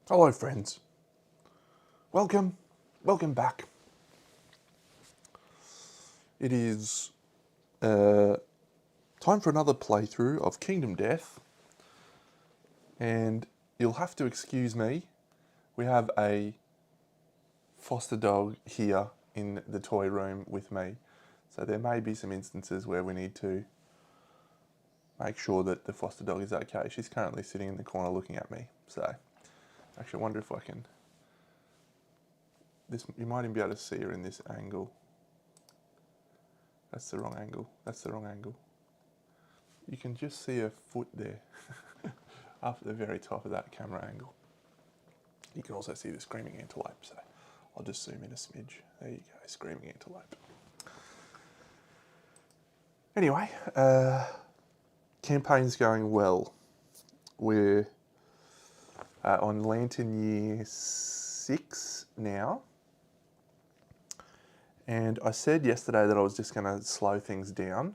Hello friends, welcome back. It is time for another playthrough of Kingdom Death, and you'll have to excuse me, we have a foster dog here in the toy room with me, so there may be some instances where we need to make sure that the foster dog is okay. She's currently sitting in the corner looking at me, so actually I wonder if I can... you might even be able to see her in this angle. That's the wrong angle. That's the wrong angle. You can just see her foot there up at the very top of that camera angle. You can also see the screaming antelope, so I'll just zoom in a smidge. There you go, screaming antelope. Anyway, campaign's going well. We're on Lantern Year 6 now. And I said yesterday that I was just going to slow things down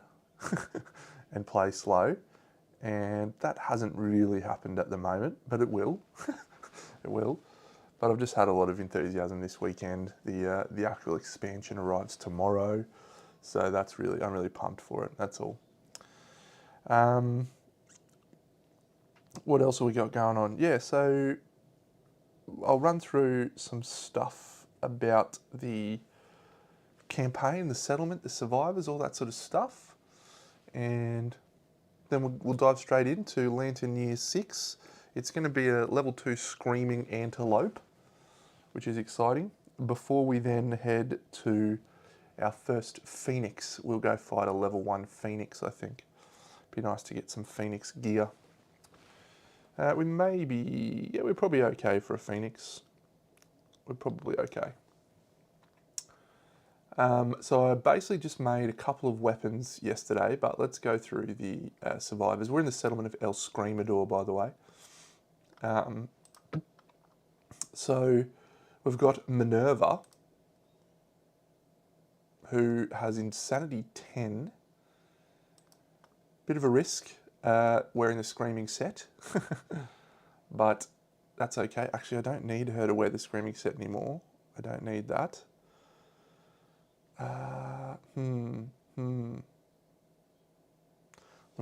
and play slow. And that hasn't really happened at the moment, but it will. It will. But I've just had a lot of enthusiasm this weekend. The actual expansion arrives tomorrow. So that's really, I'm really pumped for it, that's all. What else have we got going on? Yeah, so I'll run through some stuff about the campaign, the settlement, the survivors, all that sort of stuff. And then we'll dive straight into Lantern Year 6. It's going to be a level 2 screaming antelope, which is exciting. Before we then head to our first phoenix, we'll go fight a level 1 phoenix, I think. Be nice to get some phoenix gear. We may be, yeah, we're probably okay for a phoenix. We're probably okay. So I basically just made a couple of weapons yesterday, but let's go through the survivors. We're in the settlement of El Screamador, by the way. So we've got Minerva, who has Insanity 10. Bit of a risk wearing the Screaming set, but that's okay. Actually, I don't need her to wear the Screaming set anymore. I don't need that. We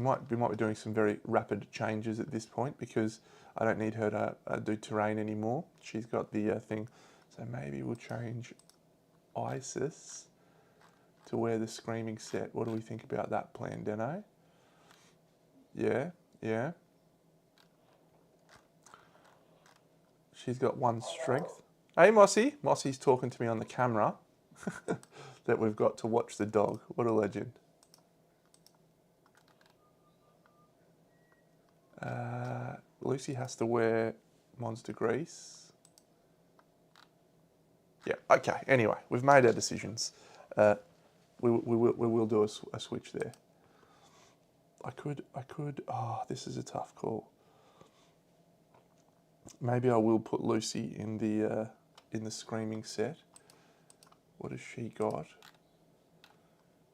might be doing some very rapid changes at this point because I don't need her to do terrain anymore. She's got the thing, so maybe we'll change Isis to wear the Screaming set. What do we think about that plan, Deno? Yeah. She's got 1 strength. Hey, Mossy. Mossy's talking to me on the camera that we've got to watch the dog. What a legend. Lucy has to wear Monster Grease. Yeah, okay. Anyway, we've made our decisions. We will do a switch there. I could, oh, this is a tough call. Maybe I will put Lucy in the Screaming set. What has she got?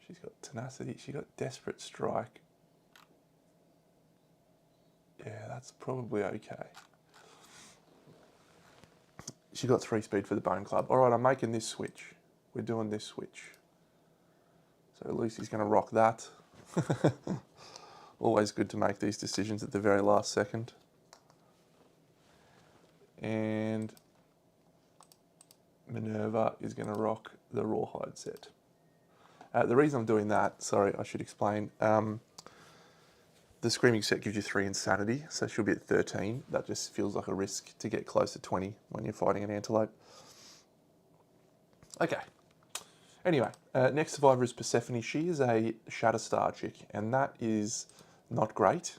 She's got Tenacity, she got Desperate Strike. Yeah, that's probably okay. She got 3 speed for the Bone Club. All right, I'm making this switch. We're doing this switch. So Lucy's going to rock that. Always good to make these decisions at the very last second. And Minerva is going to rock the Rawhide set. The reason I'm doing that, sorry, I should explain. The Screaming set gives you 3 Insanity, so she'll be at 13. That just feels like a risk to get close to 20 when you're fighting an antelope. Okay. Anyway, next survivor is Persephone. She is a Shatterstar chick, and that is not great.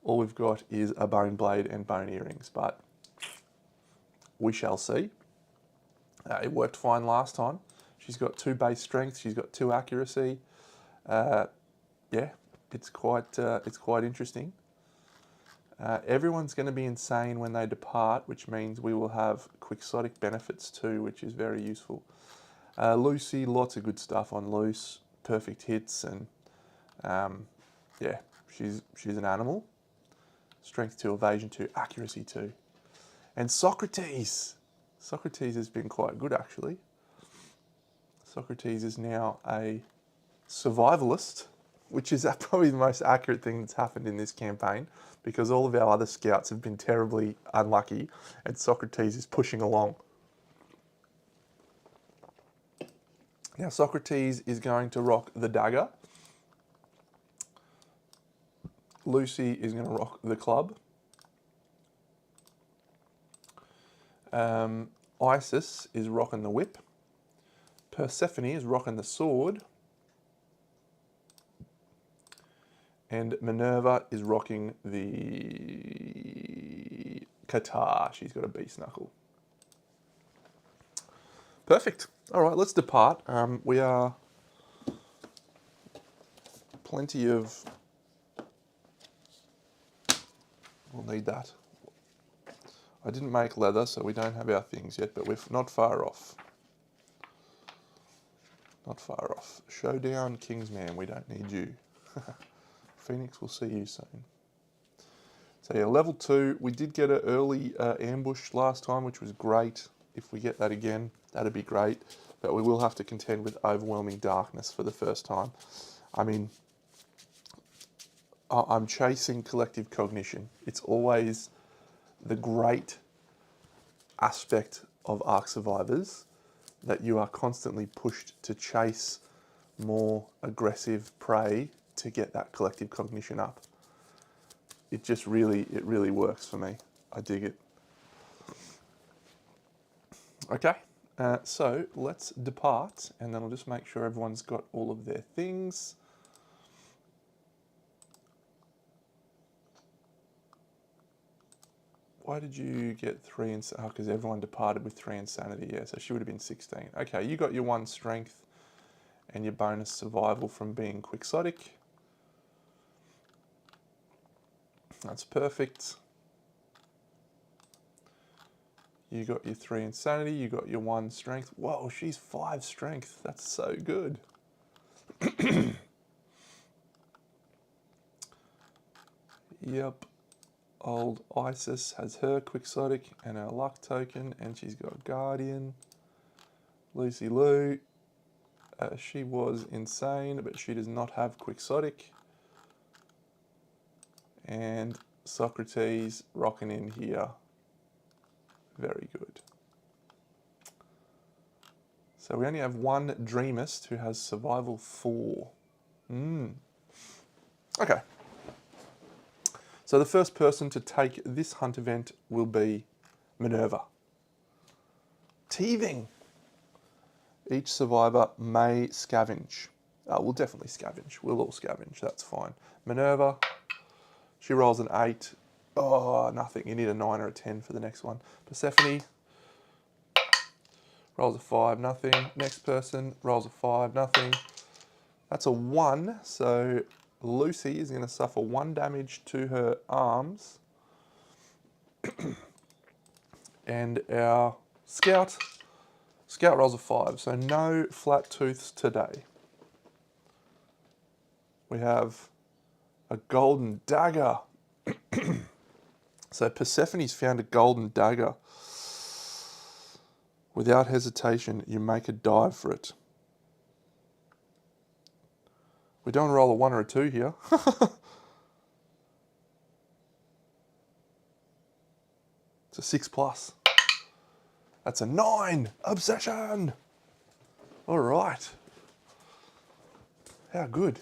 All we've got is a bone blade and bone earrings, but we shall see. It worked fine last time. She's got 2 base strength. She's got 2 accuracy. Yeah, it's quite interesting. Everyone's going to be insane when they depart, which means we will have quixotic benefits too, which is very useful. Lucy, lots of good stuff on Luce, perfect hits, and yeah, she's an animal. Strength 2, evasion 2, accuracy 2. And Socrates. Socrates has been quite good, actually. Socrates is now a survivalist, which is probably the most accurate thing that's happened in this campaign, because all of our other scouts have been terribly unlucky, and Socrates is pushing along. Now, Socrates is going to rock the dagger. Lucy is going to rock the club. Isis is rocking the whip. Persephone is rocking the sword. And Minerva is rocking the Qatar. She's got a beast knuckle. Perfect. All right, let's depart. We are plenty of... We'll need that. I didn't make leather, so we don't have our things yet, but we're not far off. Not far off. Showdown, Kingsman, we don't need you. Phoenix, we'll see you soon. So yeah, level 2, we did get an early ambush last time, which was great. If we get that again, that'd be great. But we will have to contend with overwhelming darkness for the first time. I mean, I'm chasing collective cognition. It's always the great aspect of Ark Survivors that you are constantly pushed to chase more aggressive prey to get that collective cognition up. It really works for me. I dig it. Okay, so let's depart, and then I'll just make sure everyone's got all of their things. Why did you get 3 insanity? Oh, because everyone departed with 3 insanity. Yeah, so she would have been 16. Okay, you got your 1 strength and your bonus survival from being quixotic. That's perfect. You got your 3 insanity, you got your 1 strength. Whoa, she's 5 strength. That's so good. Yep. Old Isis has her quixotic and her luck token, and she's got Guardian. Lucy Lou, she was insane, but she does not have quixotic. And Socrates rocking in here. Very good. So we only have 1 Dreamist who has survival 4. Okay. So the first person to take this hunt event will be Minerva. Teething. Each survivor may scavenge. We'll definitely scavenge. We'll all scavenge. That's fine. Minerva, she rolls an 8. Oh, nothing. You need a 9 or a 10 for the next one. Persephone rolls a 5, nothing. Next person rolls a 5, nothing. That's a 1, so Lucy is going to suffer 1 damage to her arms. And our Scout rolls a 5, so no flat tooths today. We have a golden dagger. So Persephone's found a golden dagger. Without hesitation, you make a dive for it. We don't roll a 1 or a 2 here. It's a 6+. That's a 9. Obsession. All right. How good.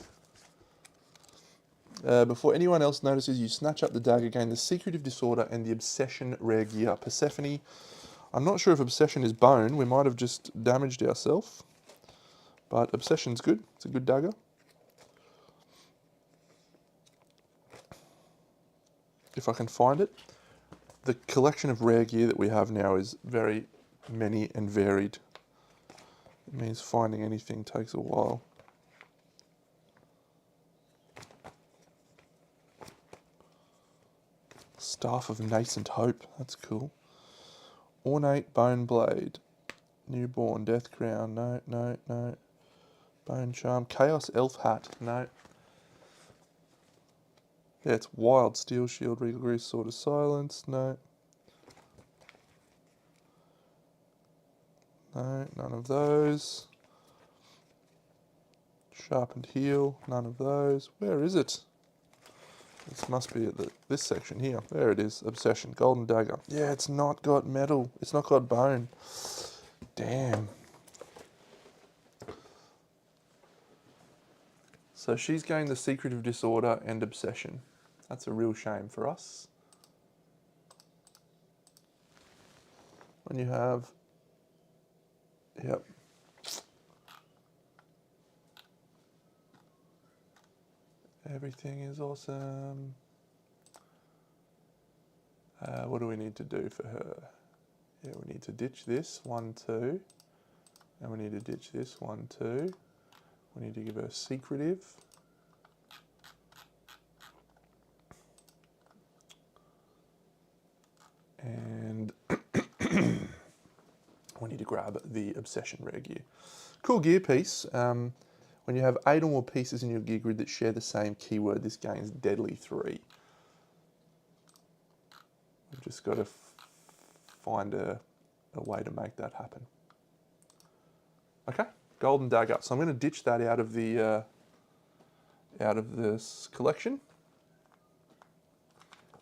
Before anyone else notices, you snatch up the dagger, gain the secretive disorder and the obsession rare gear. Persephone, I'm not sure if obsession is bone. We might have just damaged ourselves. But obsession's good. It's a good dagger. If I can find it. The collection of rare gear that we have now is very many and varied. It means finding anything takes a while. Staff of Nascent Hope, that's cool. Ornate Bone Blade. Newborn Death Crown, no. Bone Charm. Chaos Elf Hat, no. Yeah, it's Wild Steel Shield, Regal Grease, Sword of Silence, no. No, none of those. Sharpened heel, none of those. Where is it? This must be at this section here. There it is, Obsession, Golden Dagger. Yeah, it's not got metal. It's not got bone. Damn. So she's gained the Secretive Disorder and Obsession. That's a real shame for us. When you have... Yep. Everything is awesome. What do we need to do for her? Yeah, we need to ditch this, 1, 2. And we need to ditch this, 1, 2. We need to give her Secretive. And we need to grab the Obsession rare gear. Cool gear piece. When you have 8 or more pieces in your gear grid that share the same keyword, this gains Deadly 3. We've just got to find a way to make that happen. Okay, Golden Dagger. So I'm going to ditch that out of this collection.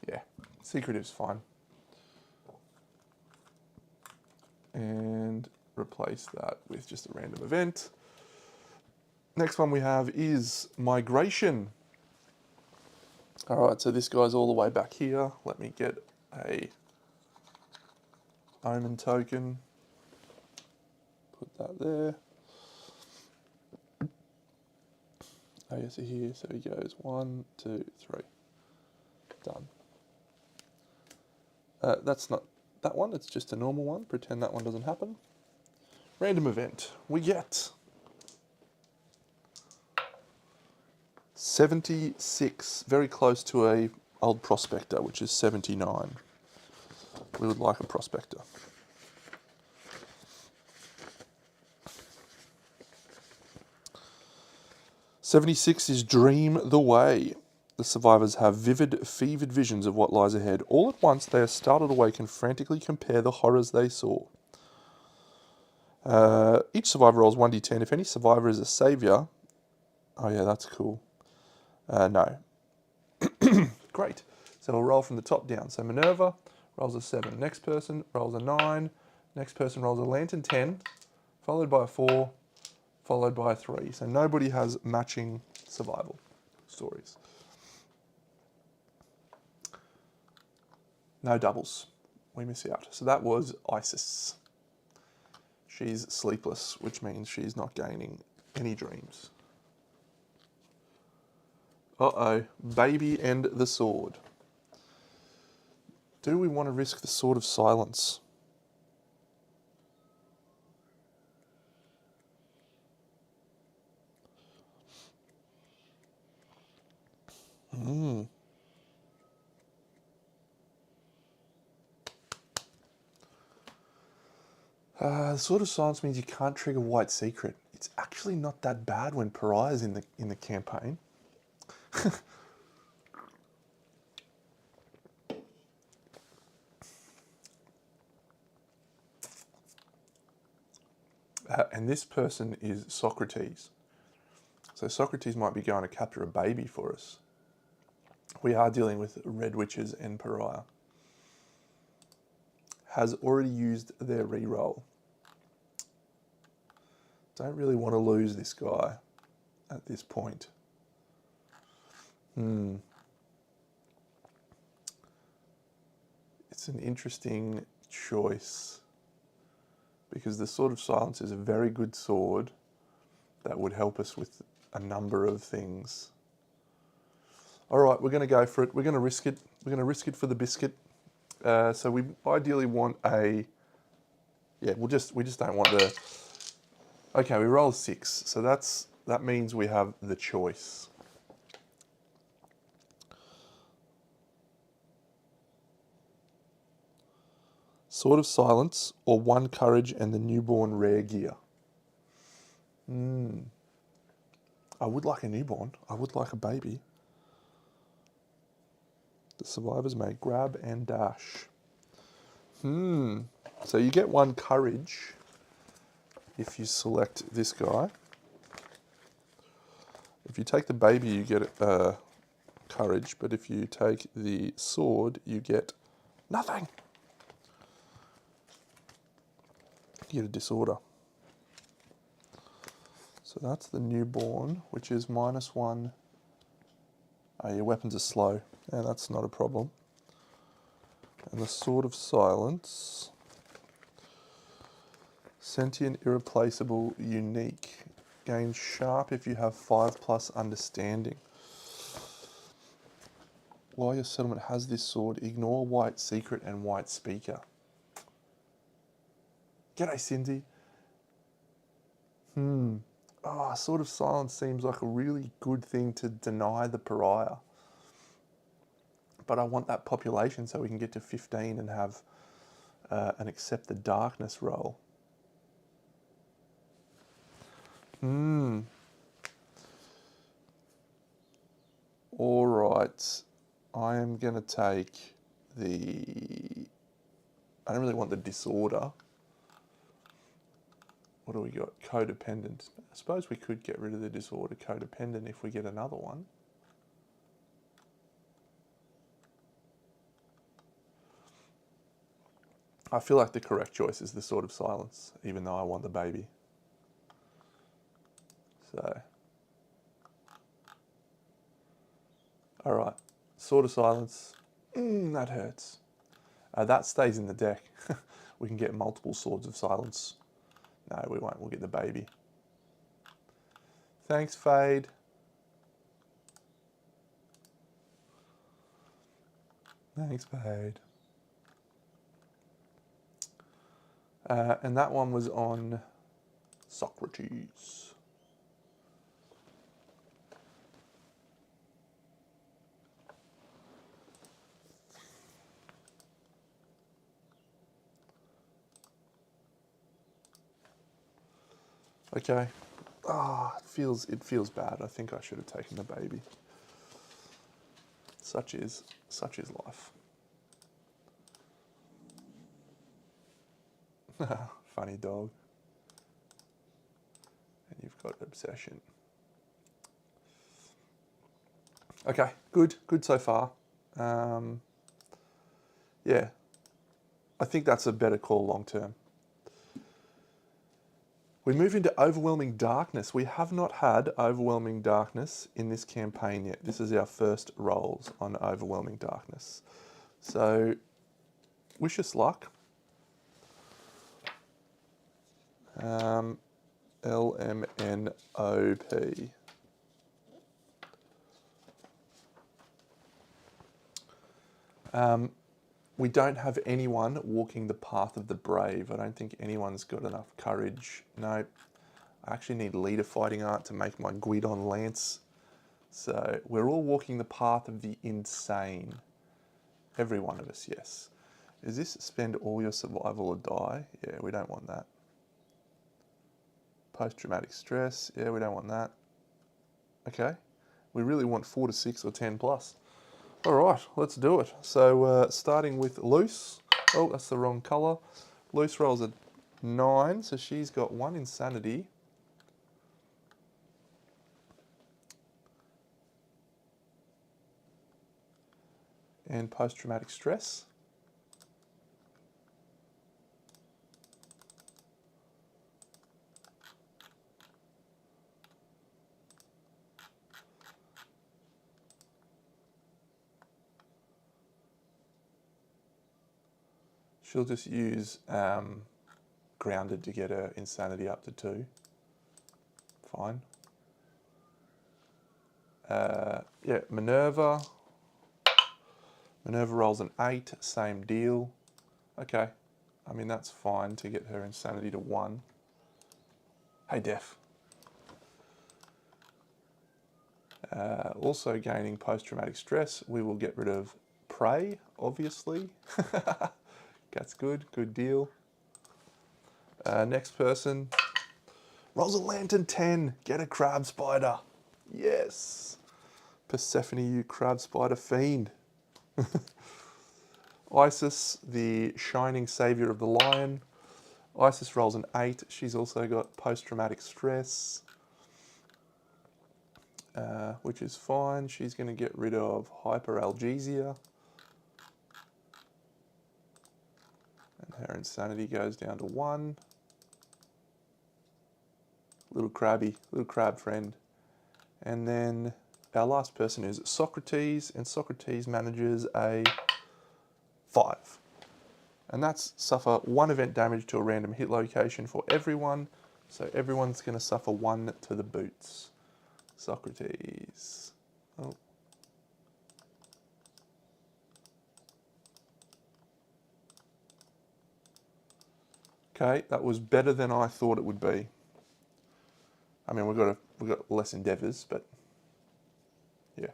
Yeah, Secretive's fine. And replace that with just a random event. Next one we have is Migration. Alright, so this guy's all the way back here. Let me get a Omen token. Put that there. Oh yes, here, so he goes 1, 2, 3. Done. That's not that one, it's just a normal one. Pretend that one doesn't happen. Random event. We get 76, very close to a old Prospector, which is 79. We would like a Prospector. '76 is Dream the Way. The survivors have vivid, fevered visions of what lies ahead. All at once, they are startled awake and frantically compare the horrors they saw. Each survivor rolls 1d10. If any survivor is a savior... Oh yeah, that's cool. No. Great. So we'll roll from the top down. So Minerva rolls a 7. Next person rolls a 9. Next person rolls a Lantern 10, followed by a 4, followed by a 3. So nobody has matching survival stories. No doubles. We miss out. So that was Isis. She's sleepless, which means she's not gaining any dreams. Uh-oh. Baby and the Sword. Do we want to risk the Sword of Silence? The Sword of Silence means you can't trigger White Secret. It's actually not that bad when Pariah's in the campaign. And this person is Socrates. So Socrates might be going to capture a baby for us. We are dealing with Red Witches and Pariah. Has already used their reroll. Don't really want to lose this guy at this point. It's an interesting choice because the Sword of Silence is a very good sword that would help us with a number of things. All right, we're going to go for it. We're going to risk it. We're going to risk it for the biscuit. So we ideally want a... Yeah, we just don't want the... Okay, we roll 6. So that means we have the choice. Sword of Silence or 1 Courage and the Newborn rare gear. I would like a newborn. I would like a baby. The survivors may grab and dash. So you get 1 Courage. if you select this guy. If you take the baby, you get courage, but if you take the sword, you get nothing. You get a disorder. So that's the newborn, which is -1. Oh, your weapons are slow, and that's not a problem. And the Sword of Silence, sentient, irreplaceable, unique. Gain sharp if you have 5+ understanding. While your settlement has this sword, ignore white secret and white speaker. G'day, Cindy. Sword of Silence seems like a really good thing to deny the pariah. But I want that population so we can get to 15 and have an accept the darkness roll. All right. I am going to take the... I don't really want the disorder. What do we got? Codependent. I suppose we could get rid of the disorder codependent if we get another one. I feel like the correct choice is the Sword of Silence, even though I want the baby. So, all right, Sword of Silence. That hurts. That stays in the deck. We can get multiple Swords of Silence. No, we won't. We'll get the baby. Thanks, Fade. Thanks, Fade. And that one was on Socrates. Okay. It feels bad. I think I should have taken the baby. Such is life. Funny dog. And you've got obsession. Okay, good so far. Yeah, I think that's a better call long term. We move into Overwhelming Darkness. We have not had Overwhelming Darkness in this campaign yet. This is our first rolls on Overwhelming Darkness. So, wish us luck. LMNOP. We don't have anyone walking the path of the brave. I don't think anyone's got enough courage. No, I actually need leader fighting art to make my Guidon Lance. So we're all walking the path of the insane. Every one of us, yes. Is this spend all your survival or die? Yeah, we don't want that. Post-traumatic stress. Yeah, we don't want that. Okay. We really want 4 to 6 or 10 plus. All right, let's do it. So starting with Luce. Oh, that's the wrong colour. Luce rolls a 9, so she's got 1 insanity. And post-traumatic stress. She'll just use grounded to get her insanity up to 2. Fine. Yeah, Minerva. Minerva rolls an 8, same deal. Okay. I mean, that's fine to get her insanity to 1. Hey, Def. Also gaining post-traumatic stress, we will get rid of Prey, obviously. That's good deal. Next person, rolls a lantern 10, get a crab spider. Yes. Persephone, you crab spider fiend. Isis, the shining savior of the lion. Isis rolls an 8. She's also got post-traumatic stress, which is fine. She's going to get rid of hyperalgesia. And her insanity goes down to 1. Little crab friend. And then our last person is Socrates, and Socrates manages a 5. And that's suffer 1 event damage to a random hit location for everyone. So everyone's going to suffer 1 to the boots. Socrates. Oh. Okay, that was better than I thought it would be. I mean, we've got less endeavours, but yeah,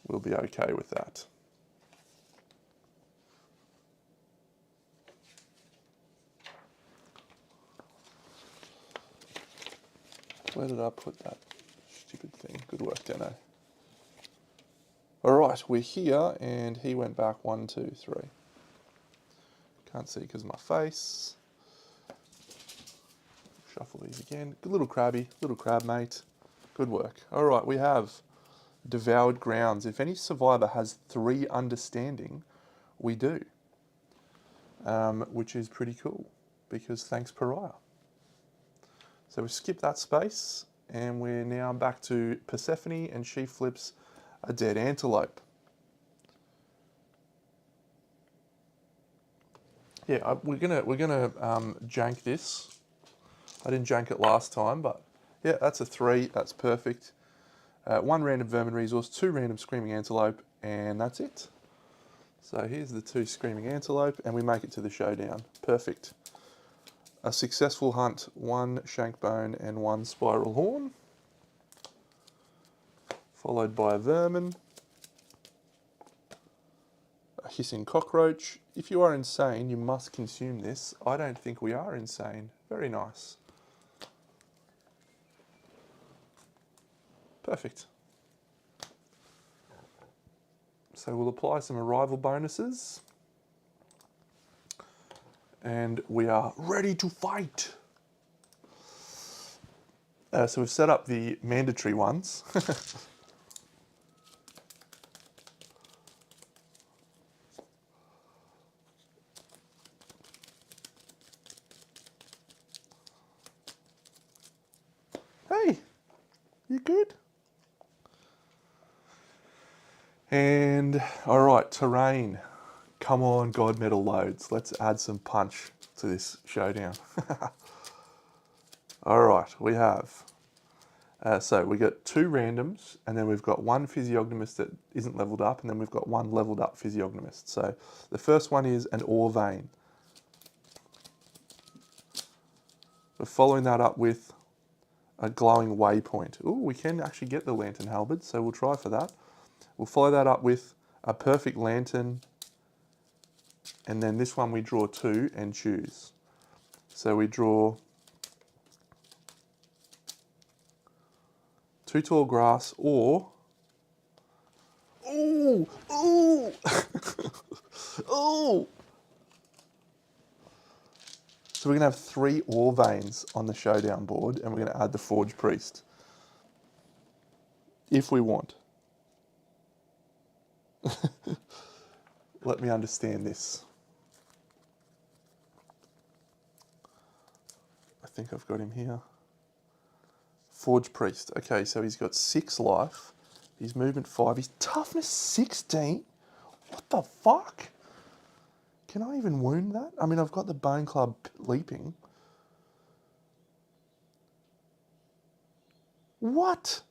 we'll be okay with that. Where did I put that stupid thing? Good work, Deno. All right, we're here, and he went back 1, 2, 3. Can't see because of my face. Shuffle these again. Good little crabby, little crab mate. Good work. All right, we have Devoured Grounds. If any survivor has 3 understanding, we do, which is pretty cool because thanks Pariah. So we skip that space and we're now back to Persephone, and she flips a dead antelope. Yeah, we're gonna jank this. I didn't jank it last time, but yeah, that's a 3. That's perfect. 1 random vermin resource, 2 random screaming antelope, and that's it. So here's the 2 screaming antelope, and we make it to the showdown. Perfect. A successful hunt, 1 shank bone and 1 spiral horn, followed by a vermin, a hissing cockroach. If you are insane, you must consume this. I don't think we are insane. Very nice. Perfect. So we'll apply some arrival bonuses. And we are ready to fight. So we've set up the mandatory ones. Hey, you good? And all right, terrain. Come on, God Metal loads. Let's add some punch to this showdown. All right, we have. So we got 2 randoms, and then we've got 1 physiognomist that isn't leveled up, and then we've got 1 leveled up physiognomist. So the first one is an ore vein. We're following that up with a glowing waypoint. Ooh, we can actually get the lantern halberd, so we'll try for that. We'll follow that up with a perfect lantern, and then this one we draw 2 and choose. So we draw 2 tall grass or, ooh, ooh, ooh. So we're gonna have 3 ore veins on the showdown board, and we're gonna add the Forge Priest. If we want. Let me understand this. I think I've got him here. Forge Priest. Okay, so he's got 6 life. His movement 5. His toughness 16. What the fuck? Can I even wound that? I mean, I've got the Bone Club leaping. What?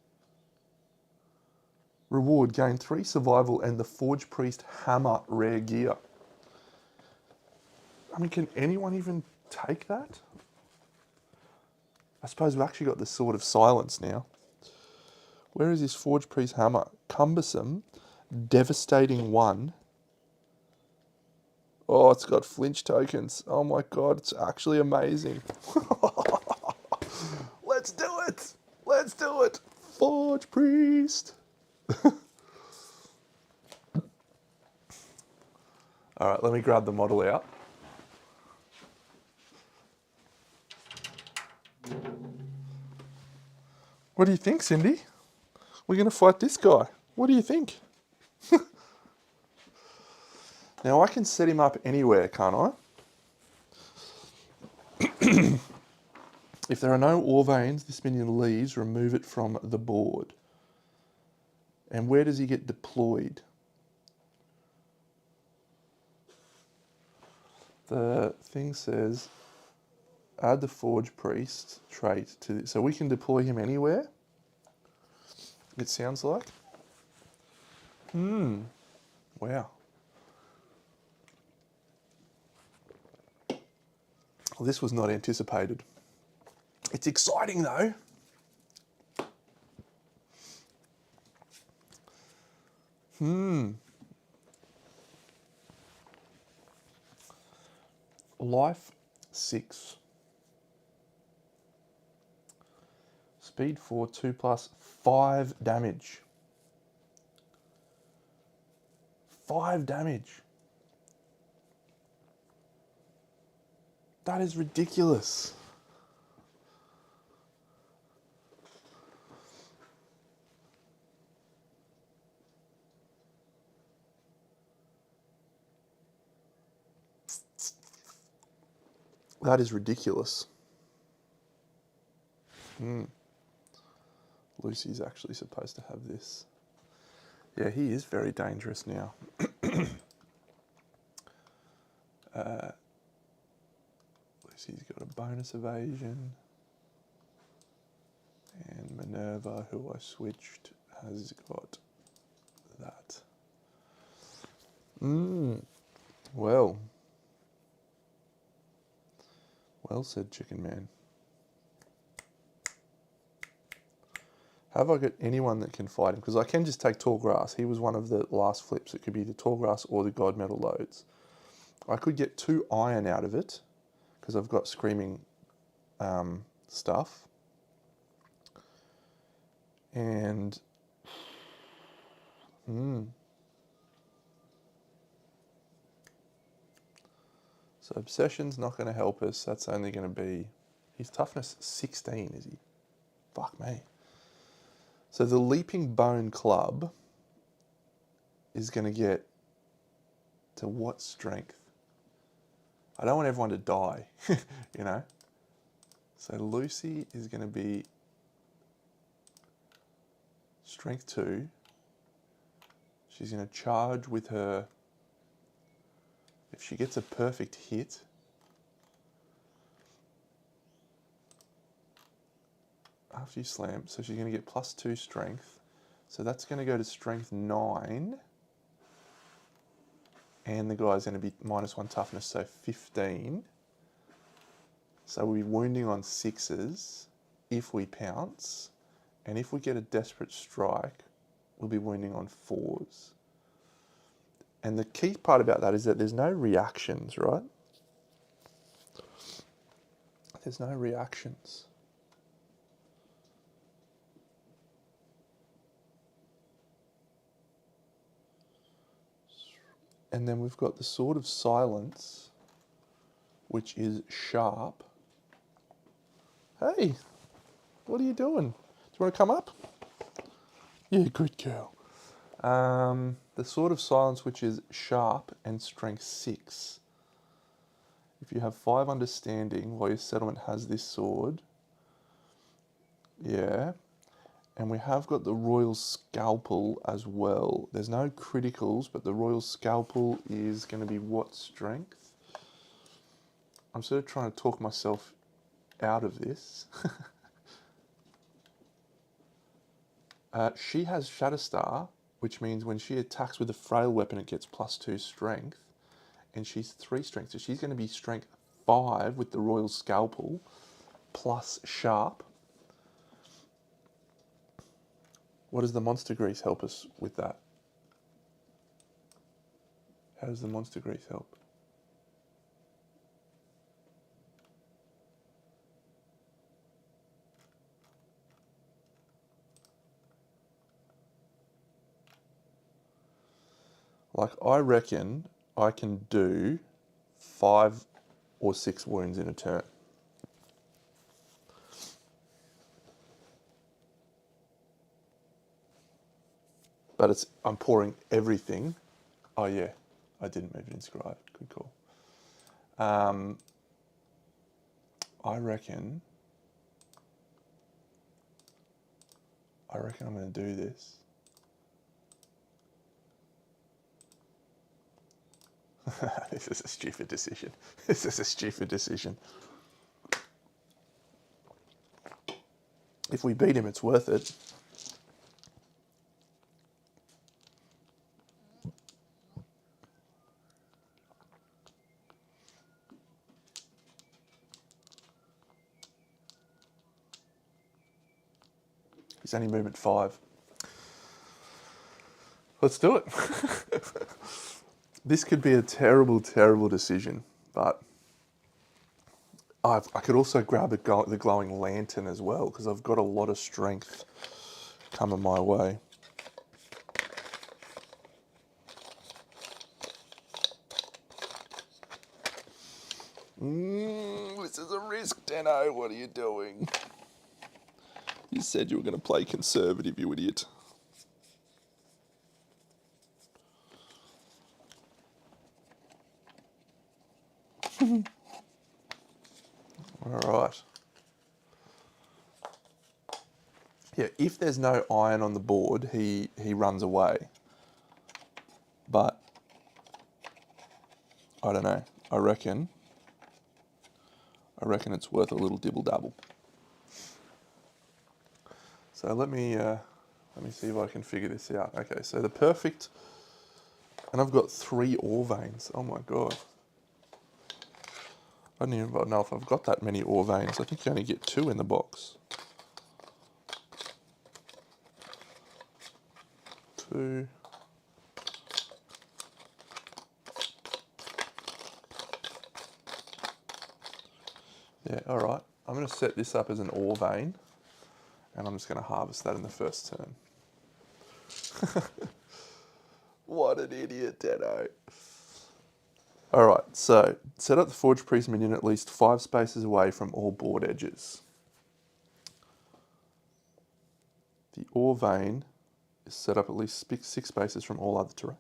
Reward, gain 3 survival and the Forge Priest hammer rare gear. I mean, can anyone even take that? I suppose we've actually got the Sword of Silence now. Where is this Forge Priest hammer? Cumbersome, devastating 1. Oh, it's got flinch tokens. Oh my god, it's actually amazing. Let's do it! Let's do it! Forge Priest! Alright, let me grab the model out. What do you think, Cindy? We're going to fight this guy. What do you think? Now, I can set him up anywhere, can't I? If there are no ore veins this minion leaves, remove it from the board. And where does he get deployed? The thing says, add the Forge Priest trait to this. So we can deploy him anywhere, it sounds like. Wow. Well, this was not anticipated. It's exciting though. Life 6. Speed 4, 2 plus, 5 damage. 5 damage. That is ridiculous. That is ridiculous. Lucy's actually supposed to have this. Yeah, he is very dangerous now. Lucy's got a bonus evasion. And Minerva, who I switched, has got that. Well. Well said, Chicken Man. Have I got anyone that can fight him? Because I can just take Tall Grass. He was one of the last flips. It could be the Tall Grass or the God Metal loads. I could get 2 iron out of it because I've got Screaming stuff. And so Obsession's not going to help us. That's only going to be... His toughness 16, is he? Fuck me. So the Leaping Bone Club is going to get to what strength? I don't want everyone to die, you know? So Lucy is going to be strength 2. She's going to charge with her... If she gets a perfect hit, after you slam, so she's going to get +2 strength. So that's going to go to strength 9. And the guy's going to be -1 toughness, so 15. So we'll be wounding on 6s if we pounce. And if we get a desperate strike, we'll be wounding on 4s. And the key part about that is that there's no reactions, right? There's no reactions. And then we've got the Sword of Silence, which is sharp. Hey, what are you doing? Do you want to come up? Yeah, good girl. The Sword of Silence, which is sharp and strength 6. If you have 5 understanding while your settlement has this sword, yeah. And we have got the Royal Scalpel as well. There's no criticals, but the Royal Scalpel is going to be what strength? I'm sort of trying to talk myself out of this. She has Shatterstar, which means when she attacks with a frail weapon, it gets +2 strength. And she's 3 strength, so she's going to be strength 5 with the Royal Scalpel, plus sharp. What does the Monster Grease help us with that? How does the Monster Grease help? Like, I reckon I can do 5 or 6 wounds in a turn. but I'm pouring everything. Oh yeah, I didn't move it inscribed. Good call. I reckon I'm going to do this. This is a stupid decision. This is a stupid decision. If we beat him, it's worth it. He's only movement 5. Let's do it. This could be a terrible, terrible decision, but I could also grab the glowing lantern as well, because I've got a lot of strength coming my way. This is a risk, Deno. What are you doing? You said you were going to play conservative, you idiot. All right. Yeah, if there's no iron on the board, he runs away. But I don't know. I reckon it's worth a little dibble dabble. So let me see if I can figure this out. Okay, so the perfect, and I've got 3 ore veins. Oh my god. I don't even know if I've got that many ore veins. I think you only get 2 in the box. 2. Yeah, all right. I'm going to set this up as an ore vein, and I'm just going to harvest that in the first turn. What an idiot, Deno. All right, so set up the Forge Priest minion at least 5 spaces away from all board edges. The ore vein is set up at least 6 spaces from all other terrain.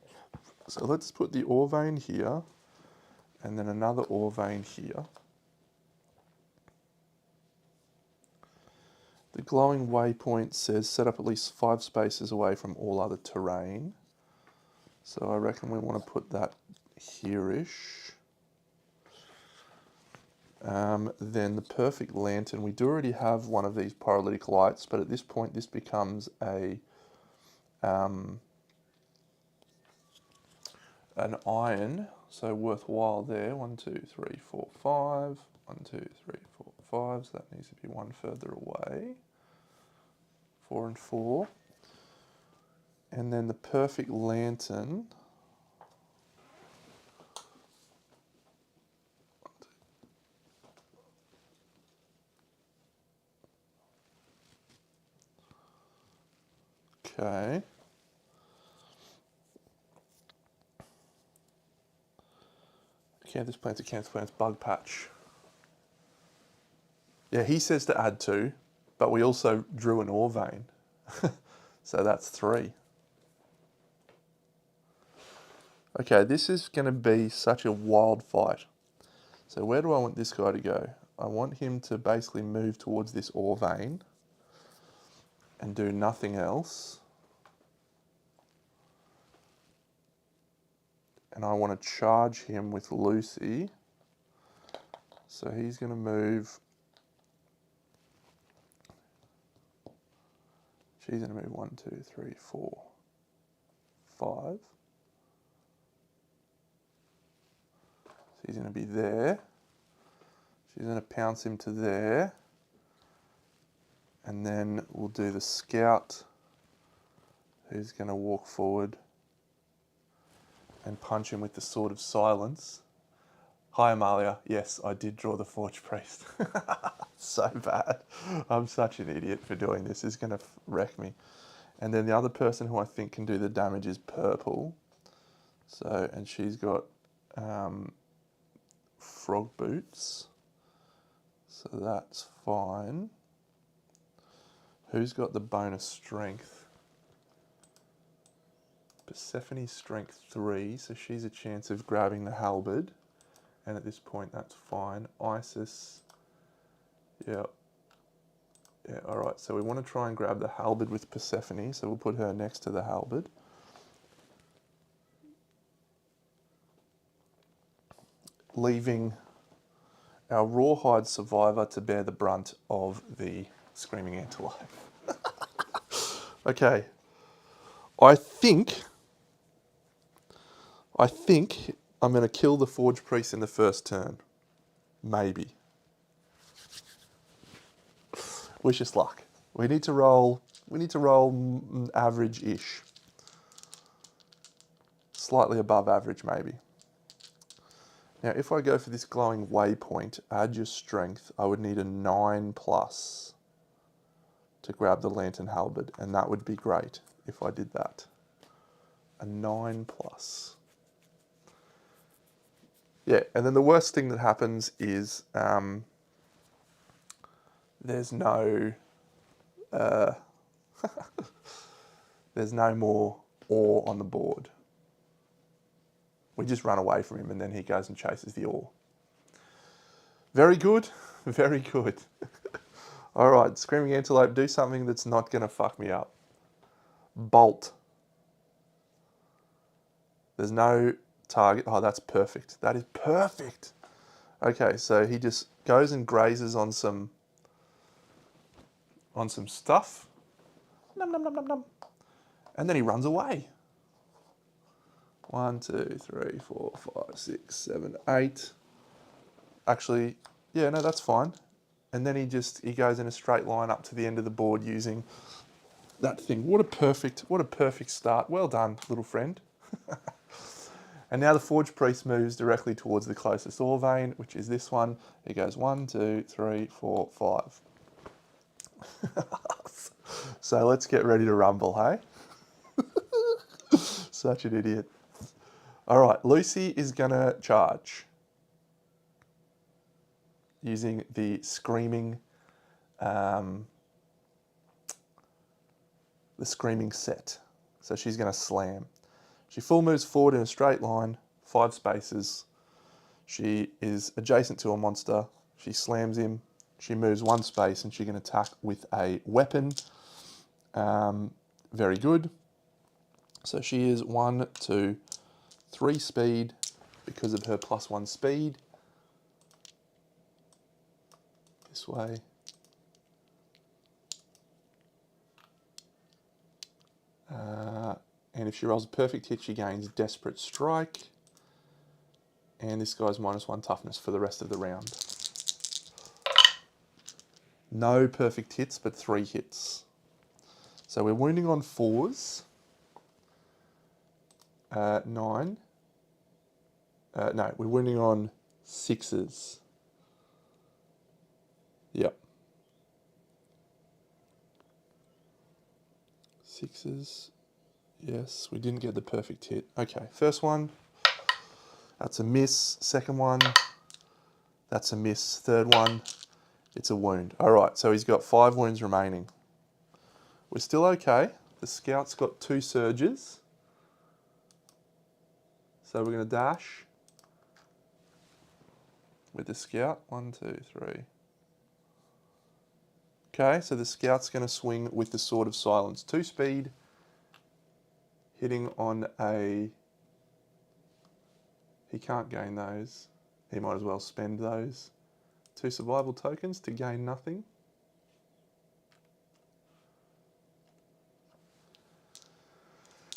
So let's put the ore vein here, and then another ore vein here. The glowing waypoint says set up at least 5 spaces away from all other terrain. So I reckon we want to put that here-ish. Then the perfect lantern, we do already have one of these pyrolytic lights, but at this point this becomes an iron, so worthwhile there. 1, 2, 3, 4, 5. 1, 2, 3, 4, 5. So that needs to be 1 further away. 4 and 4. And then the perfect lantern. Okay. Canthus plants, bug patch. Yeah, he says to add 2, but we also drew an ore vein. So that's 3. Okay, this is going to be such a wild fight. So where do I want this guy to go? I want him to basically move towards this ore vein and do nothing else. And I want to charge him with Lucy. So he's going to move. She's going to move 1, 2, 3, 4, 5. She's going to be there. She's going to pounce him to there. And then we'll do the scout, who's going to walk forward and punch him with the Sword of Silence. Hi, Amalia. Yes, I did draw the Forge Priest. So bad. I'm such an idiot for doing this. It's going to wreck me. And then the other person who I think can do the damage is purple. So, and she's got frog boots. So that's fine. Who's got the bonus strength? Persephone's strength 3, so she's a chance of grabbing the halberd. And at this point, that's fine. Isis, yeah. Yeah, all right, so we want to try and grab the halberd with Persephone, so we'll put her next to the halberd. Leaving our rawhide survivor to bear the brunt of the screaming antelope. Okay, I think I'm going to kill the Forge Priest in the first turn. Maybe. Wish us luck. We need to roll average-ish. Slightly above average, maybe. Now, if I go for this glowing waypoint, add your strength, I would need a 9+ to grab the lantern halberd, and that would be great if I did that. A 9+. Yeah, and then the worst thing that happens is there's no there's no more ore on the board. We just run away from him and then he goes and chases the ore. Very good, very good. All right, Screaming Antelope, do something that's not going to fuck me up. Bolt. There's no target. Oh, that's perfect. That is perfect. Okay, so he just goes and grazes on some stuff. Nom, nom, nom, nom, nom. And then he runs away. 1, 2, 3, 4, 5, 6, 7, 8. Actually, yeah, no, that's fine. And then he goes in a straight line up to the end of the board using that thing. What a perfect start. Well done, little friend. And now the Forge Priest moves directly towards the closest ore vein, which is this one. He goes 1, 2, 3, 4, 5. So let's get ready to rumble, hey? Such an idiot. All right, Lucy is gonna charge using the screaming set. So she's gonna slam. She full moves forward in a straight line, 5 spaces. She is adjacent to a monster. She slams him. She moves 1 space and she can attack with a weapon. Very good. So she is 1, 2, 3 speed because of her +1 speed. This way. And if she rolls a perfect hit, she gains Desperate Strike. And this guy's -1 toughness for the rest of the round. No perfect hits, but 3 hits. So we're wounding on 4s. 9. No, we're wounding on 6s. Yep. 6s. Yes, we didn't get the perfect hit. Okay, first one. That's a miss. Second one. That's a miss. Third one. It's a wound. All right, so he's got 5 wounds remaining. We're still okay. The scout's got 2 surges. So we're going to dash with the scout. 1, 2, 3. Okay, so the scout's going to swing with the Sword of Silence. 2 speed, hitting on a... He can't gain those. He might as well spend those 2 survival tokens to gain nothing.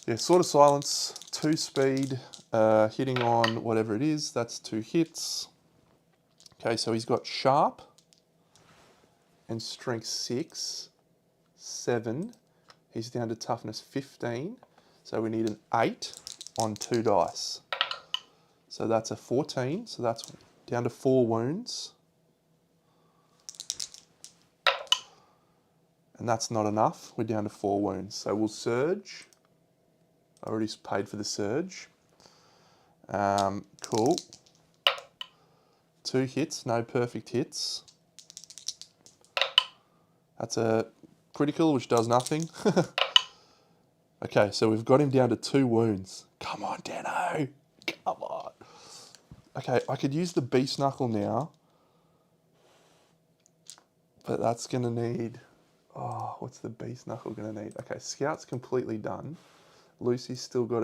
Yeah, Sword of Silence, 2 speed, hitting on whatever it is. That's 2 hits. Okay, so he's got Sharp and Strength 6, 7. He's down to Toughness 15. So we need an 8 on 2 dice. So that's a 14. So that's down to 4 wounds. And that's not enough. We're down to 4 wounds. So we'll surge. I already paid for the surge. Cool. 2 hits, no perfect hits. That's a critical, which does nothing. Okay, so we've got him down to 2 wounds. Come on, Deno. Come on. Okay, I could use the Beast Knuckle now. But that's going to need... Oh, what's the Beast Knuckle going to need? Okay, Scout's completely done. Lucy's still got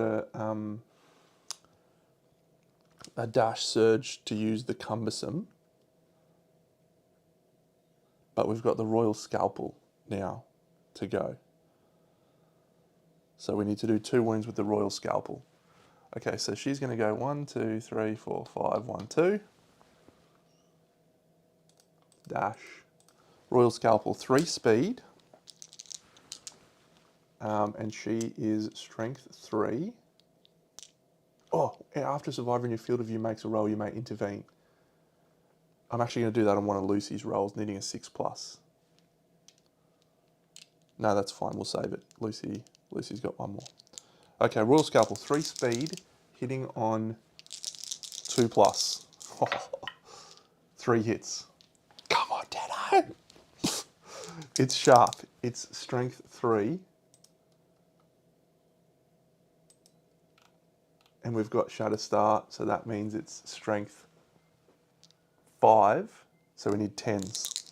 a dash surge to use the Cumbersome. But we've got the Royal Scalpel now to go. So we need to do 2 wounds with the Royal Scalpel. Okay, so she's going to go 1, 2, 3, 4, 5, 1, 2. Dash. Royal Scalpel 3 speed. And she is strength 3. Oh, after a survivor in your field of view makes a roll, you may intervene. I'm actually going to do that on one of Lucy's rolls, needing a 6+. No, that's fine. We'll save it. Lucy's got 1 more. Okay, Royal Scalpel 3 speed, hitting on 2+. 3 hits. Come on, Dano. It's sharp. It's strength 3. And we've got Shatterstar, so that means it's strength 5. So we need 10s.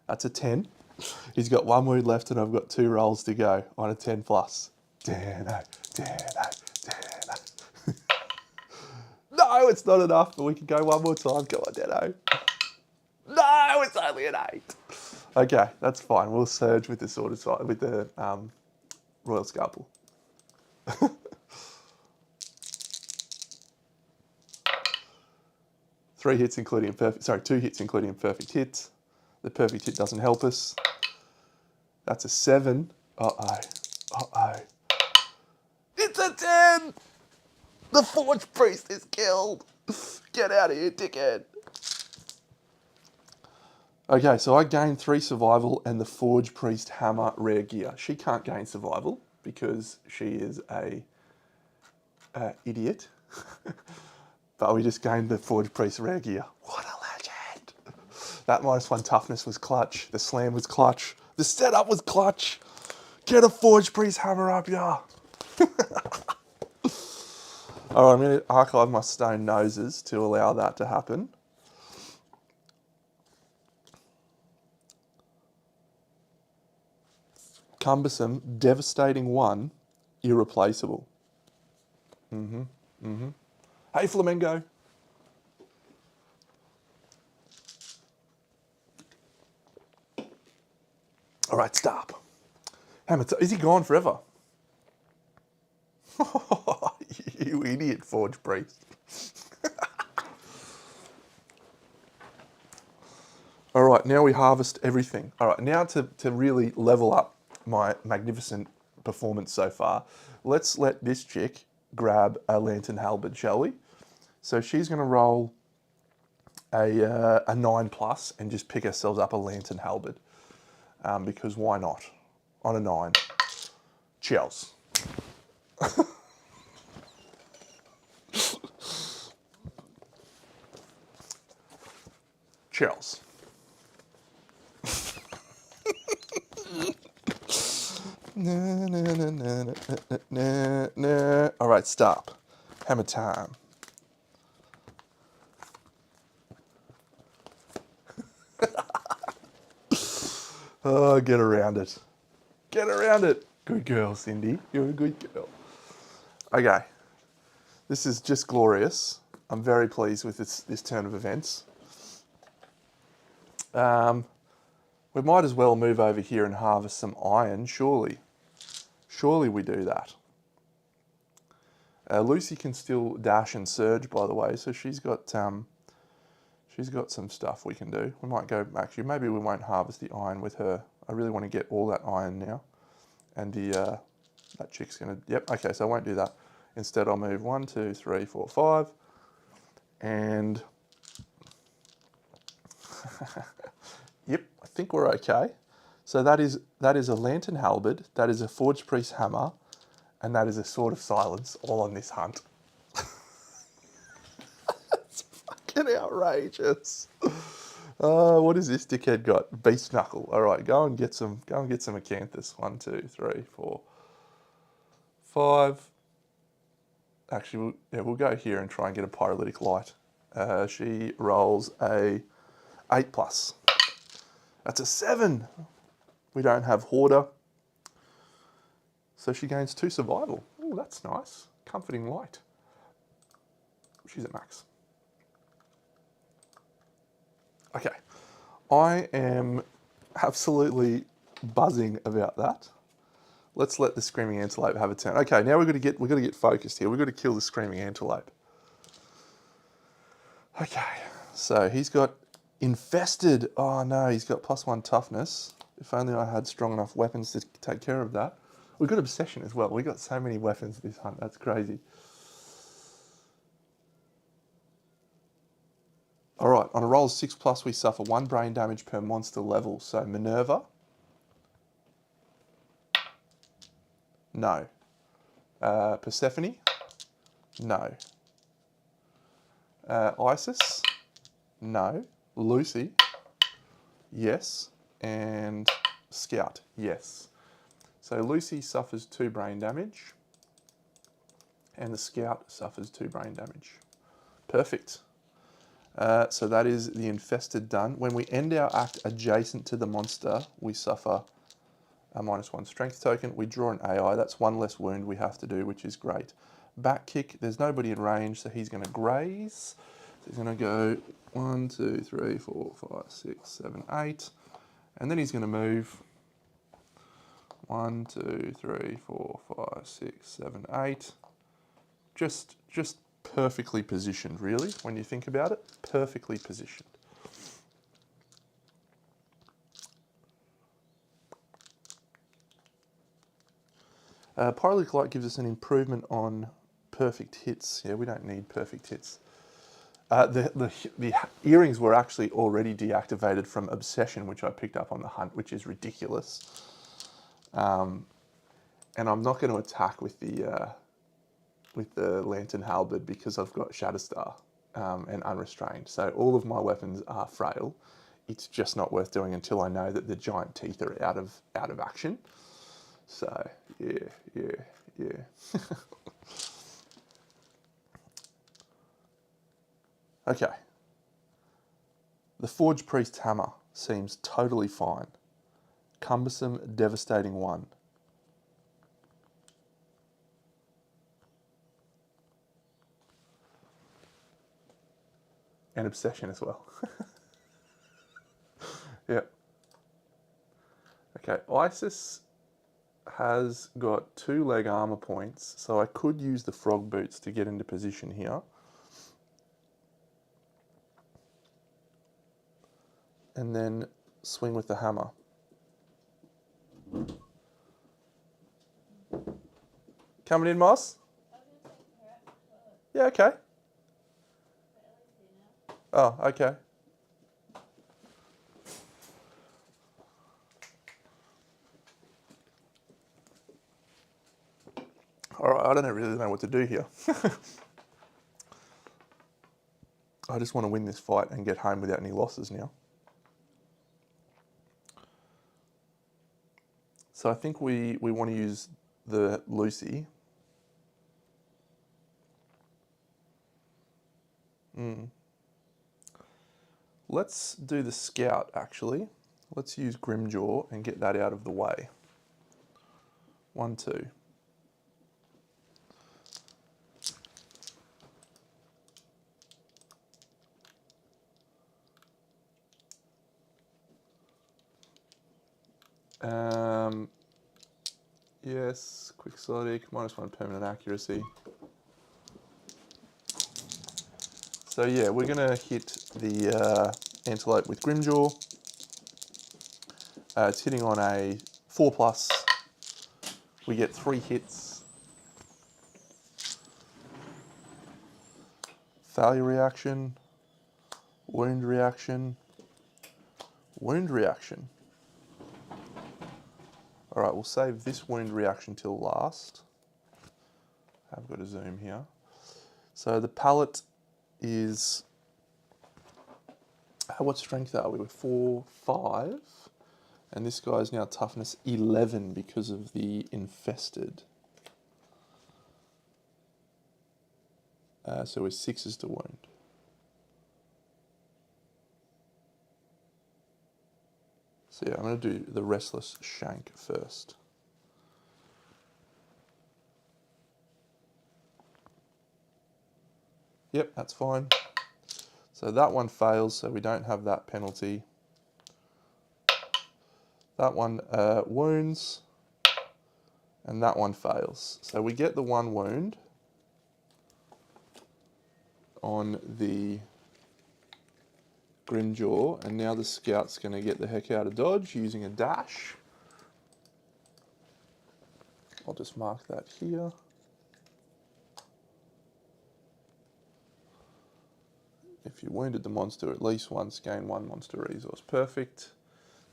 That's a 10. He's got 1 wound left and I've got 2 rolls to go on a 10+. Dano. No, it's not enough, but we can go 1 more time. Come on, Dano. No, it's only an 8. Okay, that's fine. We'll surge with the with the Royal Scalpel. 3 hits including a perfect, sorry, 2 hits including a perfect hit. The perfect hit doesn't help us. That's a 7. Uh-oh. It's a 10! The Forge Priest is killed! Get out of here, dickhead. Okay, so I gained 3 survival and the Forge Priest Hammer rare gear. She can't gain survival because she is a idiot. But we just gained the Forge Priest rare gear. What a legend! That -1 toughness was clutch. The slam was clutch. The setup was clutch. Get a Forge Priest Hammer up, yeah. All right, I'm going to archive my stone noses to allow that to happen. Cumbersome, devastating 1, irreplaceable. Hey, Flamingo. All right, stop. Is he gone forever? You idiot, Forge Priest. All right, now we harvest everything. All right, now to really level up my magnificent performance so far, let's let this chick grab a Lantern Halberd, shall we? So she's going to roll a 9+ and just pick ourselves up a Lantern Halberd. Because why not? On a 9. Cheers. Cheers. All right, stop. Hammer time. Oh, get around it. Get around it. Good girl, Cindy. You're a good girl. Okay. This is just glorious. I'm very pleased with this turn of events. We might as well move over here and harvest some iron, surely. Surely we do that. Lucy can still dash and surge, by the way, so she's got some stuff we can do. We might go, actually, maybe we won't harvest the iron with her. I really want to get all that iron now. And that chick's going to, yep, okay, so I won't do that. Instead, I'll move 1, 2, 3, 4, 5. And, yep, I think we're okay. So that is a Lantern Halberd, that is a Forge Priest Hammer, and that is a Sword of Silence, all on this hunt. It's fucking outrageous. What has this dickhead got? Beast Knuckle. All right, go and get some acanthus. 1, 2, 3, 4, 5. Actually, we'll go here and try and get a pyrolytic light. She rolls a 8+. That's a 7. We don't have Hoarder. So she gains 2 survival. Oh, that's nice. Comforting light. She's at max. Okay. I am absolutely buzzing about that. Let's let the Screaming Antelope have a turn. Okay, now we've got to get focused here. We've got to kill the Screaming Antelope. Okay, so he's got Infested. Oh no, he's got +1 toughness. If only I had strong enough weapons to take care of that. We've got Obsession as well. We've got so many weapons this hunt. That's crazy. All right, on a roll of 6+, we suffer 1 brain damage per monster level. So Minerva. No. Persephone? No. Isis? No. Lucy? Yes. And Scout? Yes. So Lucy suffers 2 brain damage, and the Scout suffers 2 brain damage. Perfect. So that is the Infested done. When we end our act adjacent to the monster, we suffer a -1 strength token. We draw an AI. That's 1 less wound we have to do, which is great. Back kick. There's nobody in range, so he's going to graze. So he's going to go 1, 2, 3, 4, 5, 6, 7, 8. And then he's going to move 1, 2, 3, 4, 5, 6, 7, 8. Just perfectly positioned, really, when you think about it. Perfectly positioned. Pyrolytic Light gives us an improvement on perfect hits. Yeah, we don't need perfect hits. The earrings were actually already deactivated from Obsession, which I picked up on the hunt, which is ridiculous. And I'm not going to attack with the Lantern Halberd because I've got Shatterstar and Unrestrained. So all of my weapons are frail. It's just not worth doing until I know that the giant teeth are out of action. So yeah. Okay. The Forge Priest Hammer seems totally fine. Cumbersome, devastating 1. And Obsession as well. Yep. Okay, Isis has got 2 leg armor points, so I could use the frog boots to get into position here. And then swing with the hammer. Coming in, Moss? Yeah, okay. Oh, okay. All right, I don't really know what to do here. I just want to win this fight and get home without any losses now. So I think we want to use the Lucy. Let's do the Scout, actually. Let's use Grimjaw and get that out of the way. 1, 2. Yes, Quixotic, -1 permanent accuracy. So yeah, we're going to hit the Antelope with Grimjaw. It's hitting on a 4+. We get 3 hits. Failure reaction, wound reaction, wound reaction. All right, we'll save this wound reaction till last. I've got to zoom here. So the pallet is, what strength are we? We're 4, 5. And this guy's now toughness 11 because of the Infested. So we're 6s to wound. So yeah, I'm going to do the Restless Shank first. Yep, that's fine. So that one fails, so we don't have that penalty. That one wounds, and that one fails. So we get the one wound on the Grimjaw, and now the Scout's going to get the heck out of dodge using a dash. I'll just mark that here. If you wounded the monster at least once, gain 1 monster resource. Perfect.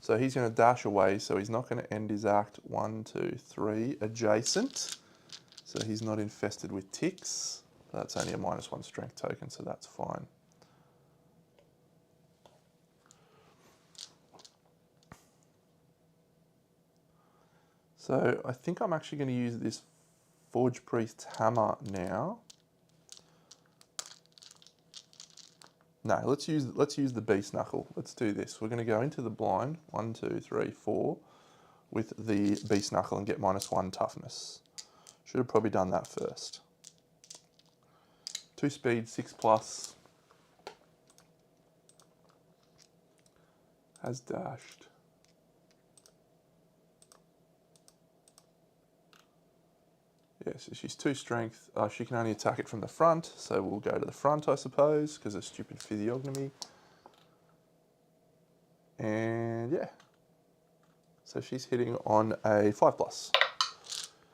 So he's going to dash away, so he's not going to end his act. 1, 2, 3, adjacent. So he's not infested with ticks. That's only a -1 strength token, so that's fine. So I think I'm actually going to use this Forge Priest's hammer now. No, let's use the Beast Knuckle. Let's do this. We're going to go into the blind, 1, 2, 3, 4, with the Beast Knuckle and get -1 toughness. Should have probably done that first. 2 speed, 6+. Has dashed. Yeah, so she's 2 strength. She can only attack it from the front, so we'll go to the front, I suppose, because of stupid physiognomy. And yeah. So she's hitting on a 5+.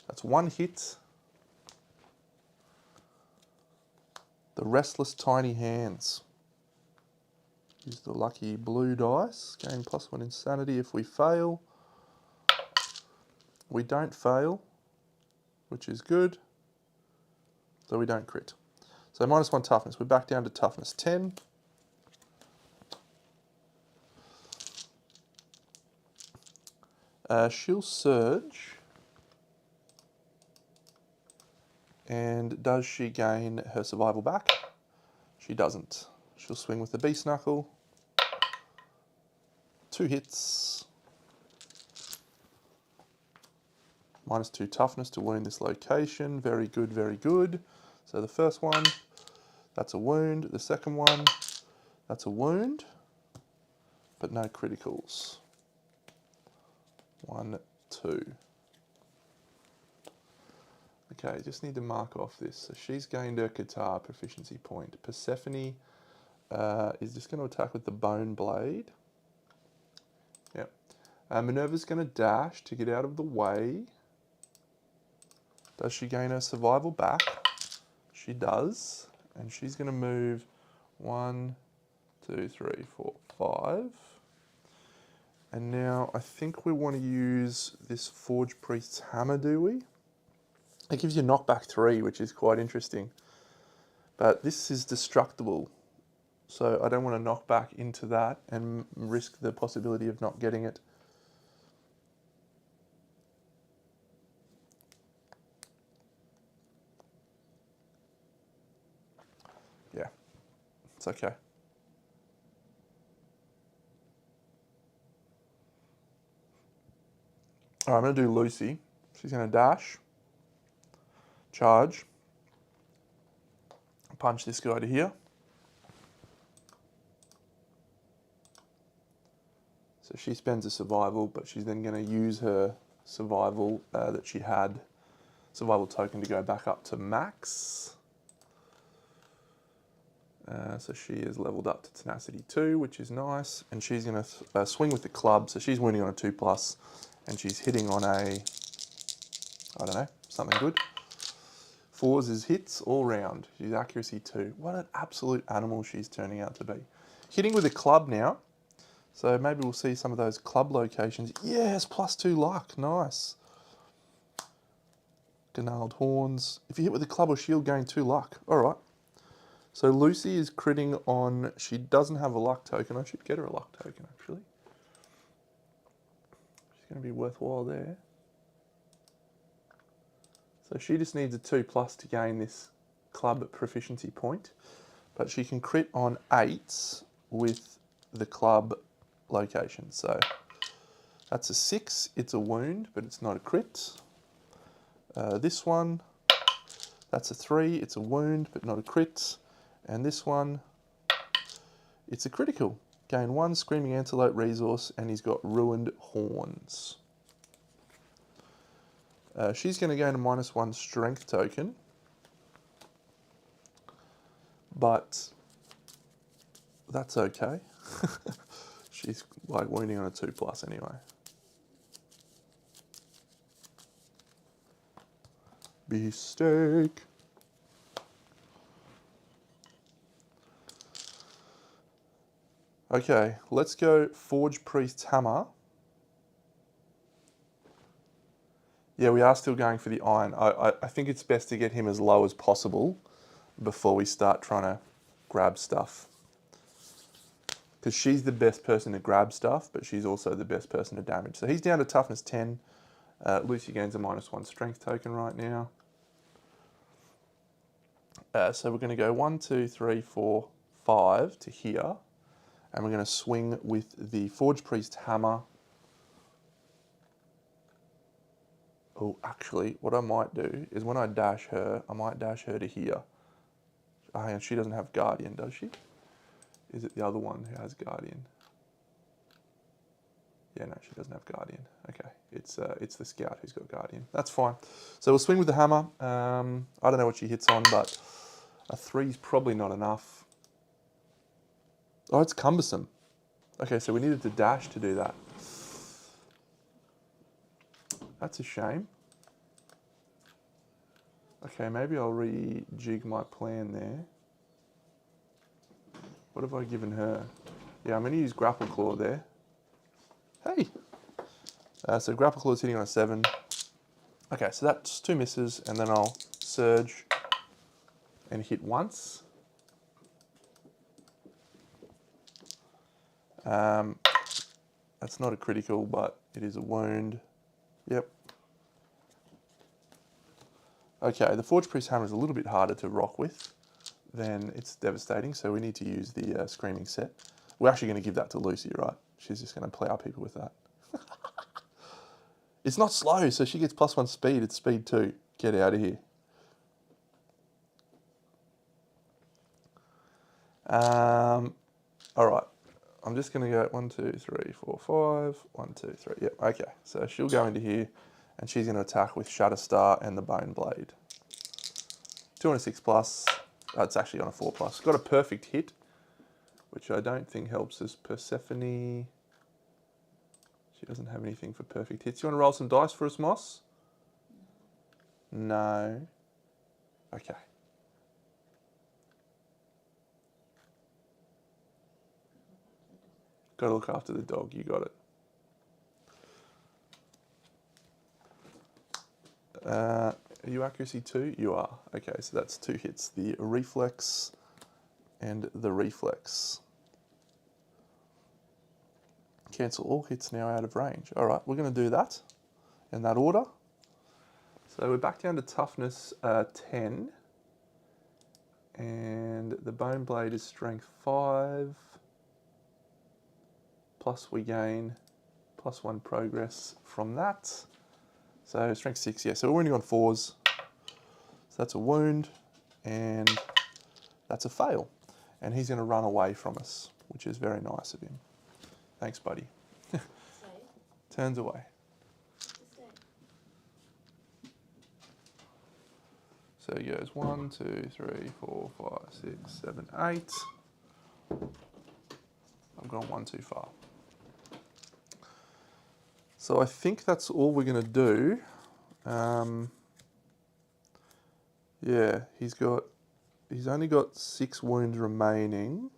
That's 1 hit. The Restless Tiny Hands. Use the lucky blue dice. Gain +1 insanity if we fail. We don't fail, which is good. So we don't crit. So -1 toughness. We're back down to toughness 10. She'll surge. And does she gain her survival back? She doesn't. She'll swing with the Beast Knuckle. 2 hits. -2 toughness to wound this location. Very good, very good. So the first one, that's a wound. The second one, that's a wound, but no criticals. 1, 2. Okay, just need to mark off this. So she's gained her Qatar proficiency point. Persephone is just going to attack with the Bone Blade. Yep. Minerva's going to dash to get out of the way. Does she gain her survival back? She does. And she's going to move 1, 2, 3, 4, 5. And now I think we want to use this Forge Priest's hammer, do we? It gives you knockback 3, which is quite interesting. But this is destructible. So I don't want to knock back into that and risk the possibility of not getting it. Yeah, it's okay. All right, I'm going to do Lucy. She's going to dash, charge, punch this guy to here. So she spends a survival, but she's then going to use her survival that she had, survival token, to go back up to max. So she is leveled up to tenacity 2, which is nice. And she's going to swing with the club. So she's winning on a 2+, and she's hitting on a, I don't know, something good. 4s is hits all round. She's accuracy 2. What an absolute animal she's turning out to be. Hitting with a club now. So maybe we'll see some of those club locations. Yes, +2 luck. Nice. Gnarled horns. If you hit with a club or shield, gain 2 luck. All right. So Lucy is critting on... She doesn't have a luck token. I should get her a luck token, actually. She's going to be worthwhile there. So she just needs a 2+ to gain this club proficiency point, but she can crit on 8s with the club location. So that's a 6, it's a wound, but it's not a crit. This one, that's a 3, it's a wound, but not a crit. And this one, it's a critical. Gain 1 Screaming Antelope resource, and he's got Ruined Horns. She's going to gain a -1 strength token, but that's okay. She's like wounding on a 2+ anyway. Beefsteak. Okay, let's go Forge Priest's Hammer. Yeah, we are still going for the iron. I think it's best to get him as low as possible before we start trying to grab stuff. Because she's the best person to grab stuff, but she's also the best person to damage. So he's down to toughness 10. Lucy gains a -1 strength token right now. So we're going to go 1, 2, 3, 4, 5 to here. And we're going to swing with the Forge Priest Hammer. Oh, actually, what I might do is when I dash her, I might dash her to here. Oh, hang on, she doesn't have Guardian, does she? Is it the other one who has Guardian? Yeah, no, she doesn't have Guardian. Okay, it's the Scout who's got Guardian. That's fine. So we'll swing with the hammer. I don't know what she hits on, but a 3's probably not enough. Oh, it's cumbersome. Okay, so we needed to dash to do that. That's a shame. Okay, maybe I'll rejig my plan there. What have I given her? Yeah, I'm going to use Grapple Claw there. Hey! So Grapple Claw's hitting on a 7. Okay, so that's 2 misses, and then I'll Surge and hit once. That's not a critical, but it is a wound. Yep. Okay, the Forge Priest Hammer is a little bit harder to rock with, then it's devastating, so we need to use the Screaming Set. We're actually going to give that to Lucy, right? She's just going to plow people with that. It's not slow, so she gets +1 speed. It's speed 2. Get out of here. All right. I'm just going to go 1, 2, 3, 4, 5. 1, 2, 3. Yep, okay. So she'll go into here, and she's going to attack with Shatterstar and the Bone Blade. 206+. It's actually on a 4+. Got a perfect hit, which I don't think helps us. Persephone. She doesn't have anything for perfect hits. You want to roll some dice for us, Moss? No. Okay. Got to look after the dog. You got it. Are you accuracy 2? You are. Okay, so that's 2 hits. The reflex and the reflex. Cancel all hits now out of range. All right, we're going to do that in that order. So we're back down to toughness 10. And the Bone Blade is strength 5. Plus we gain +1 progress from that. So strength 6, yeah. So we're wounding on 4s. So that's a wound, and that's a fail. And he's going to run away from us, which is very nice of him. Thanks, buddy. Turns away. So he goes 1, 2, 3, 4, 5, 6, 7, 8. I've gone 1 too far. So I think that's all we're going to do. Yeah, he's only got 6 wounds remaining.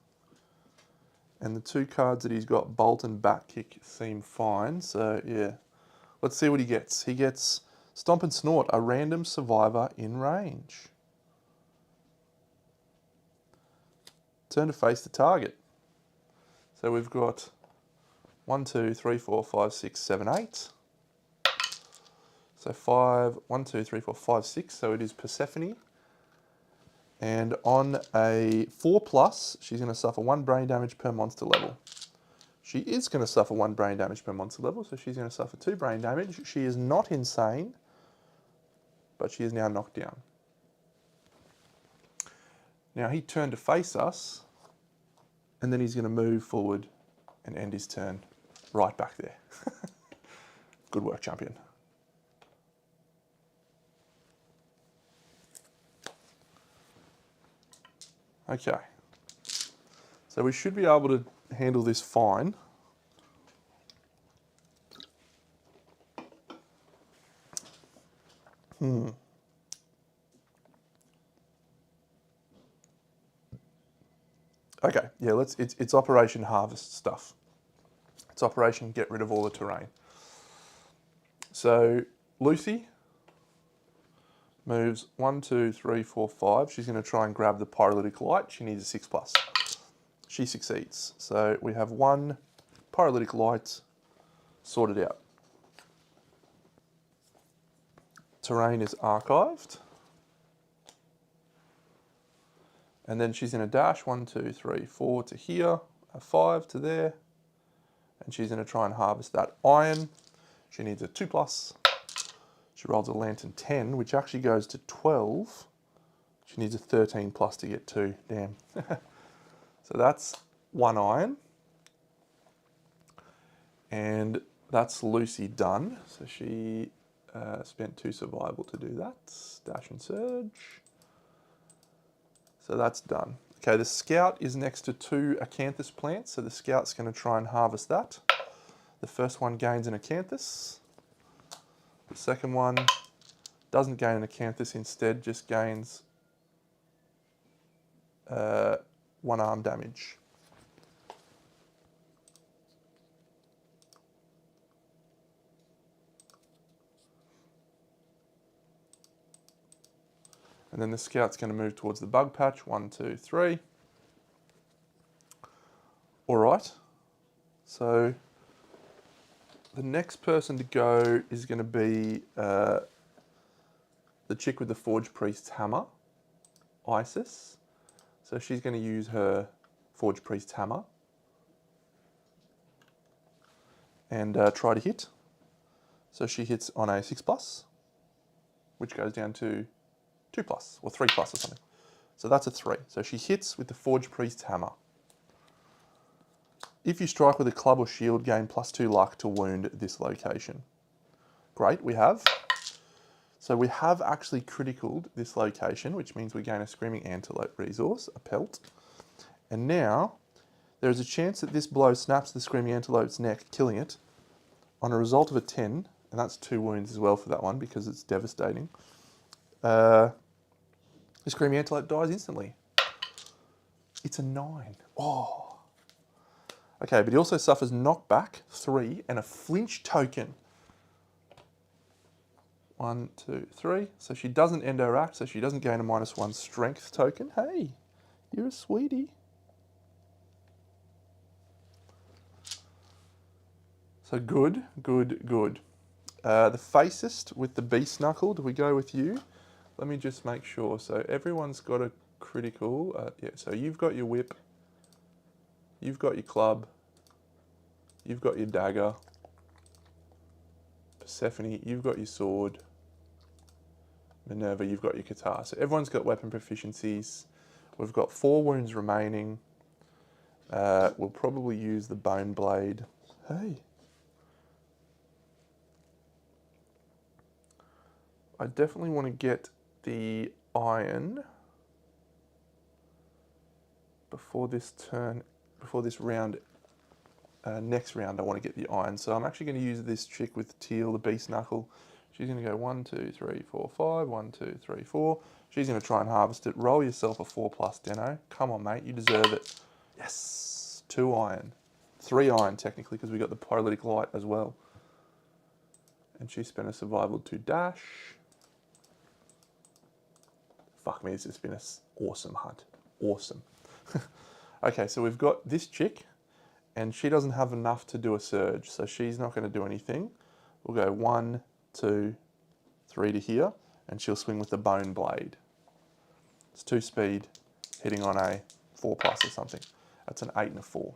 And the 2 cards that he's got, Bolt and Back Kick, seem fine. So yeah, let's see what he gets. He gets Stomp and Snort, a random survivor in range. Turn to face the target. So we've got 1, 2, 3, 4, 5, 6, 7, 8. So 1, 2, 3, 4, 5, 6. So it is Persephone. And on a 4+, she's going to suffer 1 brain damage per monster level. She is going to suffer 1 brain damage per monster level, so she's going to suffer 2 brain damage. She is not insane, but she is now knocked down. Now he turned to face us, and then he's going to move forward and end his turn right back there. Good work, champion. Okay. So we should be able to handle this fine. Okay, yeah, it's Operation Harvest stuff. It's Operation Get Rid of All the Terrain. So Lucy moves 1, 2, 3, 4, 5. She's going to try and grab the Pyrolytic Light. She needs a 6+. She succeeds. So we have 1 Pyrolytic Light sorted out. Terrain is archived. And then she's going to dash 1, 2, 3, 4 to here, a 5 to there. And she's going to try and harvest that iron. She needs a 2+. She rolls a Lantern 10, which actually goes to 12. She needs a 13+ to get 2. Damn. So that's 1 iron. And that's Lucy done. So she spent 2 survival to do that. Dash and surge. So that's done. Okay, the scout is next to 2 acanthus plants. So the scout's going to try and harvest that. The first one gains an acanthus. The second one doesn't gain an acanthus, instead just gains 1 arm damage. And then the scout's going to move towards the bug patch. 1, 2, 3. All right. So the next person to go is going to be the chick with the Forge Priest's hammer, Isis. So she's going to use her Forge Priest's hammer and try to hit. So she hits on a 6+, which goes down to 2+, or 3+ or something. So that's a 3. So she hits with the Forge Priest's hammer. If you strike with a club or shield, gain +2 luck to wound this location. Great, we have. So we have actually criticaled this location, which means we gain a Screaming Antelope resource, a pelt. And now, there is a chance that this blow snaps the Screaming Antelope's neck, killing it. On a result of a 10, and that's 2 wounds as well for that one because it's devastating, the Screaming Antelope dies instantly. It's a 9. Oh. Okay, but he also suffers knockback, 3, and a flinch token. 1, 2, 3. So she doesn't end her act, so she doesn't gain a -1 strength token. Hey, you're a sweetie. So good, good, good. The Facist with the Beast Knuckle, do we go with you? Let me just make sure. So everyone's got a critical. Yeah, so you've got your whip. You've got your club. You've got your dagger. Persephone, you've got your sword. Minerva, you've got your guitar. So everyone's got weapon proficiencies. We've got 4 wounds remaining. We'll probably use the bone blade. Hey. I definitely want to get the iron before this turn, before this round. Next round I want to get the iron. So I'm actually going to use this chick with teal, the Beast Knuckle. She's going to go 1, 2, 3, 4, 5. 1, 2, 3, 4. She's going to try and harvest it. Roll yourself a 4+ Deno. Come on, mate. You deserve it. Yes. 2 iron. 3 iron, technically, because we got the Pyrolytic Light as well. And she spent a survival to dash. Fuck me, this has been an awesome hunt. Awesome. Okay, so we've got this chick, and she doesn't have enough to do a surge, so she's not going to do anything. We'll go 1, 2, 3 to here, and she'll swing with the bone blade. It's 2 speed, hitting on a 4+ or something. That's an 8 and a 4.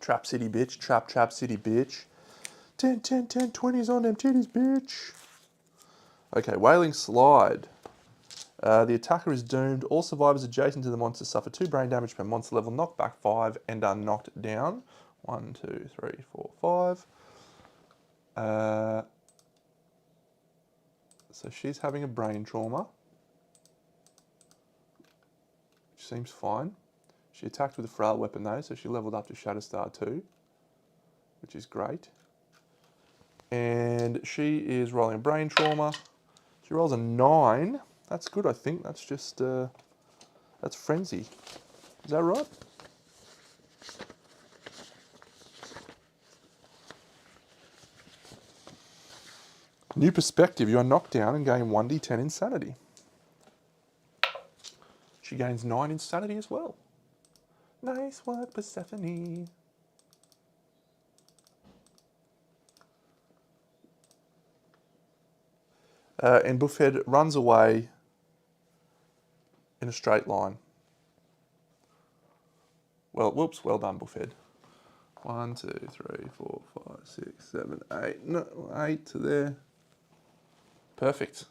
Trap City, bitch. Trap City, bitch. 10, 10, 10, 20s on them titties, bitch. Okay, Wailing Slide. The attacker is doomed. All survivors adjacent to the monster suffer 2 brain damage per monster level, knocked back 5, and are knocked down. 1, 2, 3, 4, 5. So she's having a brain trauma, which seems fine. She attacked with a frail weapon though, so she leveled up to Shatterstar 2, which is great. And she is rolling a brain trauma. She rolls a 9. That's good, I think. That's just, that's Frenzy. Is that right? New perspective. You are knocked down and gain 1d10 insanity. She gains 9 insanity as well. Nice work, Persephone. And Buffhead runs away in a straight line. Well, whoops, well done, Buffhead. 1, 2, 3, 4, 5, 6, 7, 8. No, 8 to there. Perfect.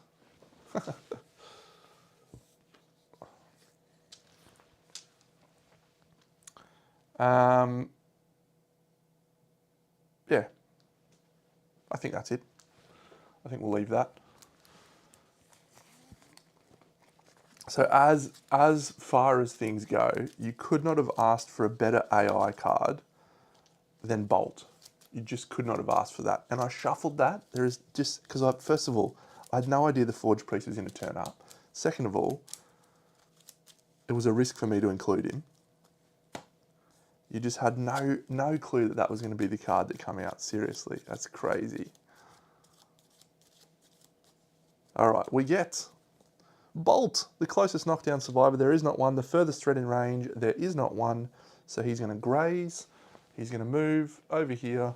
Yeah. I think that's it. I think we'll leave that. So as far as things go, you could not have asked for a better AI card than Bolt. You just could not have asked for that. And I shuffled that. There is just, because first of all, I had no idea the Forge Priest was going to turn up. Second of all, it was a risk for me to include him. You just had no clue that was going to be the card that came out. Seriously, that's crazy. All right, we get Bolt, the closest knockdown survivor. There is not one. The furthest threat in range, there is not one. So he's going to graze. He's going to move over here.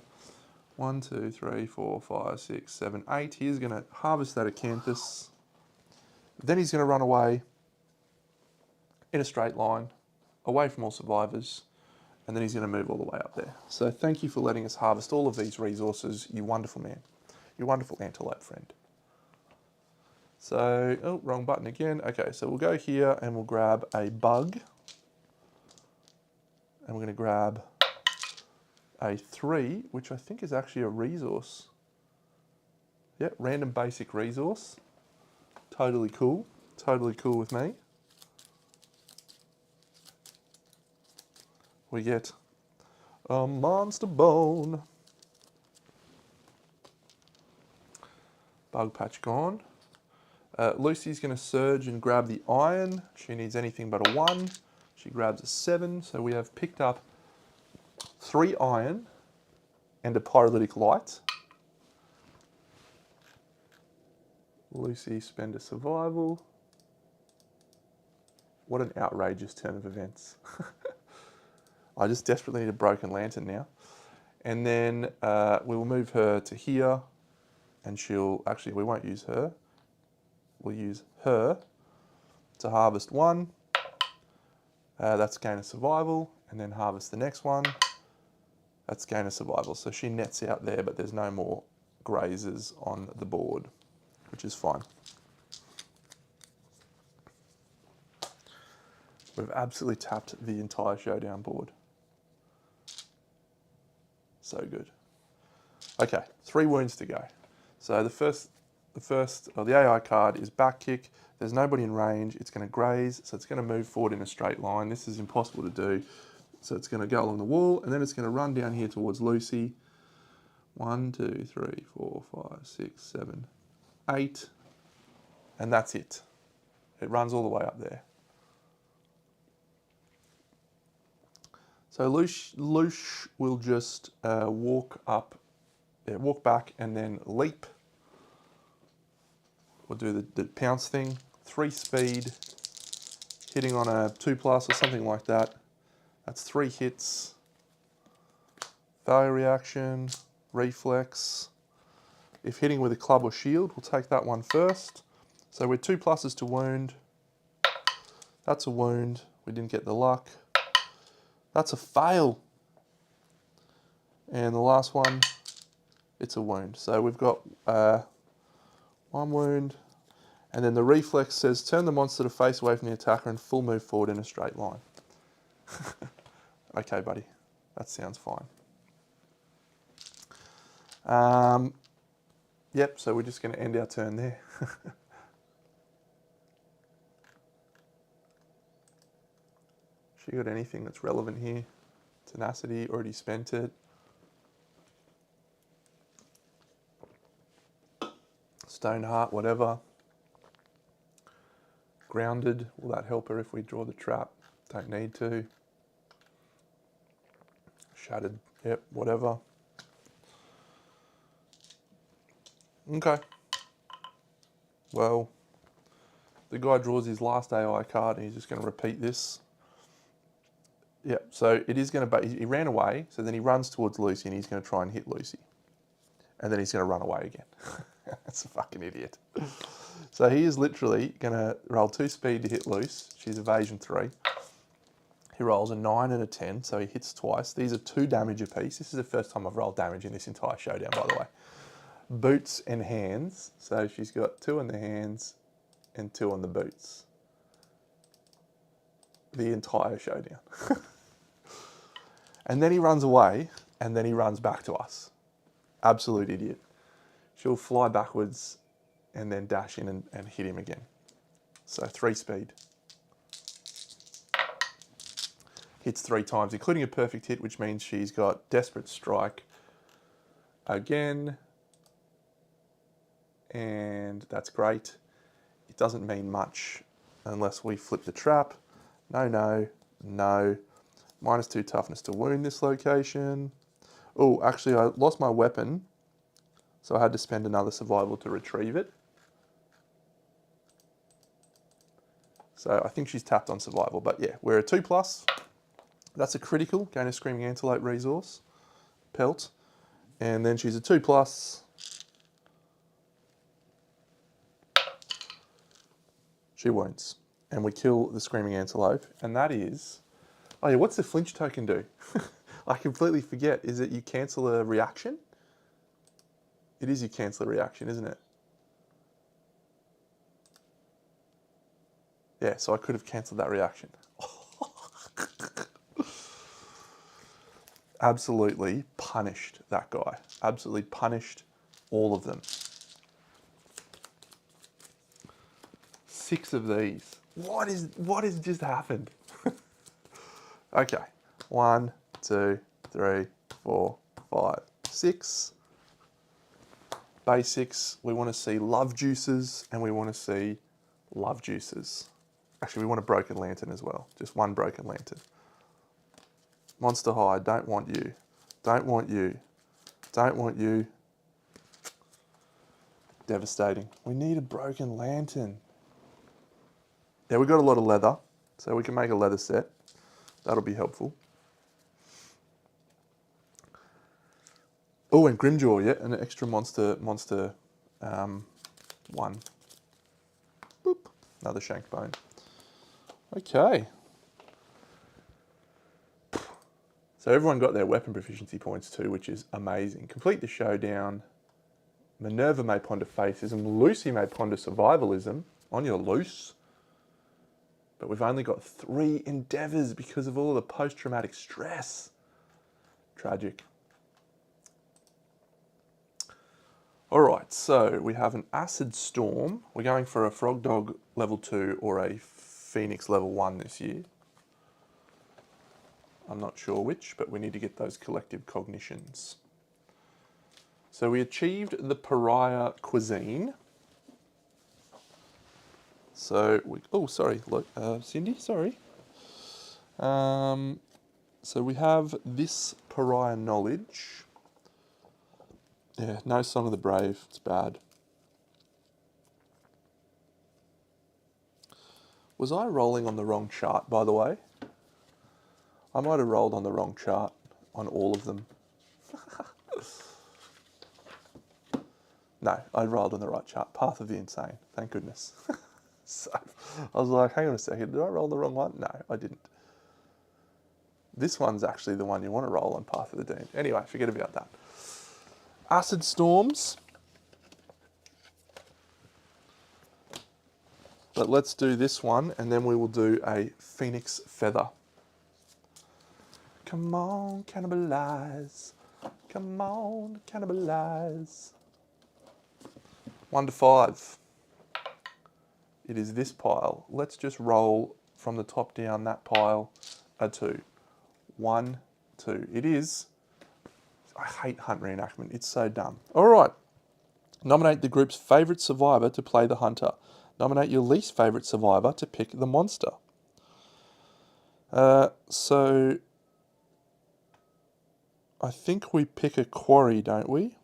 1, 2, 3, 4, 5, 6, 7, 8. He's going to harvest that Acanthus. Then he's going to run away in a straight line, away from all survivors. And then he's going to move all the way up there. So thank you for letting us harvest all of these resources, you wonderful man. You wonderful antelope friend. So, oh, wrong button again. Okay, so we'll go here and we'll grab a bug. And we're going to grab a 3, which I think is actually a resource. Yep, random basic resource. Totally cool. Totally cool with me. We get a monster bone. Bug patch gone. Lucy's going to surge and grab the iron. She needs anything but a 1. She grabs a 7. So we have picked up 3 iron and a pyrolytic light. Lucy spend a survival. What an outrageous turn of events. I just desperately need a broken lantern now. And then we will move her to here and she'll, actually we won't use her. We'll use her to harvest 1. That's gain a survival, and then harvest the next one. That's gain a survival. So she nets out there, but there's no more grazers on the board, which is fine. We've absolutely tapped the entire showdown board. So good. Okay, 3 wounds to go. So the AI card is back kick. There's nobody in range. It's going to graze, so it's going to move forward in a straight line. This is impossible to do. So it's going to go along the wall, and then it's going to run down here towards Lucy. 1, 2, 3, 4, 5, 6, 7, 8. And that's it. It runs all the way up there. So Loosh will just walk back and then leap. We'll do the pounce thing. 3 speed, hitting on a 2+ or something like that. That's 3 hits. Failure reaction, reflex. If hitting with a club or shield, we'll take that one first. So we're 2 pluses to wound. That's a wound. We didn't get the luck. That's a fail. And the last one, it's a wound. So we've got 1 wound. And then the reflex says, turn the monster to face away from the attacker and full move forward in a straight line. Okay, buddy. That sounds fine. Yep, so we're just going to end our turn there. She got anything that's relevant here? Tenacity, already spent it. Stoneheart, whatever. Grounded, will that help her if we draw the trap? Don't need to. Shattered, yep, whatever. Okay. Well, the guy draws his last AI card and he's just going to repeat this. Yep, so it is going to, he ran away, so then he runs towards Lucy and he's going to try and hit Lucy. And then he's going to run away again. That's a fucking idiot. So he is literally going to roll 2 speed to hit Luce. She's evasion 3. He rolls a 9 and a 10, so he hits twice. These are 2 damage apiece. This is the first time I've rolled damage in this entire showdown, by the way. Boots and hands. So she's got 2 on the hands and 2 on the boots. The entire showdown. And then he runs away, and then he runs back to us. Absolute idiot. She'll fly backwards and then dash in and hit him again. So 3 speed. Hits 3 times, including a perfect hit, which means she's got Desperate Strike again. And that's great. It doesn't mean much unless we flip the trap. No, no, no. -2 toughness to wound this location. Oh, actually, I lost my weapon, so I had to spend another survival to retrieve it. So I think she's tapped on survival, but yeah, we're a 2+. That's a critical, gain a Screaming Antelope resource, pelt. And then she's a 2+. She wounds. And we kill the Screaming Antelope, and that is... Oh yeah, what's the flinch token do? I completely forget. Is it you cancel a reaction? It is you cancel a reaction, isn't it? Yeah, so I could have cancelled that reaction. Absolutely punished that guy. Absolutely punished all of them. 6 of these. What has just happened? Okay, 1, 2, 3, 4, 5, 6. Basics, we want to see love juices and we want to see love juices. Actually, we want a broken lantern as well. Just 1 broken lantern. Monster High, don't want you. Don't want you. Don't want you. Devastating. We need a broken lantern. Yeah, we've got a lot of leather, so we can make a leather set. That'll be helpful. Oh, and Grimjaw, yeah, an extra monster 1. Boop, another shank bone. Okay. So everyone got their weapon proficiency points too, which is amazing. Complete the showdown. Minerva may ponder facism. Lucy may ponder survivalism. On your loose. But we've only got 3 endeavours because of all the post-traumatic stress. Tragic. All right, so we have an Acid Storm. We're going for a Frog Dog level 2 or a Phoenix level 1 this year. I'm not sure which, but we need to get those collective cognitions. So we achieved the Pariah Cuisine. So, sorry, look, Cindy, sorry. So we have this Pariah Knowledge. Yeah, no Song of the Brave, it's bad. Was I rolling on the wrong chart, by the way? I might have rolled on the wrong chart on all of them. No, I rolled on the right chart. Path of the Insane. Thank goodness. So I was like, hang on a second, did I roll the wrong one? No, I didn't. This one's actually the one you want to roll on Path of the Dean. Anyway, forget about that. Acid Storms. But let's do this one, and then we will do a Phoenix Feather. Come on, cannibalize. Come on, cannibalize. 1 to 5. It is this pile. Let's just roll from the top down that pile a 2. 1, 2. It is. I hate hunt reenactment. It's so dumb. All right. Nominate the group's favourite survivor to play the hunter. Nominate your least favourite survivor to pick the monster. So I think we pick a quarry, don't we?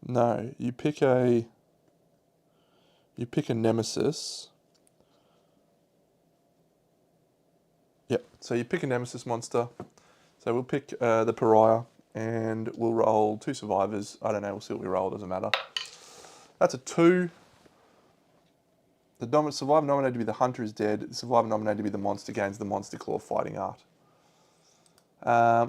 No, you pick a nemesis. Yep, so you pick a nemesis monster. So we'll pick the pariah, and we'll roll 2 survivors. I don't know, we'll see what we roll, doesn't matter. That's a 2. The survivor nominated to be the hunter is dead. The survivor nominated to be the monster gains the monster claw fighting art.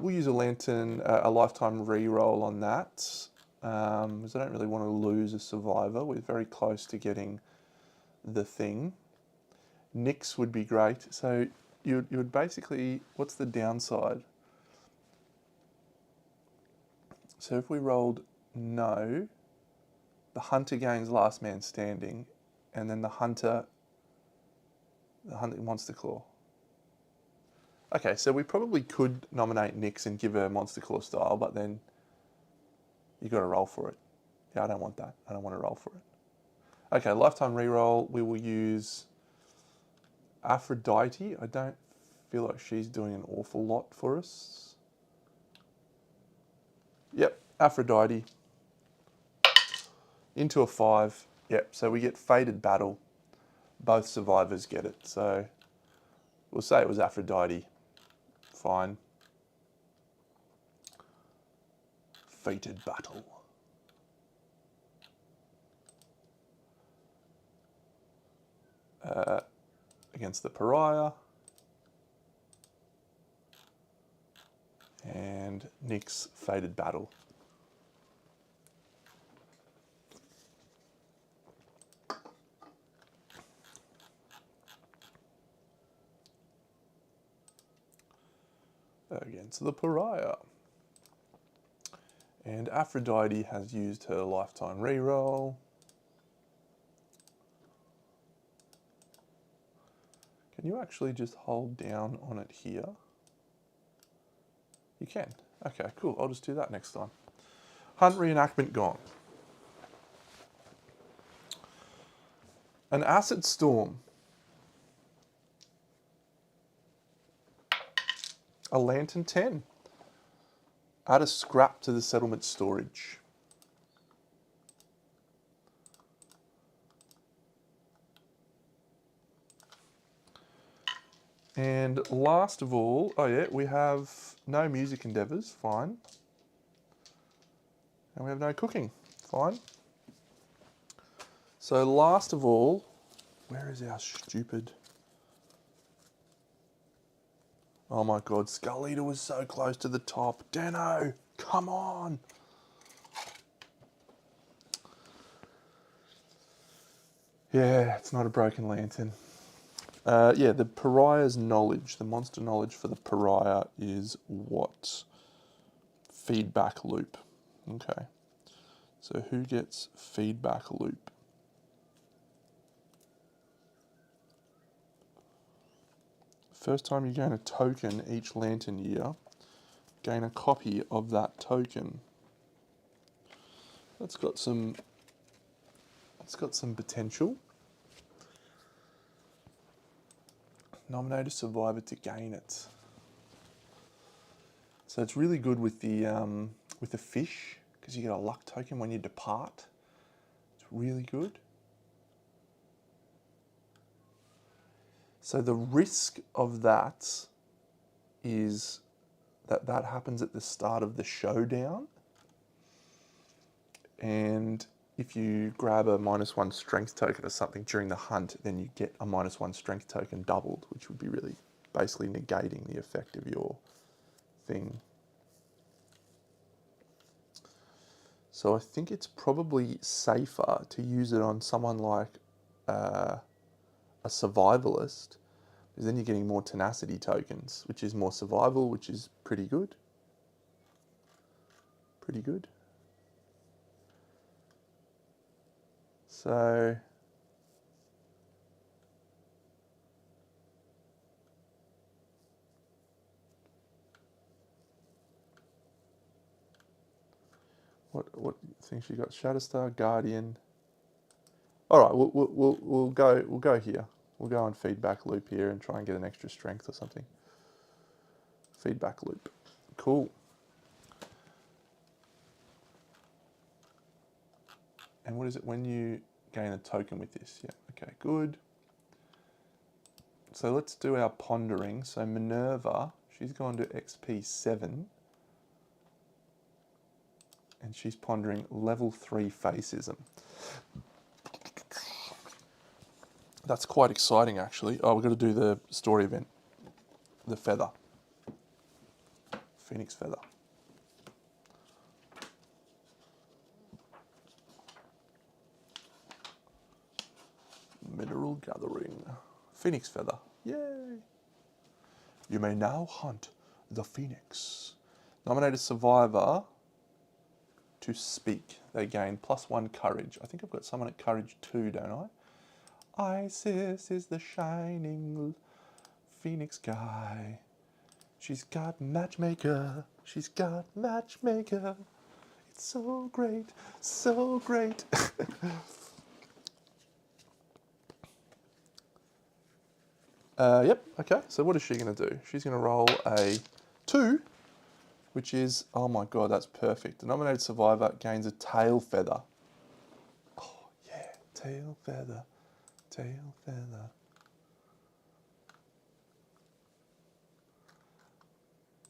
We'll use a lantern, a lifetime re-roll on that. Because I don't really want to lose a survivor. We're very close to getting the thing. Nyx would be great. So you would basically, what's the downside? So if we rolled no, the hunter gains last man standing, and then the hunter monster claw. Okay, so we probably could nominate Nyx and give her monster claw style, but then you got to roll for it. Yeah, I don't want that. I don't want to roll for it. Okay, lifetime reroll. We will use Aphrodite. I don't feel like she's doing an awful lot for us. Yep, Aphrodite. Into a 5. Yep, so we get Fated Battle. Both survivors get it. So we'll say it was Aphrodite. Fine. Fated Battle. Against the pariah. And Nyx Fated Battle. Against the pariah. And Aphrodite has used her lifetime reroll. Can you actually just hold down on it here? You can. Okay, cool. I'll just do that next time. Hunt reenactment gone. An acid storm. A lantern 10. Add a scrap to the settlement storage. And last of all, oh yeah, we have no music endeavours, fine. And we have no cooking, fine. So last of all, where is our stupid... Oh my god, Skull Eater was so close to the top. Deno, come on! Yeah, it's not a broken lantern. Yeah, the pariah's knowledge, the monster knowledge for the pariah is what? Feedback loop. Okay. So who gets feedback loop? First time you gain a token each lantern year, gain a copy of that token. That's got some potential. Nominate a survivor to gain it. So it's really good with the fish, because you get a luck token when you depart. It's really good. So the risk of that is that happens at the start of the showdown. And if you grab a -1 strength token or something during the hunt, then you get a -1 strength token doubled, which would be really basically negating the effect of your thing. So I think it's probably safer to use it on someone like a survivalist, because then you're getting more tenacity tokens, which is more survival, which is pretty good. Pretty good. So what thing she got? Shatterstar, Guardian. All right, we'll go here. We'll go on feedback loop here and try and get an extra strength or something. Feedback loop. Cool. And what is it when you gain a token with this? Yeah, okay, good. So let's do our pondering. So Minerva, she's gone to XP 7. And she's pondering level 3 Facism. That's quite exciting, actually. Oh, we've got to do the story event. The feather. Phoenix feather. Mineral gathering. Phoenix feather. Yay! You may now hunt the Phoenix. Nominated survivor to speak. They gain +1 courage. I think I've got someone at courage 2, don't I? Isis is the shining Phoenix guy. She's got matchmaker. She's got matchmaker. It's so great, so great. Yep, okay, so what is she going to do? She's going to roll a 2, which is, oh my god, that's perfect. The nominated survivor gains a tail feather. Oh, yeah, tail feather, tail feather.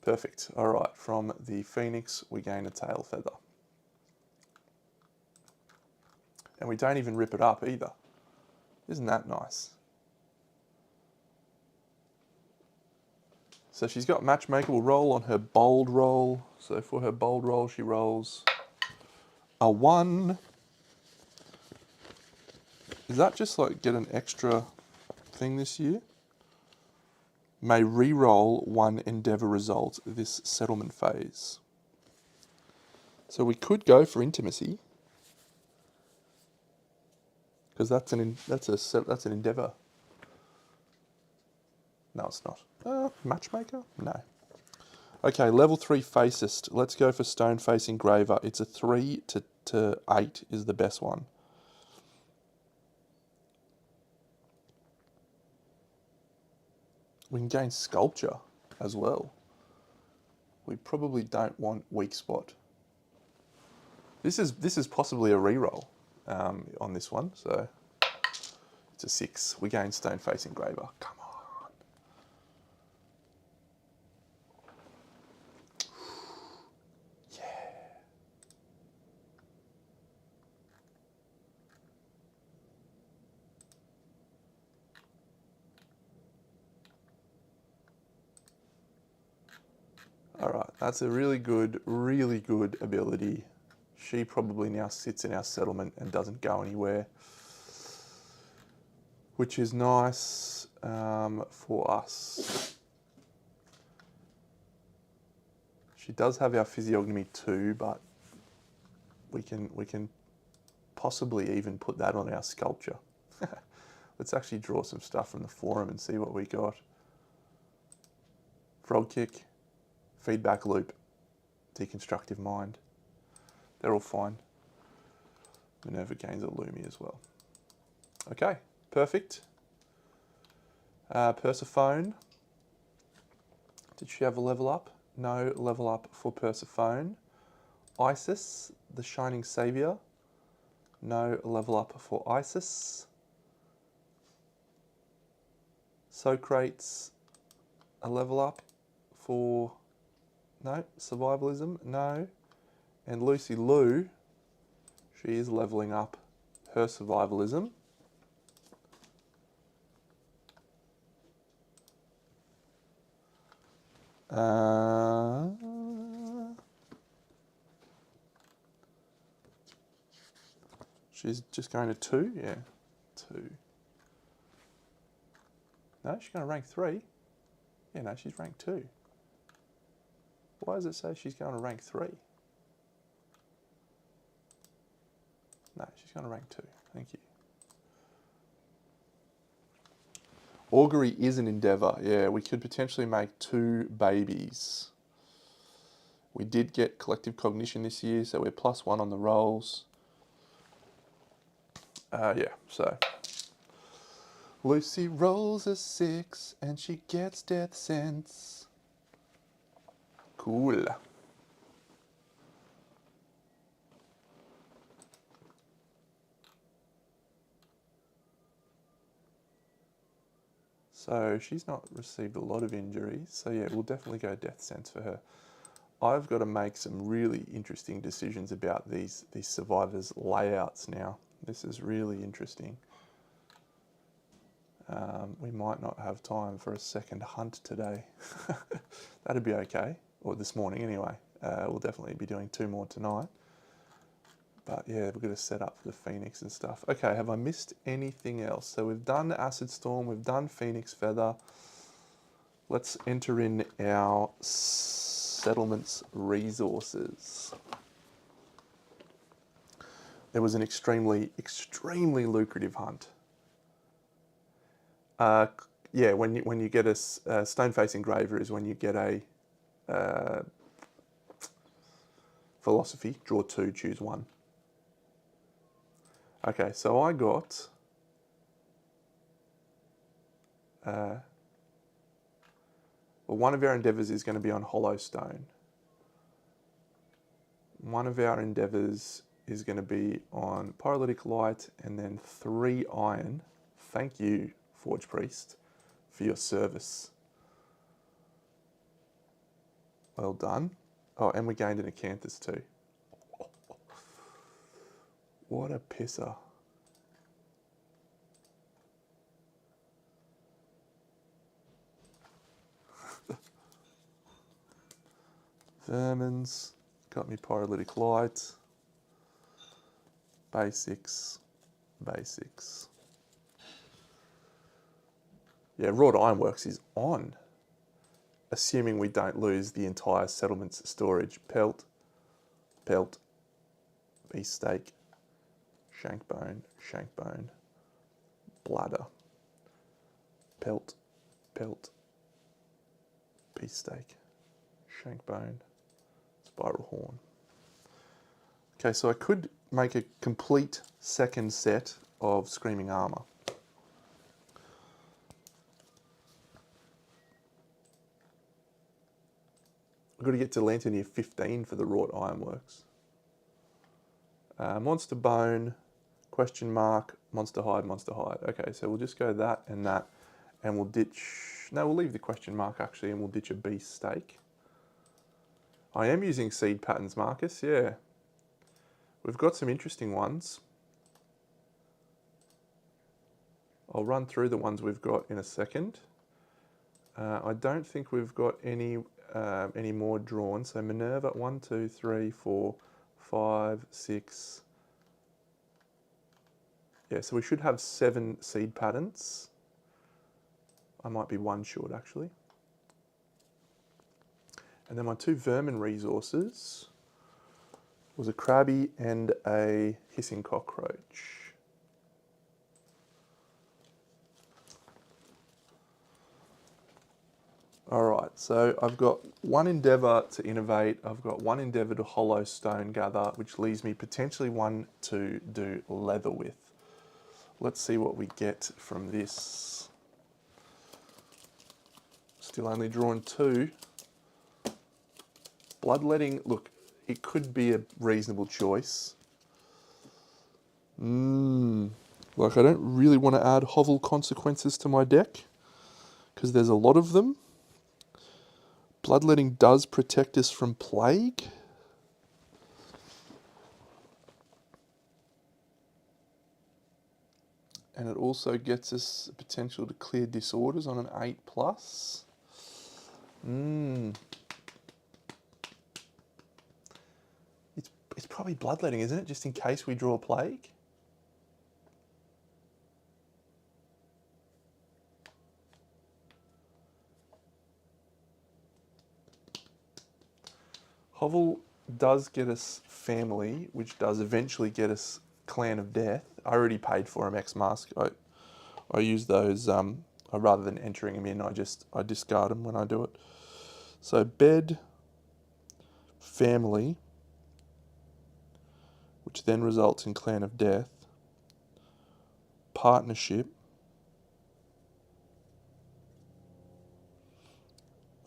Perfect. All right, from the Phoenix, we gain a tail feather. And we don't even rip it up either. Isn't that nice? So she's got matchmaker. We'll roll on her bold roll. So for her bold roll, she rolls a 1. Is that just like get an extra thing this year? May re-roll 1 endeavour result this settlement phase. So we could go for intimacy, because that's an endeavour. No, it's not. Matchmaker? No. Okay, level 3 Facist. Let's go for Stone Face Engraver. It's a 3 to 8 is the best one. We can gain Sculpture as well. We probably don't want Weak Spot. This is possibly a reroll on this one, so it's a 6. We gain Stone Face Engraver. Come on. Alright, that's a really good ability. She probably now sits in our settlement and doesn't go anywhere, which is nice for us. She does have our physiognomy too, but we can possibly even put that on our sculpture. Let's actually draw some stuff from the forum and see what we got. Frog kick. Feedback loop, deconstructive mind. They're all fine. Minerva gains a Lumi as well. Okay, perfect. Persephone. Did she have a level up? No level up for Persephone. Isis, the Shining Saviour. No level up for Isis. Socrates, a level up for, no, survivalism, no. And Lucy Lou, she is leveling up her survivalism. She's just going to 2, yeah, 2. No, she's going to rank 3. Yeah, no, she's rank 2. Why does it say she's going to rank 3? No, she's going to rank 2. Thank you. Augury is an endeavour. Yeah, we could potentially make 2 babies. We did get collective cognition this year, so we're +1 on the rolls. Yeah, so Lucy rolls a 6 and she gets death sense. Cool. So she's not received a lot of injuries, so yeah, we'll definitely go death sense for her. I've got to make some really interesting decisions about these survivors' layouts now. This is really interesting. We might not have time for a second hunt today. That'd be okay, or this morning anyway. We'll definitely be doing 2 more tonight. But yeah, we've got to set up for the Phoenix and stuff. Okay, have I missed anything else? So we've done Acid Storm, we've done Phoenix Feather. Let's enter in our settlements resources. There was an extremely lucrative hunt. Yeah, when you get a stone-face engraver is when you get a philosophy, draw 2, choose 1. Okay, so I got well, one of our endeavours is going to be on hollow stone. One of our endeavours is going to be on pyrolytic light, and then 3 iron. Thank you, Forge Priest, for your service. Well done. Oh, and we gained an acanthus too. What a pisser. Vermins, got me pyrolytic light. Basics, basics. Yeah, wrought ironworks is on. Assuming we don't lose the entire settlement's storage. Pelt, pelt, beefsteak, shankbone, shankbone, bladder, pelt, pelt, beefsteak, shankbone, spiral horn. Okay, so I could make a complete second set of screaming armour. I've got to get to Lanternier 15 for the wrought ironworks. Monster bone, question mark, monster hide, monster hide. Okay, so we'll just go that, and we'll ditch, no, we'll leave the question mark actually, and we'll ditch a beast steak. I am using seed patterns, Marcus, yeah. We've got some interesting ones. I'll run through the ones we've got in a second. I don't think we've got any more drawn. So Minerva, 1, 2, 3, 4, 5, 6. Yeah, so we should have 7 seed patterns. I might be 1 short actually. And then my 2 vermin resources was a crabby and a hissing cockroach. All right, so I've got 1 endeavour to innovate. I've got 1 endeavour to hollow stone gather, which leaves me potentially 1 to do leather with. Let's see what we get from this. Still only drawn 2. Bloodletting, look, it could be a reasonable choice. Like I don't really want to add hovel consequences to my deck. because there's a lot of them. Bloodletting does protect us from plague. And it also gets us the potential to clear disorders on an 8+. It's probably bloodletting, isn't it? Just in case we draw plague. Hovel does get us family, which does eventually get us Clan of Death. I already paid for him X-Mask. I use those, rather than entering them in, I discard them when I do it. So bed, family, which then results in Clan of Death, partnership,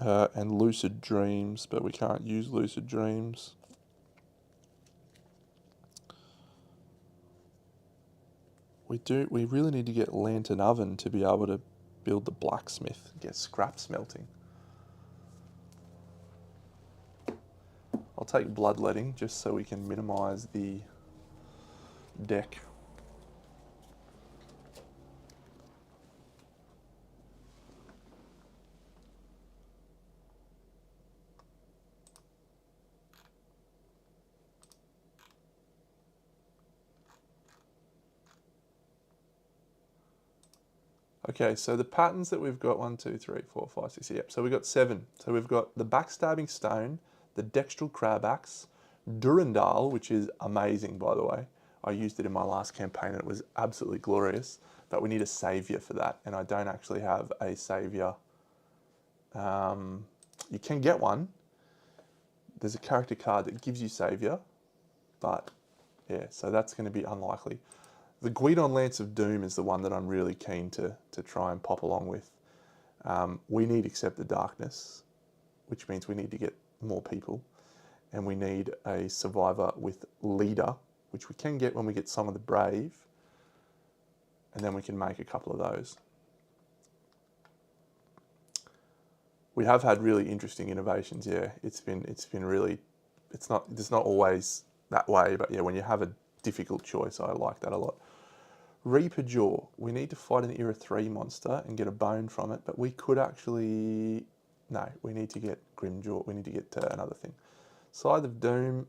and lucid dreams, but we can't use lucid dreams. We really need to get Lantern Oven to be able to build the blacksmith, get scrap smelting. I'll take bloodletting just so we can minimize the deck. Okay, so the patterns that we've got, 1, 2, 3, 4, 5, 6, yep. So we've got 7. So we've got the Backstabbing Stone, the Dextral Crab Axe, Durandal, which is amazing, by the way. I used it in my last campaign and it was absolutely glorious, but we need a saviour for that, and I don't actually have a saviour. You can get one. There's a character card that gives you saviour, but yeah, so that's going to be unlikely. The Guidon Lance of Doom is the one that I'm really keen to try and pop along with. We need Accept the Darkness, which means we need to get more people. And we need a survivor with Leader, which we can get when we get some of the Brave. And then we can make a couple of those. We have had really interesting innovations, yeah. It's been really, it's not always that way, but yeah, when you have a difficult choice, I like that a lot. Reaper Jaw, we need to fight an Era 3 monster and get a bone from it, but we could actually, no, we need to get Grimjaw, we need to get another thing. Scythe of Doom,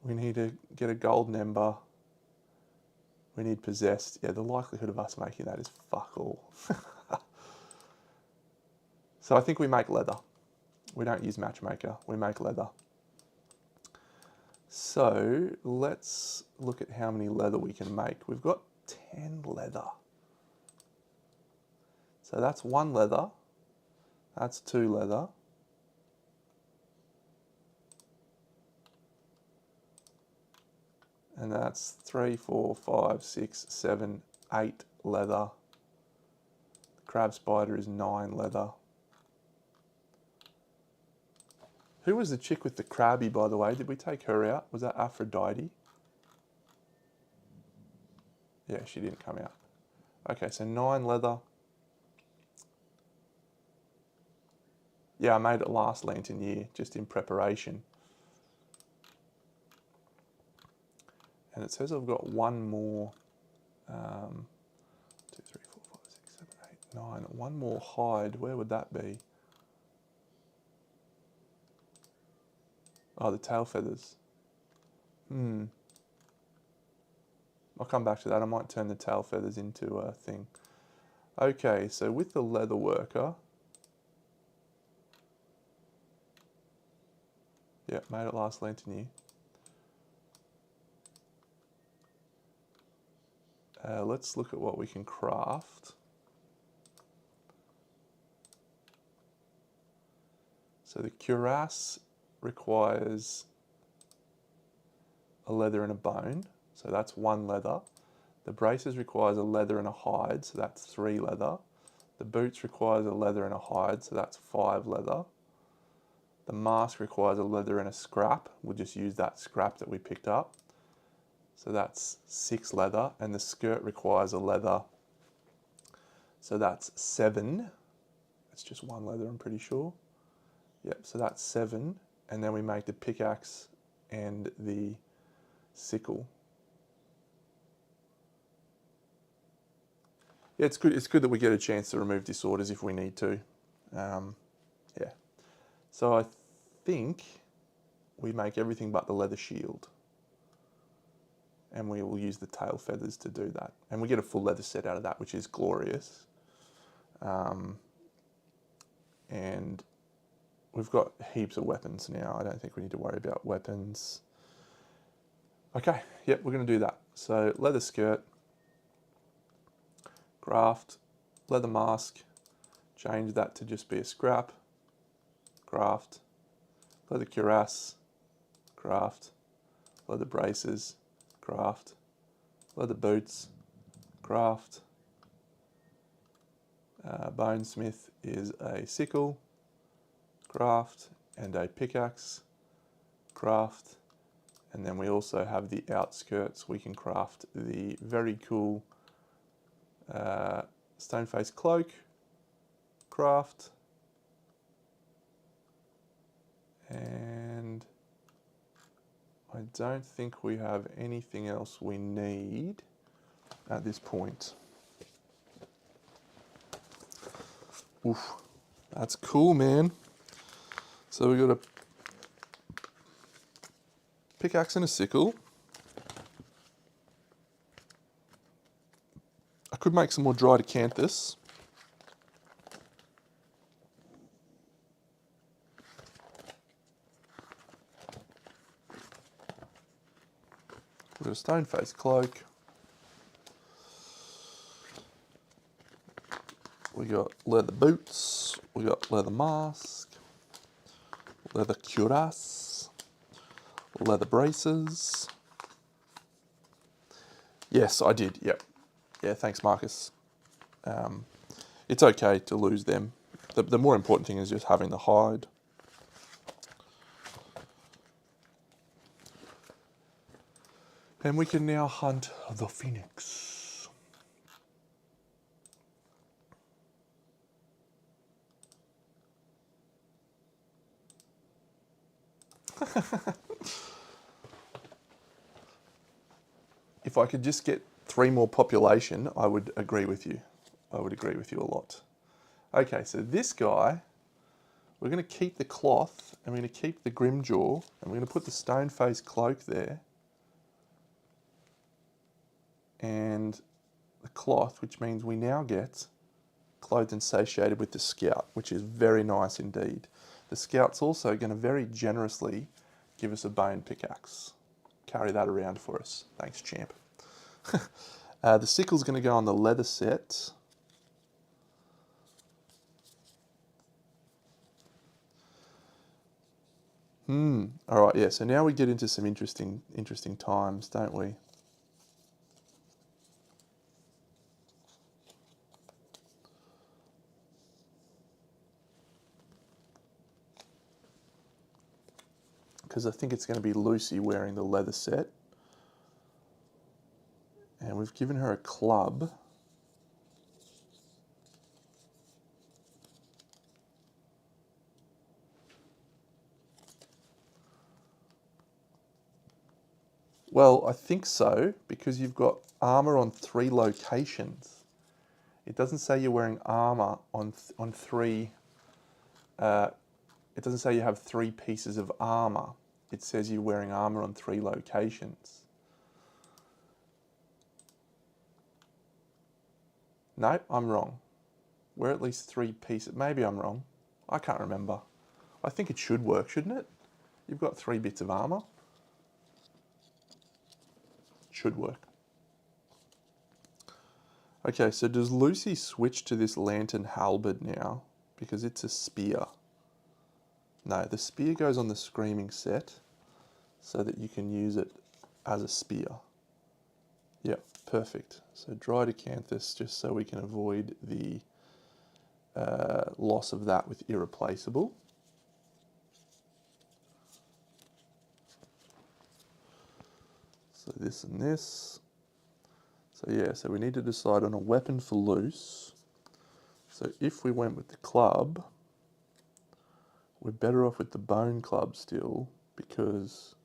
we need to get a Golden Ember, we need Possessed. Yeah, the likelihood of us making that is fuck all. So I think we make leather. We don't use Matchmaker, we make leather. So let's look at how many leather we can make. We've got 10 leather. So that's 1 leather, that's 2 leather. And that's 3, 4, 5, 6, 7, 8 leather. The crab spider is 9 leather. Who was the chick with the crabby, by the way? Did we take her out? Was that Aphrodite? Yeah, she didn't come out. Okay, so 9 leather. Yeah, I made it last Lantern Year, just in preparation. And it says I've got 1 more, 2, 3, 4, 5, 6, 7, 8, 9. 1 more hide, where would that be? Oh, the tail feathers. I'll come back to that. I might turn the tail feathers into a thing. Okay, so with the leather worker, yeah, made it last Lantern Year. Let's look at what we can craft. So the cuirass requires a leather and a bone, so that's 1 leather. The braces requires a leather and a hide, so that's 3 leather. The boots requires a leather and a hide, so that's 5 leather. The mask requires a leather and a scrap. We'll just use that scrap that we picked up. So that's 6 leather, and the skirt requires a leather. So that's 7. It's just one leather, I'm pretty sure. Yep, so that's 7. And then we make the pickaxe and the sickle. Yeah, it's good. It's good that we get a chance to remove disorders if we need to. Yeah. So I think we make everything but the leather shield. And we will use the tail feathers to do that. And we get a full leather set out of that, which is glorious. And we've got heaps of weapons now. I don't think we need to worry about weapons. Okay, yep, we're going to do that. So leather skirt, craft, leather mask, change that to just be a scrap, craft, leather cuirass, craft, leather braces, craft, leather boots, craft, bonesmith is a sickle, craft, and a pickaxe, craft, and then we also have the outskirts. We can craft the very cool stone face cloak, craft, and I don't think we have anything else we need at this point. Oof, that's cool, man. So we got a pickaxe and a sickle. I could make some more dried acanthus. We've got a stone face cloak. We got leather boots. We got leather mask. Leather cuirass. Leather braces. Yes, I did. Yep. Yeah, thanks, Marcus. It's okay to lose them. The more important thing is just having the hide. And we can now hunt the phoenix. If I could just get 3 more population, I would agree with you. I would agree with you a lot. Okay, so this guy, we're going to keep the cloth, and we're going to keep the Grimjaw, and we're going to put the stone face cloak there. And the cloth, which means we now get clothed and satiated with the scout, which is very nice indeed. The scout's also going to very generously give us a bone pickaxe. Carry that around for us. Thanks, champ. The sickle's going to go on the leather set. All right, yeah, so now we get into some interesting times, don't we? Because I think it's going to be Lucy wearing the leather set. And we've given her a club. Well, I think so, because you've got armor on 3 locations. It doesn't say you're wearing armor on 3. It doesn't say you have 3 pieces of armor. It says you're wearing armor on 3 locations. No, I'm wrong. We're at least 3 pieces. Maybe I'm wrong. I can't remember. I think it should work, shouldn't it? You've got 3 bits of armor. Should work. Okay, so does Lucy switch to this lantern halberd now? Because it's a spear. No, the spear goes on the screaming set so that you can use it as a spear. Yeah, perfect. So dried acanthus, just so we can avoid the loss of that with irreplaceable. So this and this. So yeah, so we need to decide on a weapon for Luce. So if we went with the club, we're better off with the bone club still because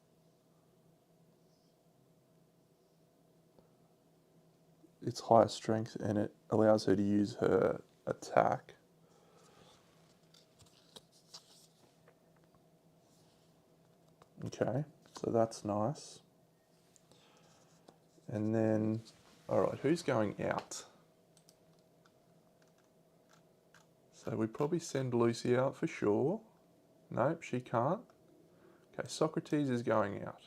it's higher strength and it allows her to use her attack. Okay, so that's nice. And then, all right, who's going out? So we probably send Lucy out for sure. Nope, she can't. Okay, Socrates is going out.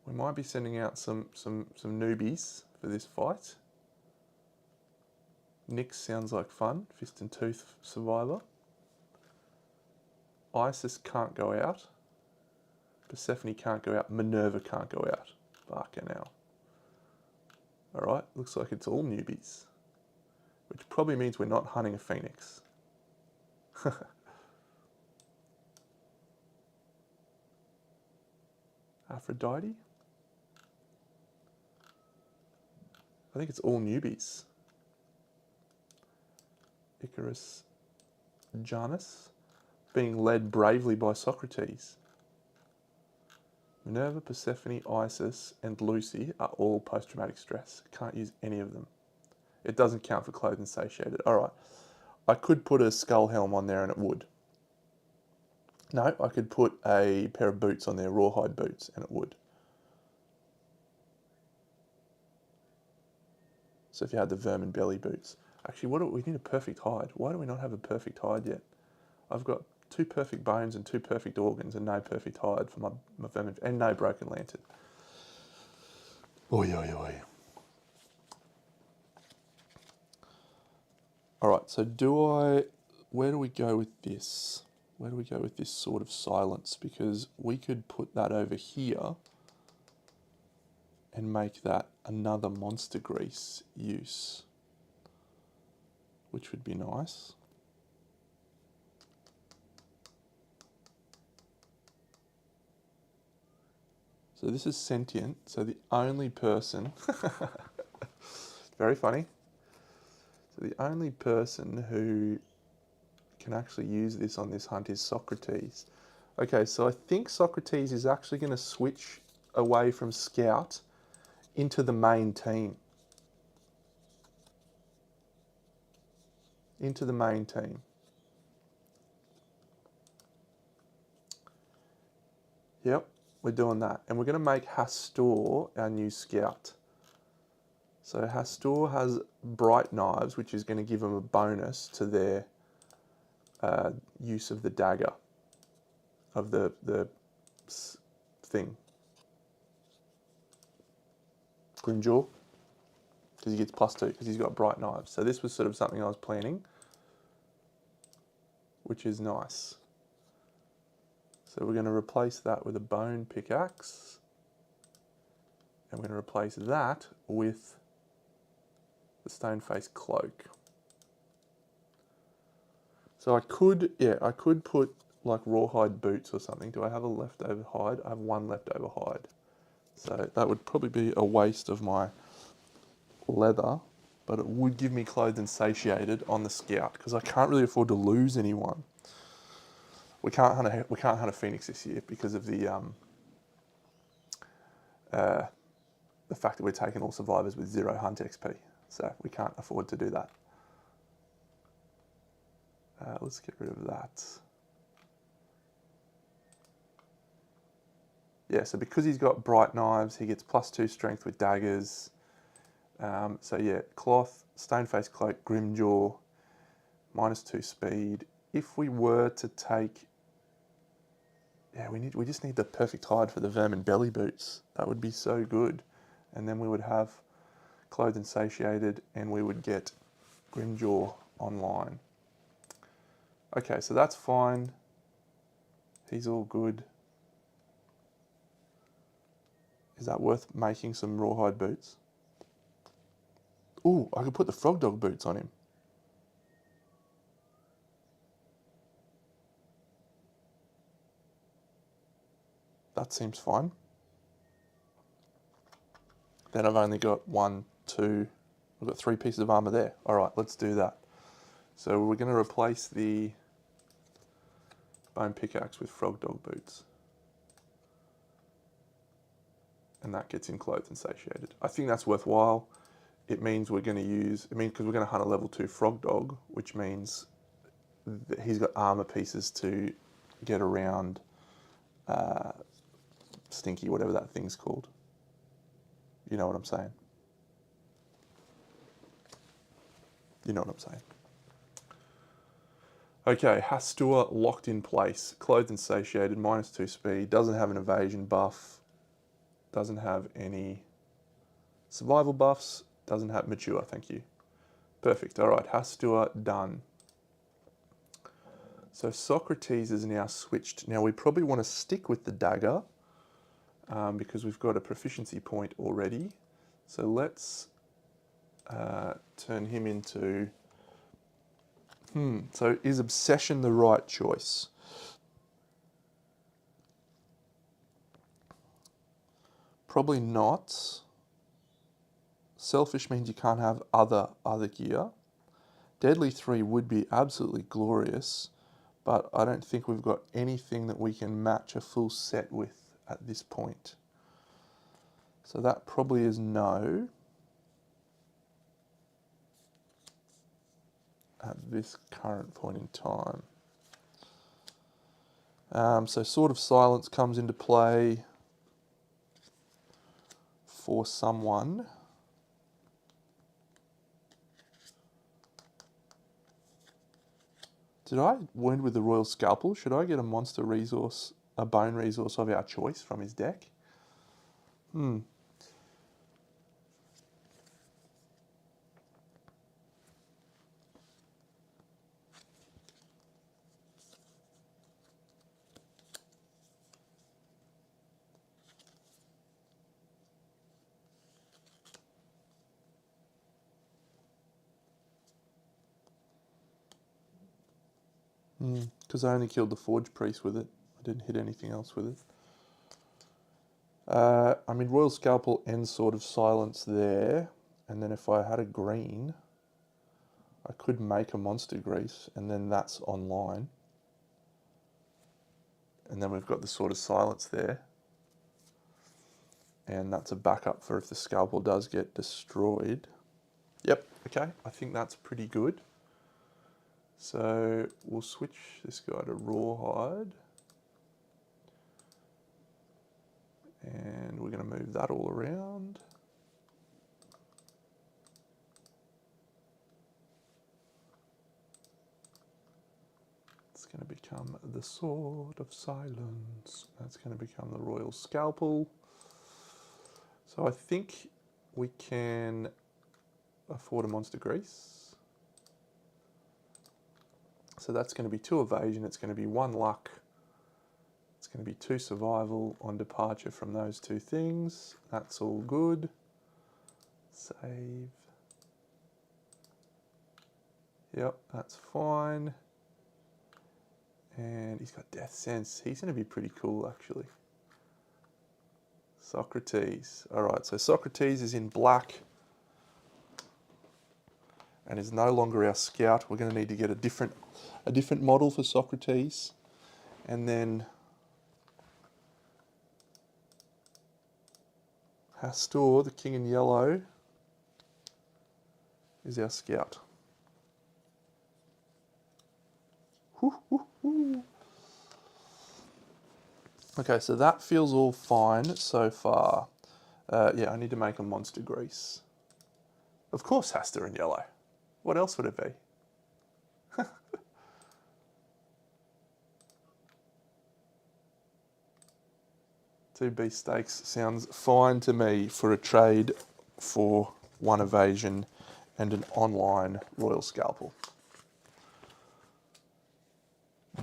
We might be sending out some newbies for this fight. Nyx sounds like fun. Fist and Tooth survivor. Isis can't go out. Persephone can't go out. Minerva can't go out. Fucking hell. Alright, looks like it's all newbies. Which probably means we're not hunting a phoenix. Aphrodite? I think it's all newbies. Icarus, Janus, being led bravely by Socrates. Minerva, Persephone, Isis, and Lucy are all post-traumatic stress. Can't use any of them. It doesn't count for clothed and satiated. Alright, I could put a skull helm on there and it would. No, I could put a pair of boots on there, rawhide boots, and it would. So if you had the vermin belly boots. Actually, we need a perfect hide. Why do we not have a perfect hide yet? I've got 2 perfect bones and 2 perfect organs and no perfect hide for my vermin, and no broken lantern. Oi, oi, oi. Alright, so where do we go with this? Where do we go with this sort of silence? Because we could put that over here and make that another monster grease use, which would be nice. So this is sentient, so the only person, very funny, so the only person who can actually use this on this hunt is Socrates. Okay, so I think Socrates is actually going to switch away from Scout into the main team. Into the main team. Yep, we're doing that. And we're going to make Hastur our new Scout. So Hastur has bright knives, which is going to give them a bonus to their use of the dagger, of the thing. Grimjaw, because he gets +2, because he's got bright knives. So this was sort of something I was planning, which is nice. So we're going to replace that with a bone pickaxe. And we're going to replace that with the stone-faced cloak. So I could put like rawhide boots or something. Do I have a leftover hide? I have 1 leftover hide. So that would probably be a waste of my leather, but it would give me clothed and satiated on the Scout because I can't really afford to lose anyone. We can't hunt a phoenix this year because of the fact that we're taking all survivors with 0 hunt XP. So we can't afford to do that. Let's get rid of that. Yeah, so because he's got bright knives, he gets +2 strength with daggers. So yeah, cloth, stone-faced cloak, Grimjaw, -2 speed. If we were to take, yeah, we just need the perfect hide for the vermin belly boots. That would be so good. And then we would have clothed and satiated, and we would get Grimjaw online. Okay, so that's fine. He's all good. Is that worth making some rawhide boots? Ooh, I could put the frog dog boots on him. That seems fine. Then I've only got 1, 2, We've got 3 pieces of armor there. All right, let's do that. So we're going to replace the bone pickaxe with frog dog boots. And that gets him clothed and satiated. I think that's worthwhile. It means we're going to use, because we're going to hunt a level 2 frog dog, which means that he's got armor pieces to get around Stinky, whatever that thing's called. You know what I'm saying? You know what I'm saying. Okay, Hastur locked in place, clothed and satiated, -2 speed, doesn't have an evasion buff, doesn't have any survival buffs, doesn't have mature, thank you. Perfect, all right, Hastur done. So Socrates is now switched. Now we probably want to stick with the dagger because we've got a proficiency point already. So let's turn him into... So is obsession the right choice? Probably not. Selfish means you can't have other gear. Deadly 3 would be absolutely glorious, but I don't think we've got anything that we can match a full set with at this point. So that probably is no. At this current point in time. So Sword of Silence comes into play for someone. Did I wound with the Royal Scalpel? Should I get a monster resource, a bone resource of our choice from his deck? Because I only killed the Forge Priest with it. I didn't hit anything else with it. I mean, Royal Scalpel and Sword of Silence there. And then if I had a green, I could make a Monster Grease, and then that's online. And then we've got the Sword of Silence there. And that's a backup for if the Scalpel does get destroyed. Yep, okay, I think that's pretty good. So we'll switch this guy to Rawhide. And we're going to move that all around. It's going to become the Sword of Silence. That's going to become the Royal Scalpel. So I think we can afford a Monster Grease. So that's going to be 2 evasion, it's going to be 1 luck, it's going to be 2 survival on departure from those 2 things. That's all good. Save. Yep, that's fine. And he's got Death Sense. He's going to be pretty cool, actually. Socrates. All right, so Socrates is in black and is no longer our scout. We're going to need to get a different model for Socrates. And then Hastur, the king in yellow, is our scout. Okay, so that feels all fine so far. Yeah, I need to make a Monster Grease. Of course Hastur in yellow. What else would it be? 2 beefsteaks sounds fine to me for a trade for 1 evasion and an online Royal Scalpel.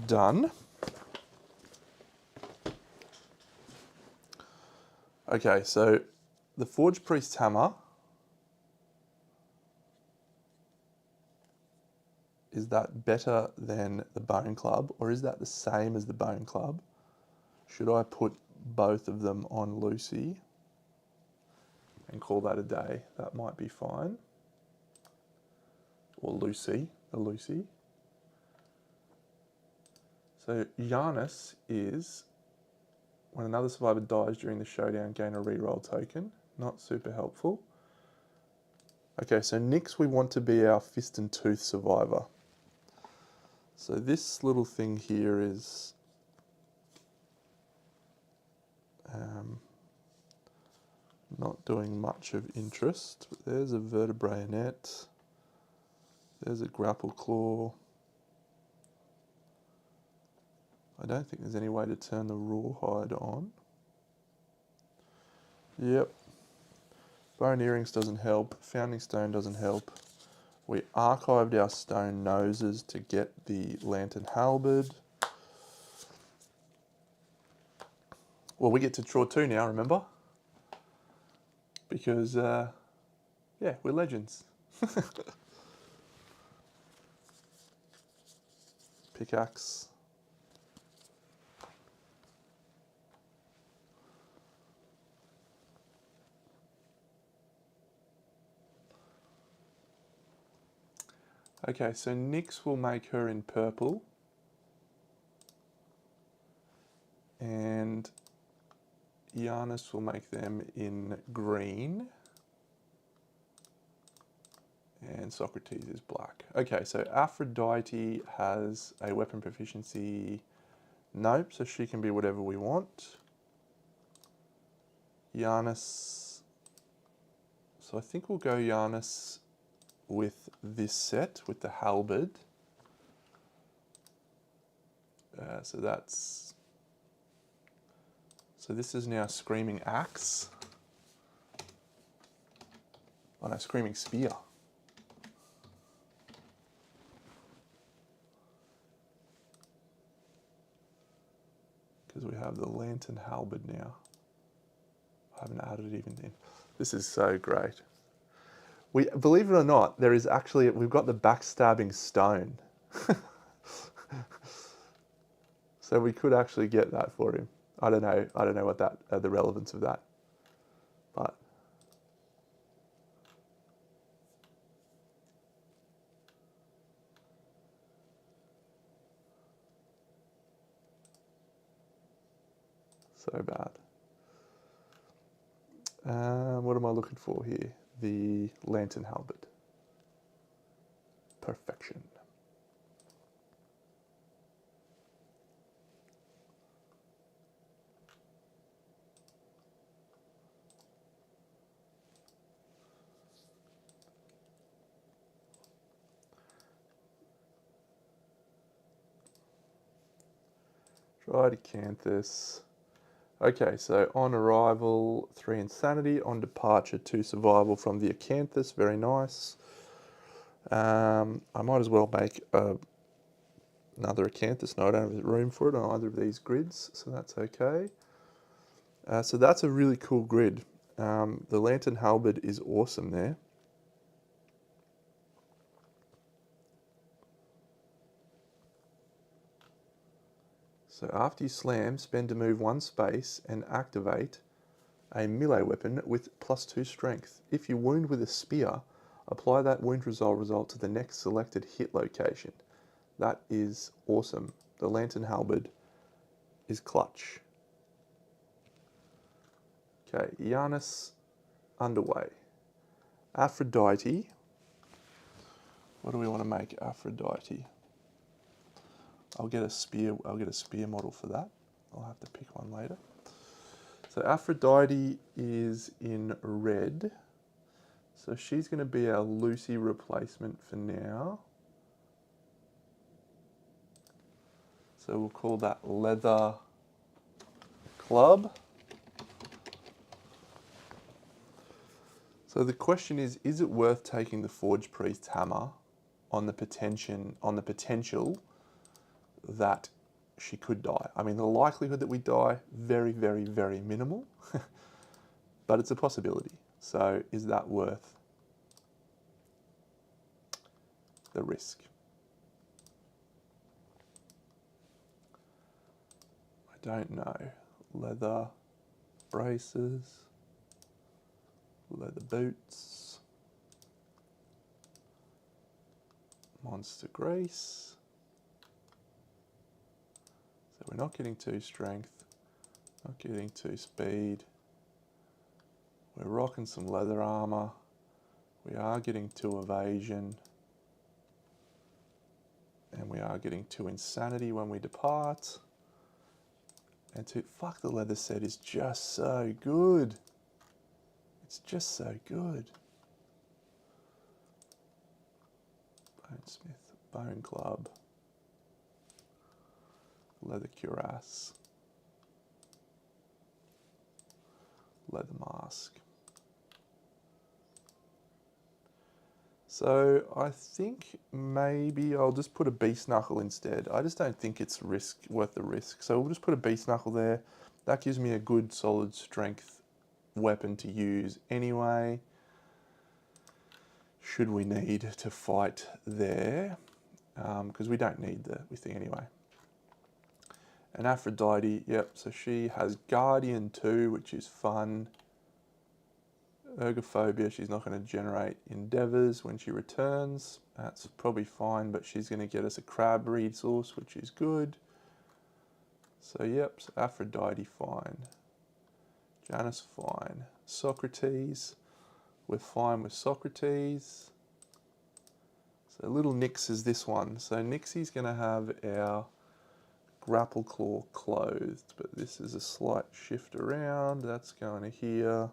Done. Okay, so the Forge Priest's Hammer, is that better than the Bone Club, or is that the same as the Bone Club? Should I put both of them on Lucy and call that a day? That might be fine. or Lucy, a Lucy. So Giannis is, when another survivor dies during the showdown, gain a reroll token. Not super helpful. Okay, so Nyx we want to be our fist and tooth survivor. So this little thing here is not doing much of interest. But there's a vertebrae net. There's a grapple claw. I don't think there's any way to turn the rawhide on. Yep. Bone earrings doesn't help. Founding stone doesn't help. We archived our stone noses to get the lantern halberd. Well, we get to draw 2 now, remember? Because, yeah, we're legends. Pickaxe. Okay, so Nyx will make her in purple. And Giannis will make them in green. And Socrates is black. Okay, so Aphrodite has a weapon proficiency. Nope, so she can be whatever we want. Giannis. So I think we'll go Giannis with this set, with the halberd. So this is now Screaming Axe. Oh no, Screaming Spear. Because we have the Lantern Halberd now. I haven't added it even in. This is so great. We, believe it or not, there is actually, we've got the backstabbing stone. So we could actually get that for him. I don't know what that, the relevance of that, but. So bad. What am I looking for here? The Lantern Halberd. Perfection. Try Acanthus. Okay, so on arrival, 3 insanity. On departure, 2 survival from the Acanthus. Very nice. I might as well make another Acanthus. No, I don't have room for it on either of these grids, so that's okay. So that's a really cool grid. The Lantern Halberd is awesome there. So after you slam, spend to move 1 space and activate a melee weapon with +2 strength. If you wound with a spear, apply that wound result to the next selected hit location. That is awesome. The Lantern Halberd is clutch. Okay, Giannis underway. Aphrodite. What do we want to make Aphrodite? I'll get a spear model for that. I'll have to pick one later. So Aphrodite is in red. So she's going to be our Lucy replacement for now. So we'll call that Leather Club. So the question is it worth taking the Forge Priest's hammer on the potential that she could die? I mean, the likelihood that we die, very, very, very minimal, but it's a possibility. So is that worth the risk? I don't know. Leather braces, leather boots. monster grease. So we're not getting 2 strength, not getting 2 speed. We're rocking some leather armor. We are getting 2 evasion. And we are getting 2 insanity when we depart. And fuck, the leather set is just so good. It's just so good. Bonesmith, Bone Club, leather cuirass, leather mask. So I think maybe I'll just put a beast knuckle instead. I just don't think it's worth the risk. So we'll just put a beast knuckle there. That gives me a good solid strength weapon to use anyway, should we need to fight there, because we don't need the thing anyway. And Aphrodite, yep, so she has Guardian too, which is fun. Ergophobia, she's not going to generate endeavours when she returns. That's probably fine, but she's going to get us a crab resource, which is good. So yep, so Aphrodite fine. Janus fine. Socrates, we're fine with Socrates. So little Nyx is this one. So Nyxie's going to have our grapple claw clothed, but this is a slight shift around. That's going to here.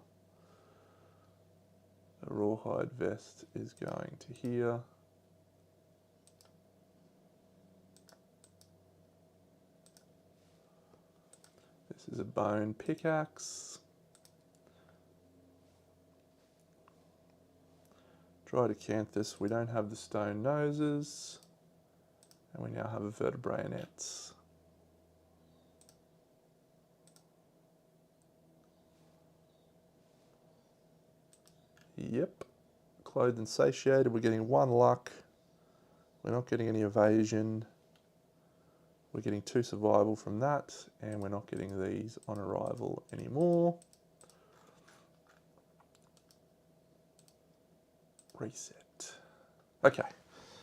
The rawhide vest is going to here. This is a bone pickaxe. Drydocanthus, we don't have the stone noses. And we now have a vertebraeonets. Yep. Clothed and satiated, we're getting 1 luck. We're not getting any evasion. We're getting 2 survival from that, and we're not getting these on arrival anymore. Reset. Okay.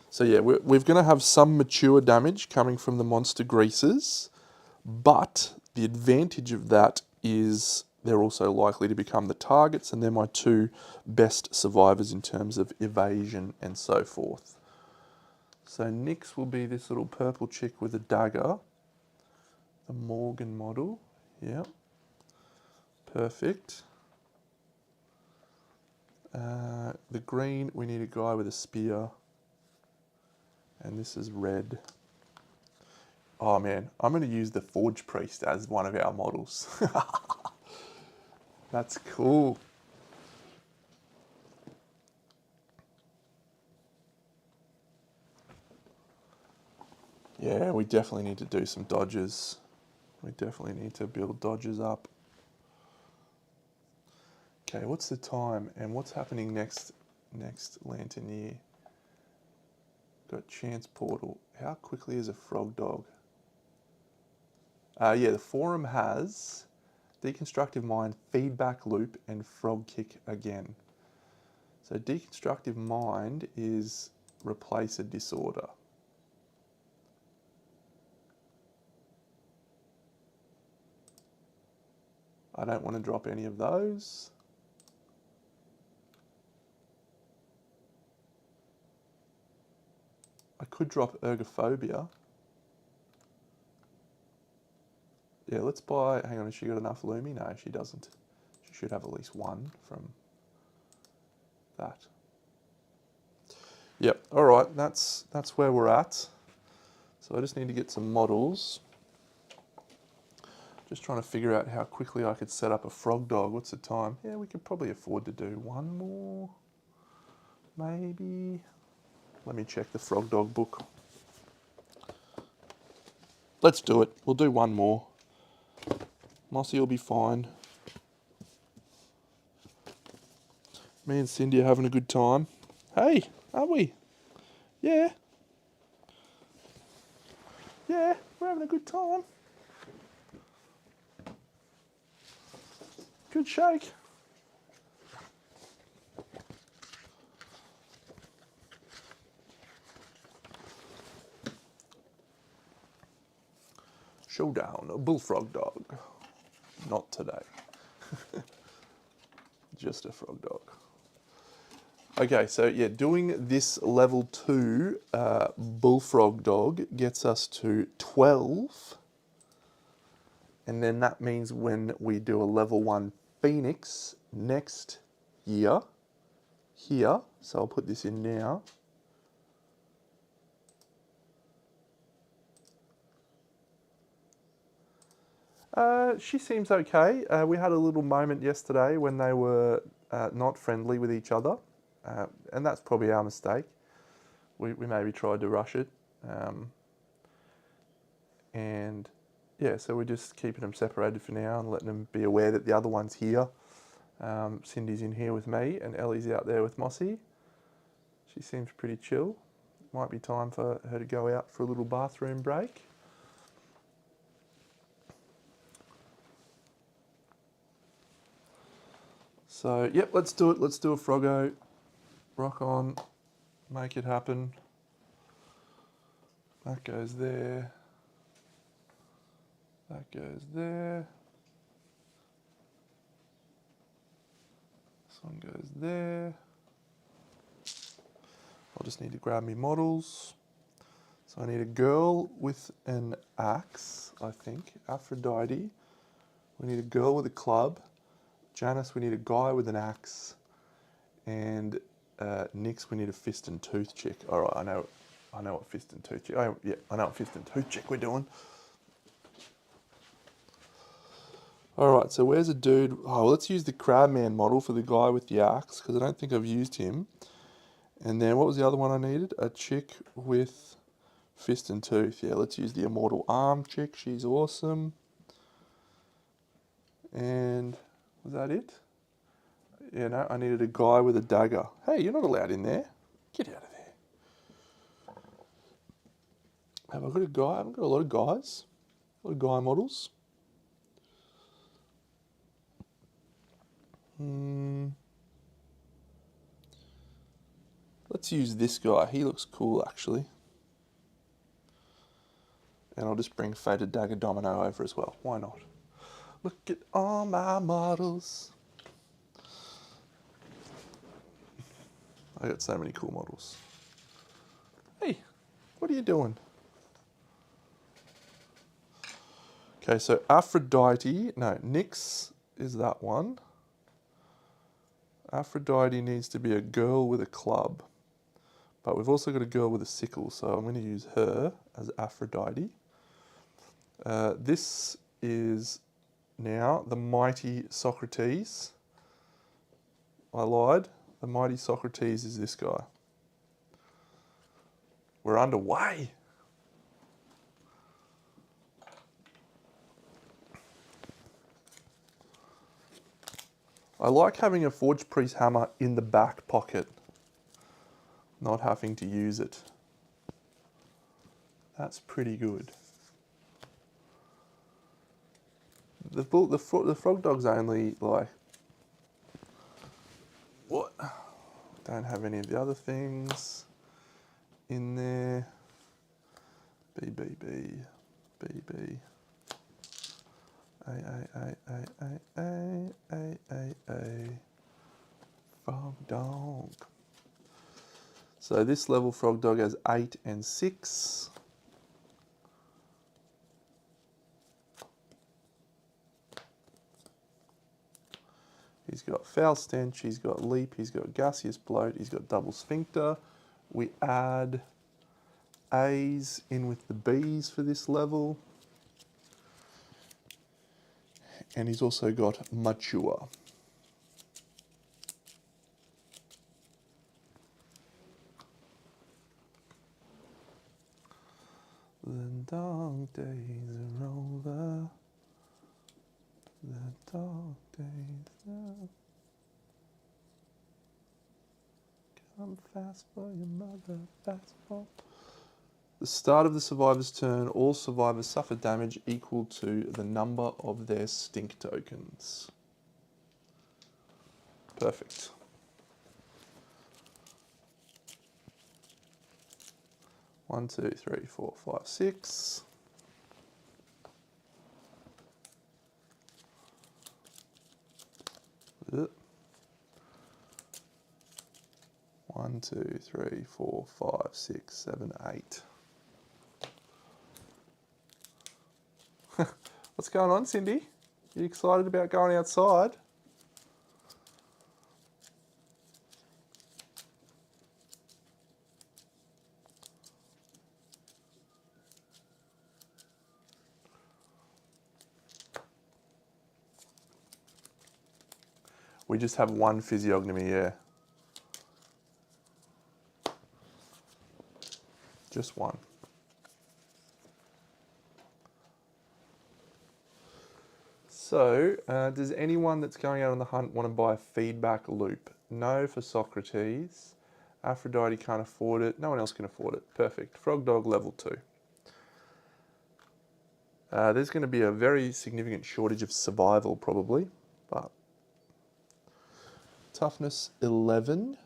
So yeah, we're going to have some mature damage coming from the monster greases, but the advantage of that is they're also likely to become the targets, and they're my 2 best survivors in terms of evasion and so forth. So Nyx will be this little purple chick with a dagger. The Morgan model. Yeah. Perfect. The green, we need a guy with a spear. And this is red. Oh man, I'm going to use the Forge Priest as one of our models. That's cool. Yeah, we definitely need to do some dodges. We definitely need to build dodges up. Okay, what's the time and what's happening next lantern year? Got chance portal. How quickly is a frog dog? Yeah, the forum has deconstructive mind, feedback loop, and frog kick again. So deconstructive mind is replace a disorder. I don't want to drop any of those. I could drop ergophobia. Yeah, let's buy, hang on, has she got enough Lumi? No, she doesn't. She should have at least 1 from that. Yep, all right, that's where we're at. So I just need to get some models. Just trying to figure out how quickly I could set up a frog dog. What's the time? Yeah, we could probably afford to do 1 more, maybe. Let me check the frog dog book. Let's do it. We'll do 1 more. Mossy will be fine. Me and Cindy are having a good time. Hey, aren't we? Yeah. Yeah, we're having a good time. Good shake. Showdown, a bullfrog dog. Not today. Just a frog dog. Okay, so yeah, doing this level 2 bullfrog dog gets us to 12. And then that means when we do a level 1 phoenix next year, here, so I'll put this in now. She seems okay. We had a little moment yesterday when they were not friendly with each other, and that's probably our mistake. We maybe tried to rush it, and yeah, so we're just keeping them separated for now and letting them be aware that the other one's here. Cindy's in here with me, and Ellie's out there with Mossy. She seems pretty chill. Might be time for her to go out for a little bathroom break. So, yep, let's do it. Let's do a froggo. Rock on. Make it happen. That goes there. That goes there. This one goes there. I'll just need to grab me models. So I need a girl with an axe, I think. Aphrodite. We need a girl with a club. Janice, we need a guy with an axe. And Nix, we need a fist and tooth chick. All right, I know what fist and tooth chick. I know what fist and tooth chick we're doing. All right, so where's a dude? Oh, well, let's use the Crabman model for the guy with the axe because I don't think I've used him. And then what was the other one I needed? A chick with fist and tooth. Yeah, let's use the immortal arm chick. She's awesome. And was that it? Yeah, no, I needed a guy with a dagger. Hey, you're not allowed in there. Get out of there. Have I got a guy? I haven't got a lot of guys. A lot of guy models. Let's use this guy. He looks cool, actually. And I'll just bring Faded Dagger Domino over as well. Why not? Look at all my models. I got so many cool models. Hey, what are you doing? Okay, so Aphrodite, no, Nix is that one. Aphrodite needs to be a girl with a club. But we've also got a girl with a sickle, so I'm going to use her as Aphrodite. This is now the mighty Socrates. I lied. The mighty Socrates is this guy. We're underway. I like having a Forge Priest hammer in the back pocket, not having to use it. That's pretty good. The frog dog's only like, what? Don't have any of the other things in there. BBB, BB. A. Frog dog. So this level frog dog has 8 and 6. He's got foul stench, he's got leap, he's got gaseous bloat, he's got double sphincter. We add A's in with the B's for this level. And he's also got mature. The dog days are over. The dog days are... Come fast for your mother, fast for... The start of the survivor's turn, all survivors suffer damage equal to the number of their stink tokens. Perfect. One, two, three, four, five, six. Ugh. 1, 2, 3, 4, 5, 6, 7, 8. What's going on, Cindy? You excited about going outside? We just have one physiognomy, yeah. Just one. So, does anyone that's going out on the hunt want to buy a feedback loop? No for Socrates. Aphrodite can't afford it. No one else can afford it. Perfect. Frog Dog level 2. There's going to be a very significant shortage of survival probably, but toughness 11.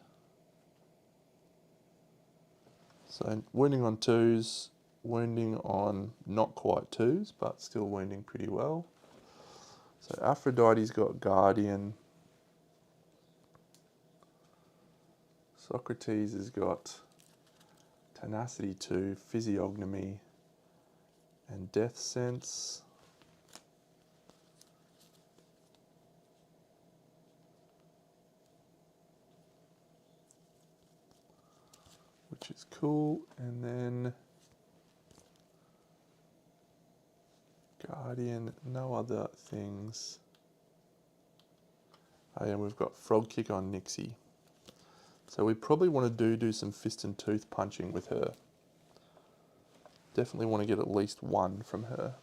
So wounding on 2s, wounding on not quite 2s, but still wounding pretty well. So Aphrodite's got Guardian. Socrates has got Tenacity 2, Physiognomy, and Death Sense. Which is cool. And then Guardian, no other things. Oh yeah, we've got Frog Kick on Nixie. So we probably want to do some fist and tooth punching with her. Definitely want to get at least one from her.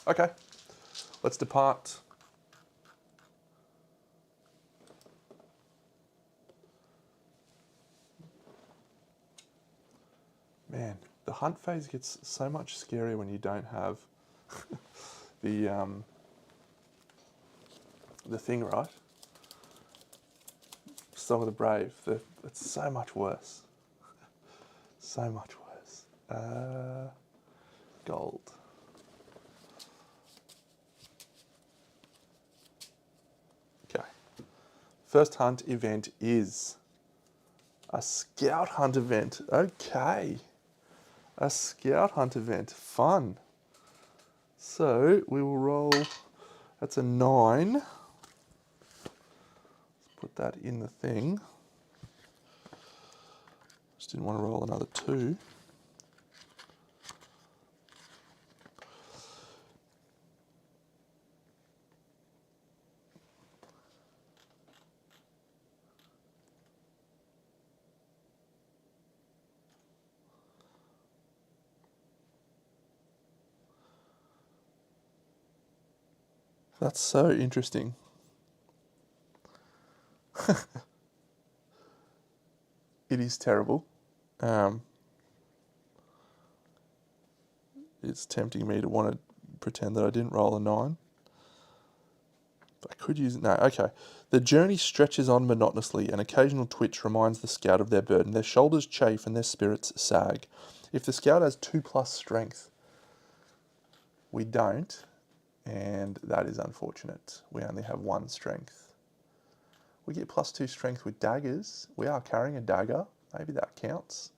Okay, let's depart. Man, the hunt phase gets so much scarier when you don't have the thing, right? Song of the Brave. It's so much worse. So much worse. Gold. Okay. First hunt event is a scout hunt event. Okay. A scout hunt event. Fun. So we will roll. That's a 9. Let's put that in the thing. Just didn't want to roll another 2. That's so interesting. It is terrible. It's tempting me to want to pretend that I didn't roll a 9. I could use it. No, okay. The journey stretches on monotonously. An occasional twitch reminds the scout of their burden. Their shoulders chafe and their spirits sag. If the scout has 2+ strength, we don't, and that is unfortunate. We only have 1 strength. We get +2 strength with daggers. We are carrying a dagger. Maybe that counts.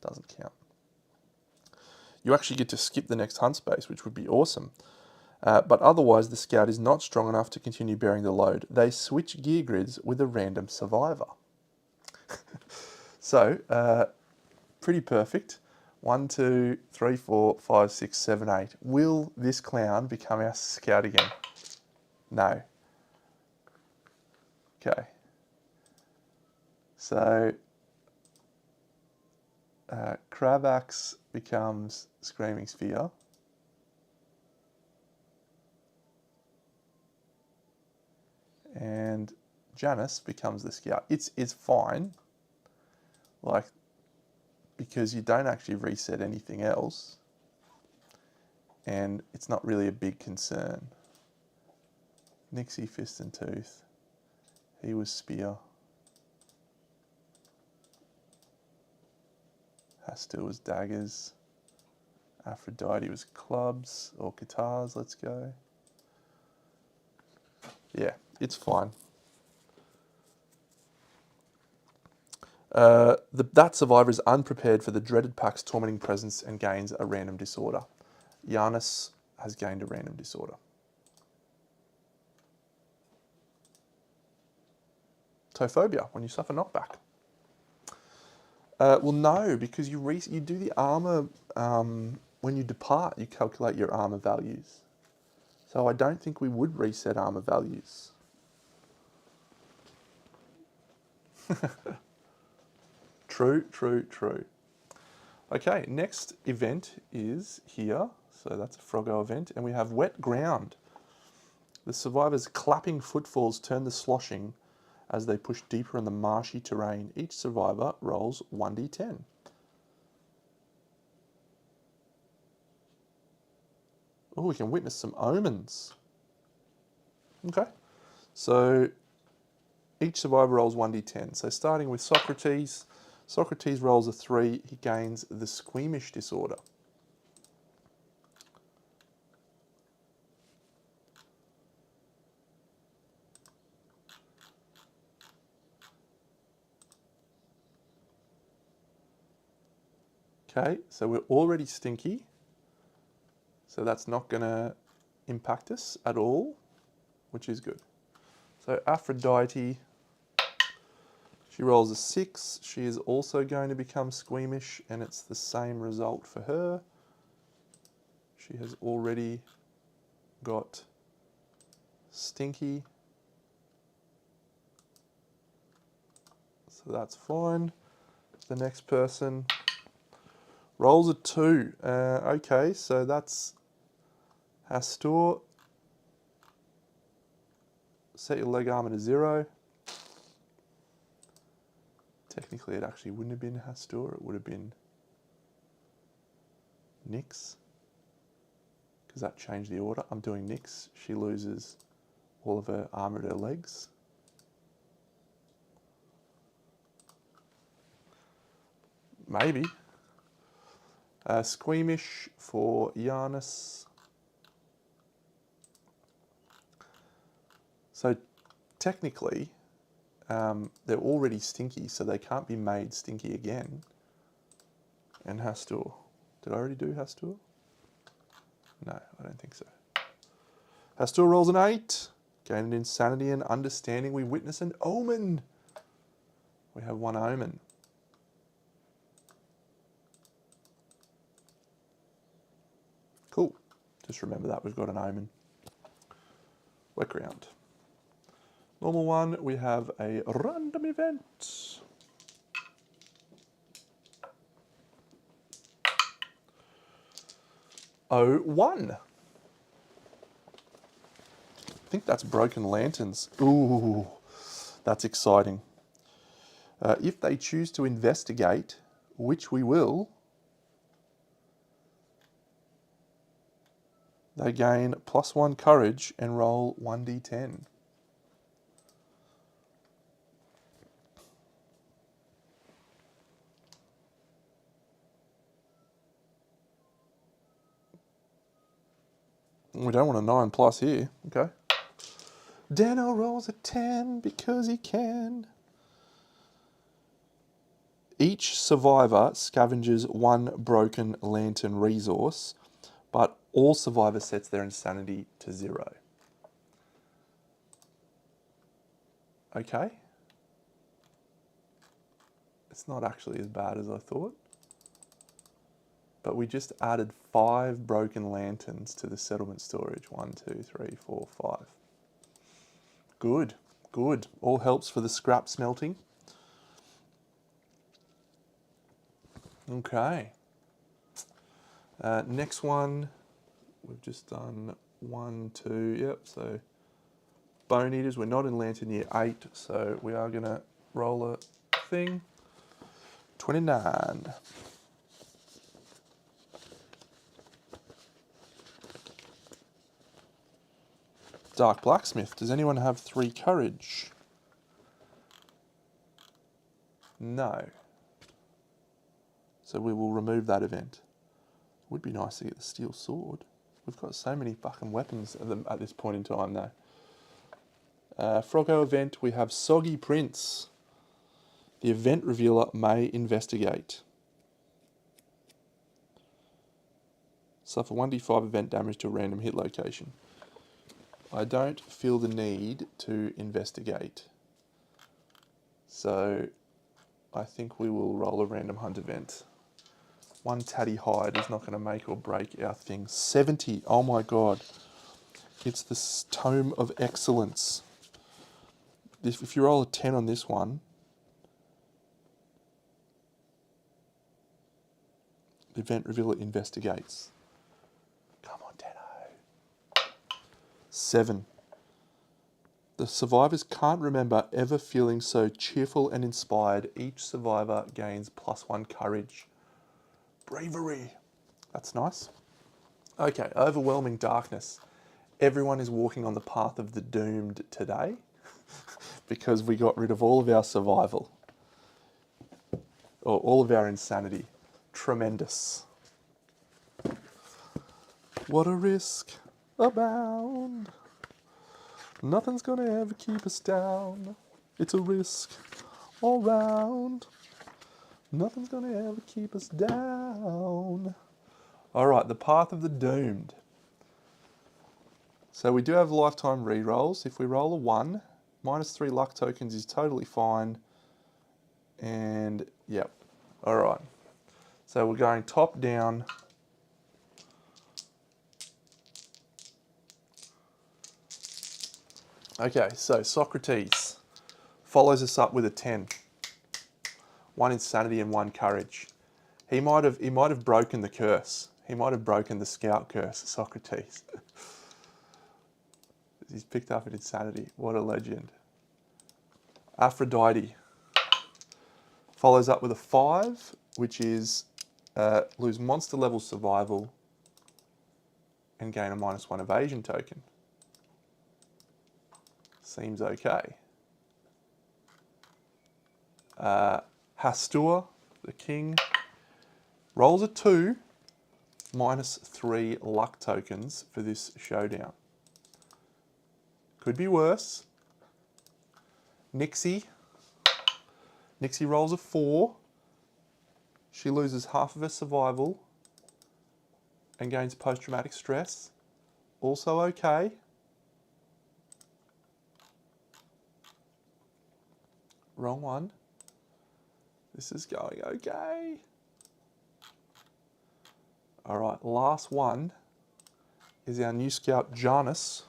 Doesn't count. You actually get to skip the next hunt space, which would be awesome. But otherwise, the scout is not strong enough to continue bearing the load. They switch gear grids with a random survivor. So, pretty perfect. 1, 2, 3, 4, 5, 6, 7, 8. Will this clown become our scout again? No. Okay. So, Kravax becomes Screaming Sphere. And Janice becomes the scout. It's fine, like, because you don't actually reset anything else, and it's not really a big concern. Nixie, Fist and Tooth. He was Spear. Hastur was Daggers. Aphrodite was Clubs or Guitars. Let's go. Yeah, it's fine. That survivor is unprepared for the dreaded pack's tormenting presence and gains a random disorder. Giannis has gained a random disorder. Tophobia, when you suffer knockback. Well, no, because you do the armor when you depart. You calculate your armor values. So I don't think we would reset armor values. True, true, true. Okay, next event is here. So that's a Froggo event. And we have Wet Ground. The survivors' clapping footfalls turn the sloshing as they push deeper in the marshy terrain. Each survivor rolls 1d10. Oh, we can witness some omens. Okay. So each survivor rolls 1d10. So starting with Socrates. Socrates rolls a 3. He gains the squeamish disorder. Okay, so we're already stinky. So that's not going to impact us at all, which is good. So Aphrodite, she rolls a 6. She is also going to become squeamish, and it's the same result for her. She has already got stinky. So that's fine. The next person rolls a 2. Okay, so that's Hastur. Set your leg armor to 0. Technically, it actually wouldn't have been Hastur. It would have been Nyx, because that changed the order. I'm doing Nyx. She loses all of her armor at her legs. Maybe. Squeamish for Giannis. So technically, they're already stinky, so they can't be made stinky again. And Hastur. Did I already do Hastur? No, I don't think so. Hastur rolls an 8. Gained insanity and understanding. We witness an omen. We have one omen. Cool. Just remember that. We've got an omen. Wet Ground. Normal one, we have a random event. Oh, 1. I think that's Broken Lanterns. Ooh, that's exciting. If they choose to investigate, which we will, they gain +1 courage and roll 1d10. We don't want a 9+ here. Okay. Dano rolls a 10 because he can. Each survivor scavenges 1 Broken Lantern resource, but all survivor sets their insanity to 0. Okay. It's not actually as bad as I thought. But we just added 5 Broken Lanterns to the settlement storage. 1, 2, 3, 4, 5. Good, good. All helps for the scrap smelting. Okay. Next one, we've just done 1, 2, yep, so Bone Eaters. We're not in Lantern Year 8, so we are going to roll a thing. 29. Dark Blacksmith. Does anyone have 3 courage? No. So we will remove that event. Would be nice to get the steel sword. We've got so many fucking weapons at this point in time though. Froggo event, we have Soggy Prince. The event revealer may investigate. Suffer 1d5 event damage to a random hit location. I don't feel the need to investigate. So I think we will roll a random hunt event. One tatty hide is not going to make or break our thing. 70, oh my god. It's the Tome of Excellence. If you roll a 10 on this one, the event revealer investigates. Come on, Tenno. 7. The survivors can't remember ever feeling so cheerful and inspired. Each survivor gains +1 courage. Bravery. That's nice. Okay, overwhelming darkness. Everyone is walking on the path of the doomed today because we got rid of all of our survival. Or all of our insanity. Tremendous. What a risk abound. Nothing's gonna ever keep us down. It's a risk all round. Nothing's gonna ever keep us down. Alright, the path of the doomed. So we do have lifetime rerolls. If we roll a 1, -3 luck tokens is totally fine. And yep, alright. So we're going top down. Okay, so Socrates follows us up with a 10. 1 insanity and 1 courage. He might have broken the curse. He might have broken the scout curse, Socrates. He's picked up an insanity. What a legend. Aphrodite follows up with a 5, which is lose monster level survival and gain a -1 evasion token. Seems okay. Hastur, the king, rolls a 2, -3 luck tokens for this showdown. Could be worse. Nixie rolls a 4. She loses half of her survival and gains post-traumatic stress. Also okay. Wrong one. This is going okay. Alright, last one is our new scout, Janus.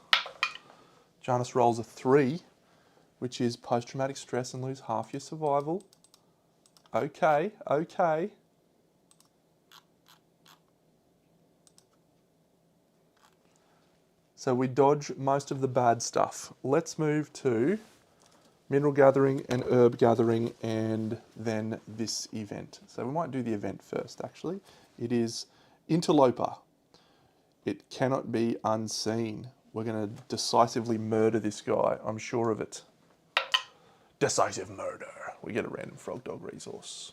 Janus rolls a 3, which is post-traumatic stress and lose half your survival. Okay, okay. So we dodge most of the bad stuff. Let's move to mineral gathering and herb gathering and then this event. So we might do the event first, actually. It is Interloper. It cannot be unseen. We're going to decisively murder this guy. I'm sure of it. Decisive murder. We get a random frog dog resource.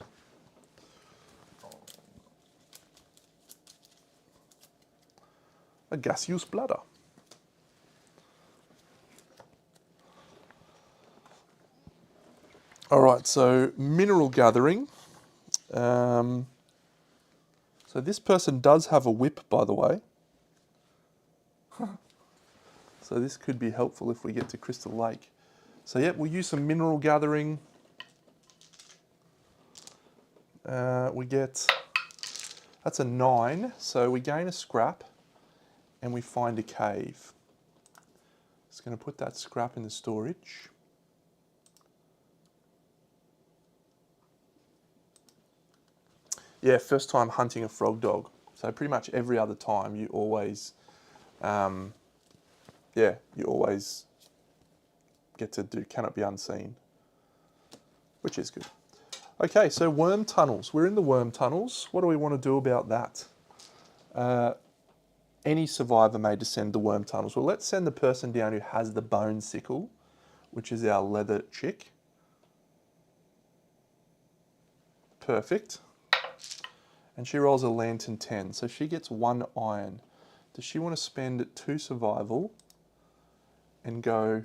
A gaseous bladder. Alright, so mineral gathering. So this person does have a whip, by the way. So this could be helpful if we get to Crystal Lake. So yep, we'll use some mineral gathering. We get, that's a 9, so we gain a scrap and we find a cave. Just going to put that scrap in the storage. Yeah, first time hunting a frog dog. So pretty much every other time you always, you always get to do cannot be unseen, which is good. Okay, so worm tunnels. We're in the worm tunnels. What do we want to do about that? Any survivor may descend the worm tunnels. Well, let's send the person down who has the bone sickle, which is our leather chick. Perfect. And she rolls a lantern 10, so she gets 1 iron. Does she want to spend 2 survival and go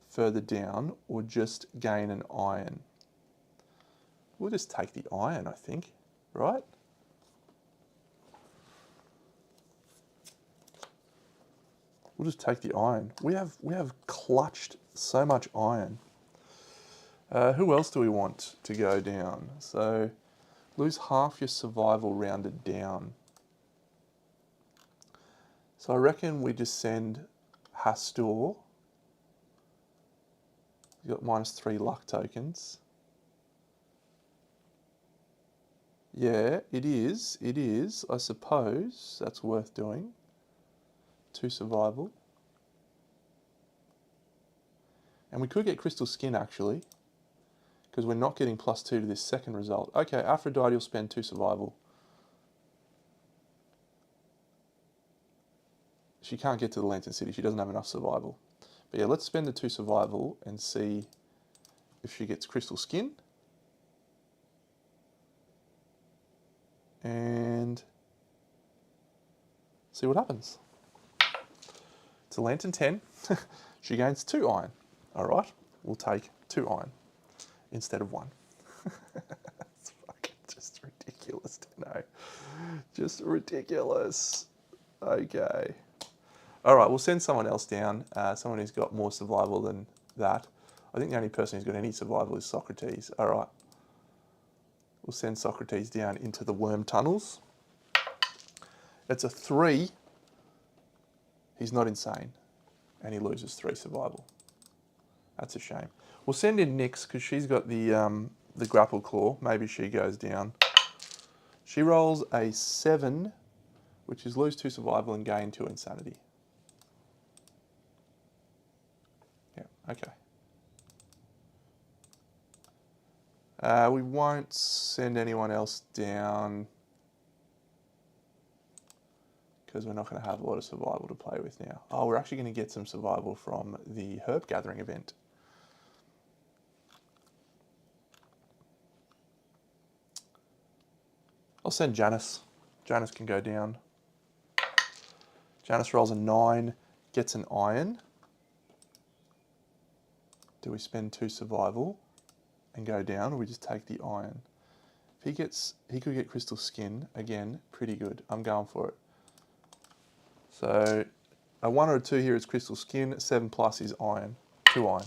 further down, or just gain an iron? We'll just take the iron, I think, right? We'll just take the iron. We have clutched so much iron. Who else do we want to go down? So lose half your survival rounded down. So I reckon we just send Hastur. He's got -3 luck tokens. Yeah, it is. It is. I suppose that's worth doing. 2 survival. And we could get Crystal Skin, actually, because we're not getting +2 to this second result. Okay, Aphrodite will spend 2 survival. She can't get to the Lantern City. She doesn't have enough survival. But yeah, let's spend the 2 survival and see if she gets Crystal Skin. And see what happens. It's a Lantern 10. She gains 2 iron. All right, we'll take 2 iron instead of 1. It's fucking just ridiculous to know. Just ridiculous. Okay. All right, we'll send someone else down, someone who's got more survival than that. I think the only person who's got any survival is Socrates. All right. We'll send Socrates down into the worm tunnels. It's a 3. He's not insane. And he loses 3 survival. That's a shame. We'll send in Nyx because she's got the grapple claw. Maybe she goes down. She rolls a 7, which is lose 2 survival and gain 2 insanity. Yeah, okay. We won't send anyone else down because we're not going to have a lot of survival to play with now. Oh, we're actually going to get some survival from the herb gathering event. I'll send Janice. Janice can go down. Janice rolls a 9, gets an iron. Do we spend 2 survival and go down, or we just take the iron? If he could get Crystal Skin, again, pretty good. I'm going for it. So a 1 or a 2 here is Crystal Skin, 7+ is iron, 2 iron.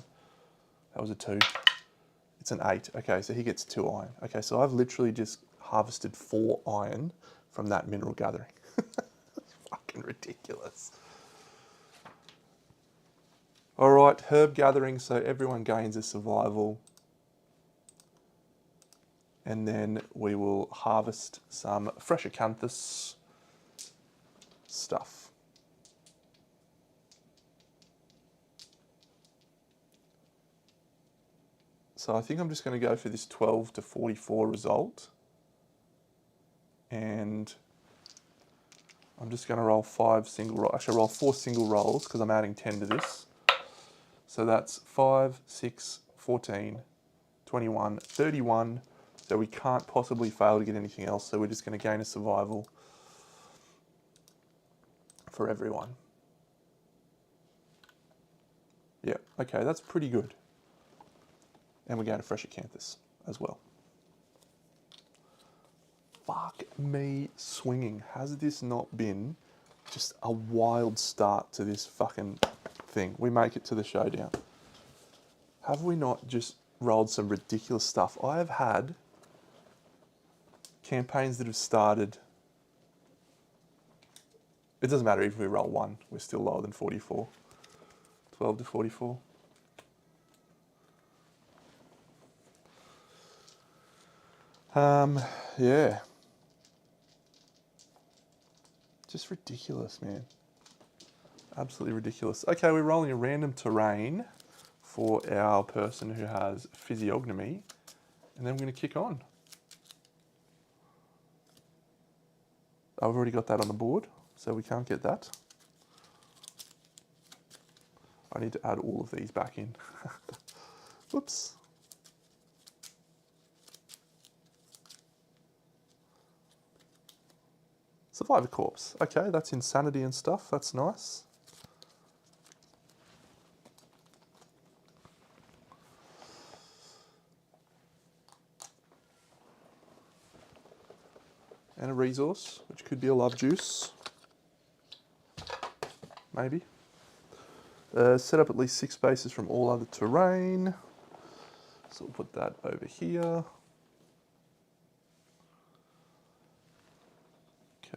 That was a 2. It's an 8. Okay, so he gets 2 iron. Okay, so I've literally just harvested 4 iron from that mineral gathering. It's fucking ridiculous. All right, herb gathering, so everyone gains a survival. And then we will harvest some fresh acanthus stuff. So I think I'm just going to go for this 12 to 44 result. And I'm just going to roll 5 single rolls. Actually, roll 4 single rolls because I'm adding 10 to this. So that's 5, 6, 14, 21, 31. So we can't possibly fail to get anything else. So we're just going to gain a survival for everyone. Yeah, okay, that's pretty good. And we gain a fresh acanthus as well. Fuck me swinging. Has this not been just a wild start to this fucking thing? We make it to the showdown. Have we not just rolled some ridiculous stuff? I have had campaigns that have started. It doesn't matter if we roll 1, we're still lower than 44. 12 to 44. Yeah. Just ridiculous, man. Absolutely ridiculous. Okay, we're rolling a random terrain for our person who has physiognomy, and then we're going to kick on. I've already got that on the board, so we can't get that. I need to add all of these back in. Whoops. Survivor Corpse. Okay, that's insanity and stuff. That's nice. and a resource, which could be a love juice, maybe. Set up at least 6 spaces from all other terrain. So we'll put that over here.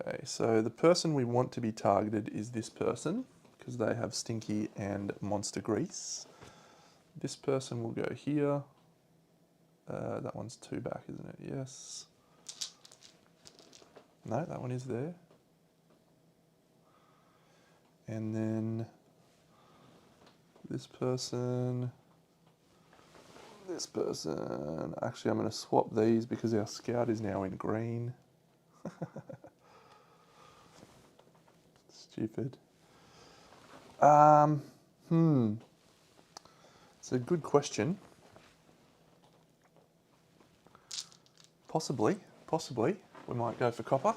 Okay, so the person we want to be targeted is this person, because they have stinky and monster grease. This person will go here. That one's 2 back, isn't it? Yes. No, that one is there. And then this person. Actually, I'm going to swap these because our scout is now in green. Stupid. It's a good question. Possibly, we might go for copper.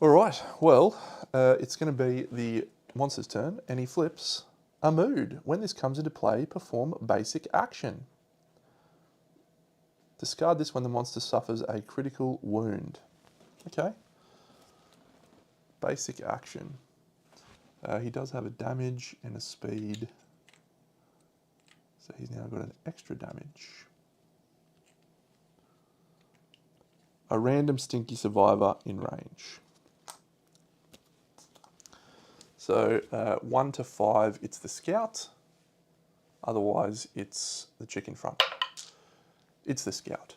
All right, well, it's going to be the monster's turn, and he flips a mood. When this comes into play, perform basic action. Discard this when the monster suffers a critical wound. Okay. Basic action. He does have a damage and a speed. So he's now got an extra damage. A random stinky survivor in range. So 1 to 5, it's the scout. Otherwise, it's the chicken front. It's the scout.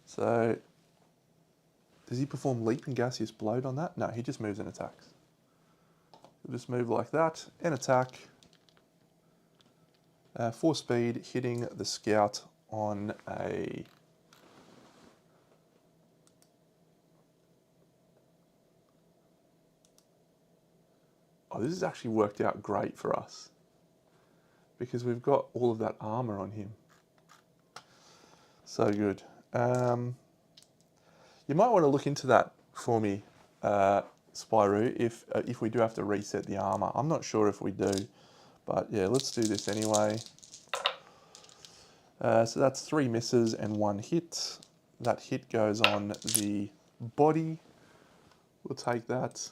So, does he perform leap and gaseous bloat on that? No, he just moves and attacks. He'll just move like that and attack. 4 speed, hitting the scout on a... Oh, this has actually worked out great for us, because we've got all of that armor on him. So good. You might want to look into that for me, Spyro, if we do have to reset the armor. I'm not sure if we do, but yeah, let's do this anyway. So that's 3 misses and 1 hit. That hit goes on the body. We'll take that.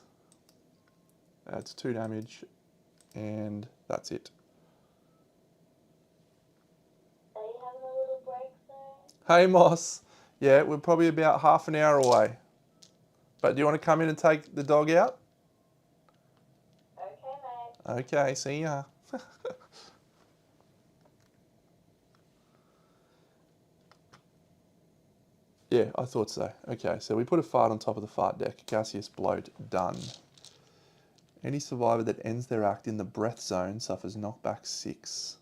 That's 2 damage, and that's it. Are you having a little break soon? Hey, Moss. Yeah, we're probably about half an hour away. But do you want to come in and take the dog out? Okay, mate. Okay, see ya. Yeah, I thought so. Okay, so we put a fart on top of the fart deck. Gaseous bloat, done. Any survivor that ends their act in the breath zone suffers knockback 6.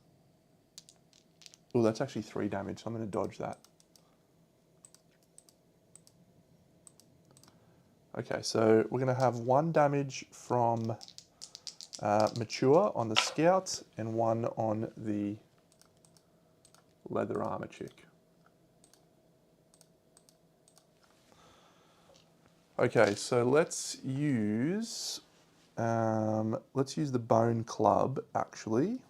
Oh, that's actually 3 damage, so I'm going to dodge that. Okay, so we're going to have 1 damage from Mature on the scout and 1 on the leather armor chick. Okay, so let's use the bone club actually.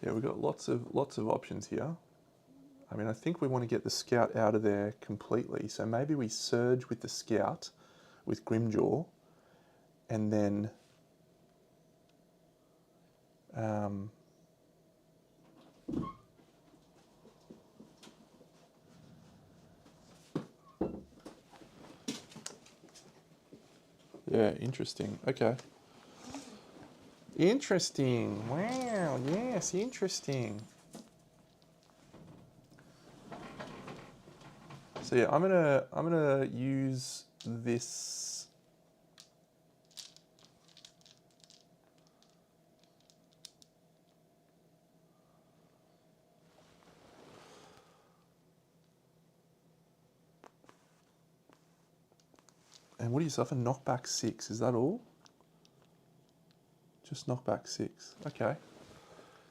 Yeah, we've got lots of options here. I mean, I think we want to get the scout out of there completely. So maybe we surge with the scout with Grimjaw, and then yeah, interesting. Okay. Interesting. Wow, yes, interesting. So yeah, I'm gonna use this. And what do you suffer? Knockback 6. Is that all? Just knockback 6. Okay.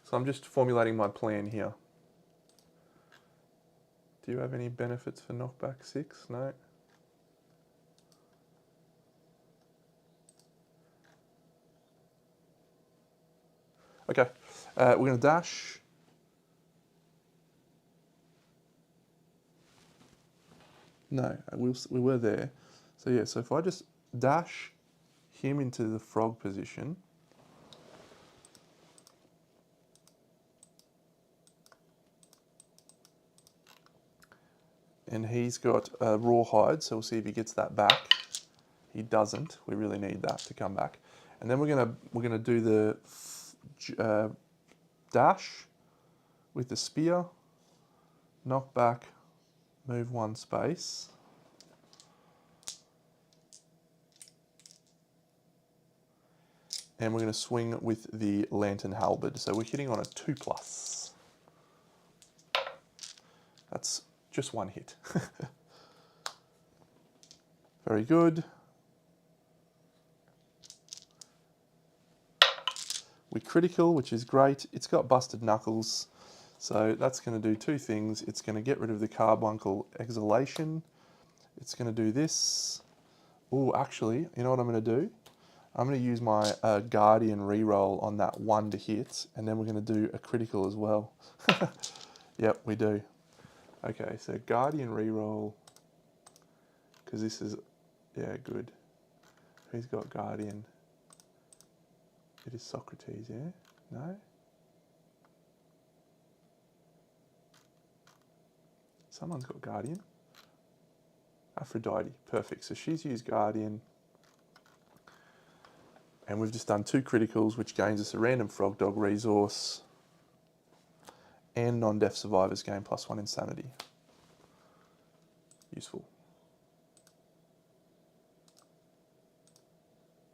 So I'm just formulating my plan here. Do you have any benefits for knockback 6? No. Okay. We're going to dash. No, we were there. So yeah, so if I just dash him into the frog position, and he's got a rawhide, so we'll see if he gets that back. He doesn't. We really need that to come back. And then we're gonna do the dash with the spear, knock back, move 1 space. And we're going to swing with the lantern halberd. So we're hitting on a 2+. That's just 1 hit. Very good. We critical, which is great. It's got busted knuckles. So that's going to do 2 things. It's going to get rid of the carbuncle exhalation. It's going to do this. Oh, actually, you know what I'm going to do? I'm going to use my Guardian reroll on that 1 to hit, and then we're going to do a critical as well. Yep, we do. Okay, so Guardian reroll, because this is, yeah, good. Who's got Guardian? It is Socrates, yeah? No? Someone's got Guardian. Aphrodite, perfect. So she's used Guardian. And we've just done 2 criticals, which gains us a random Frog Dog resource. And non-deaf survivors gain +1 insanity. Useful.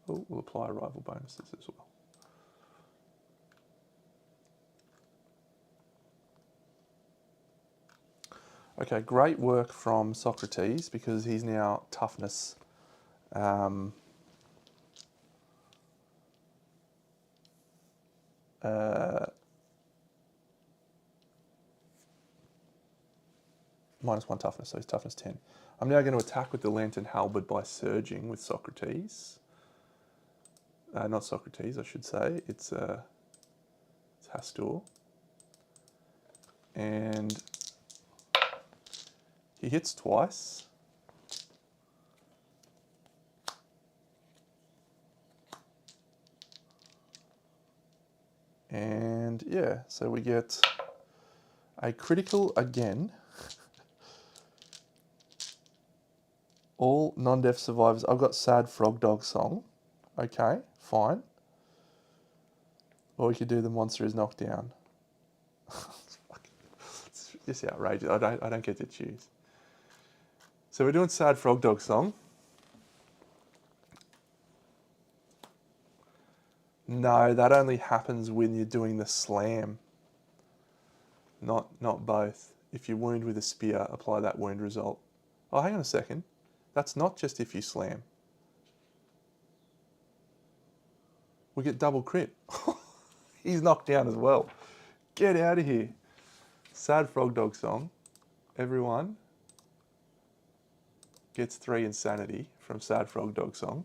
Oh, we'll apply rival bonuses as well. Okay, great work from Socrates, because he's now toughness. -1 toughness, so he's toughness 10. I'm now going to attack with the lantern halberd by surging with Socrates. Not Socrates, I should say. It's Hastur. And he hits twice. And yeah, so we get a critical again. All non-deaf survivors. I've got Sad Frog Dog Song. Okay, fine. Or we could do the monster is knocked down. It's just outrageous. I don't get to choose. So we're doing Sad Frog Dog Song. No, that only happens when you're doing the slam. Not both. If you wound with a spear, apply that wound result. Oh, hang on a second. That's not just if you slam. We get double crit. He's knocked down as well. Get out of here. Sad Frog Dog Song. Everyone gets 3 insanity from Sad Frog Dog Song.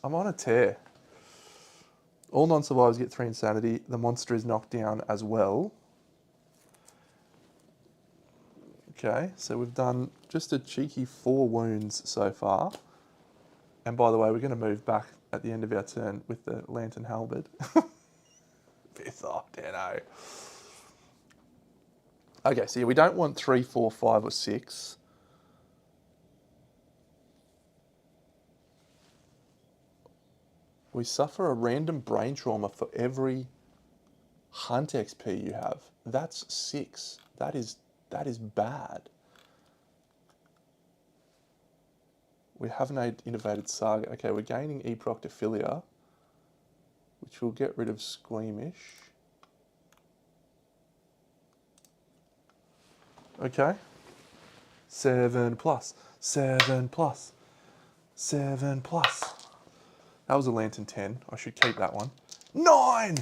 I'm on a tear. All non-survivors get 3 insanity. The monster is knocked down as well. Okay, so we've done just a cheeky 4 wounds so far. And by the way, we're going to move back at the end of our turn with the lantern halberd. Piss off, Dano. Okay, so yeah, we don't want 3, 4, 5, or 6. We suffer a random brain trauma for every hunt XP you have. That's 6. That is bad. We have an innovated saga. Okay, we're gaining eproctophilia, which will get rid of squeamish. Okay. 7+. 7 plus. 7 plus. That was a Lantern 10. I should keep that one. 9!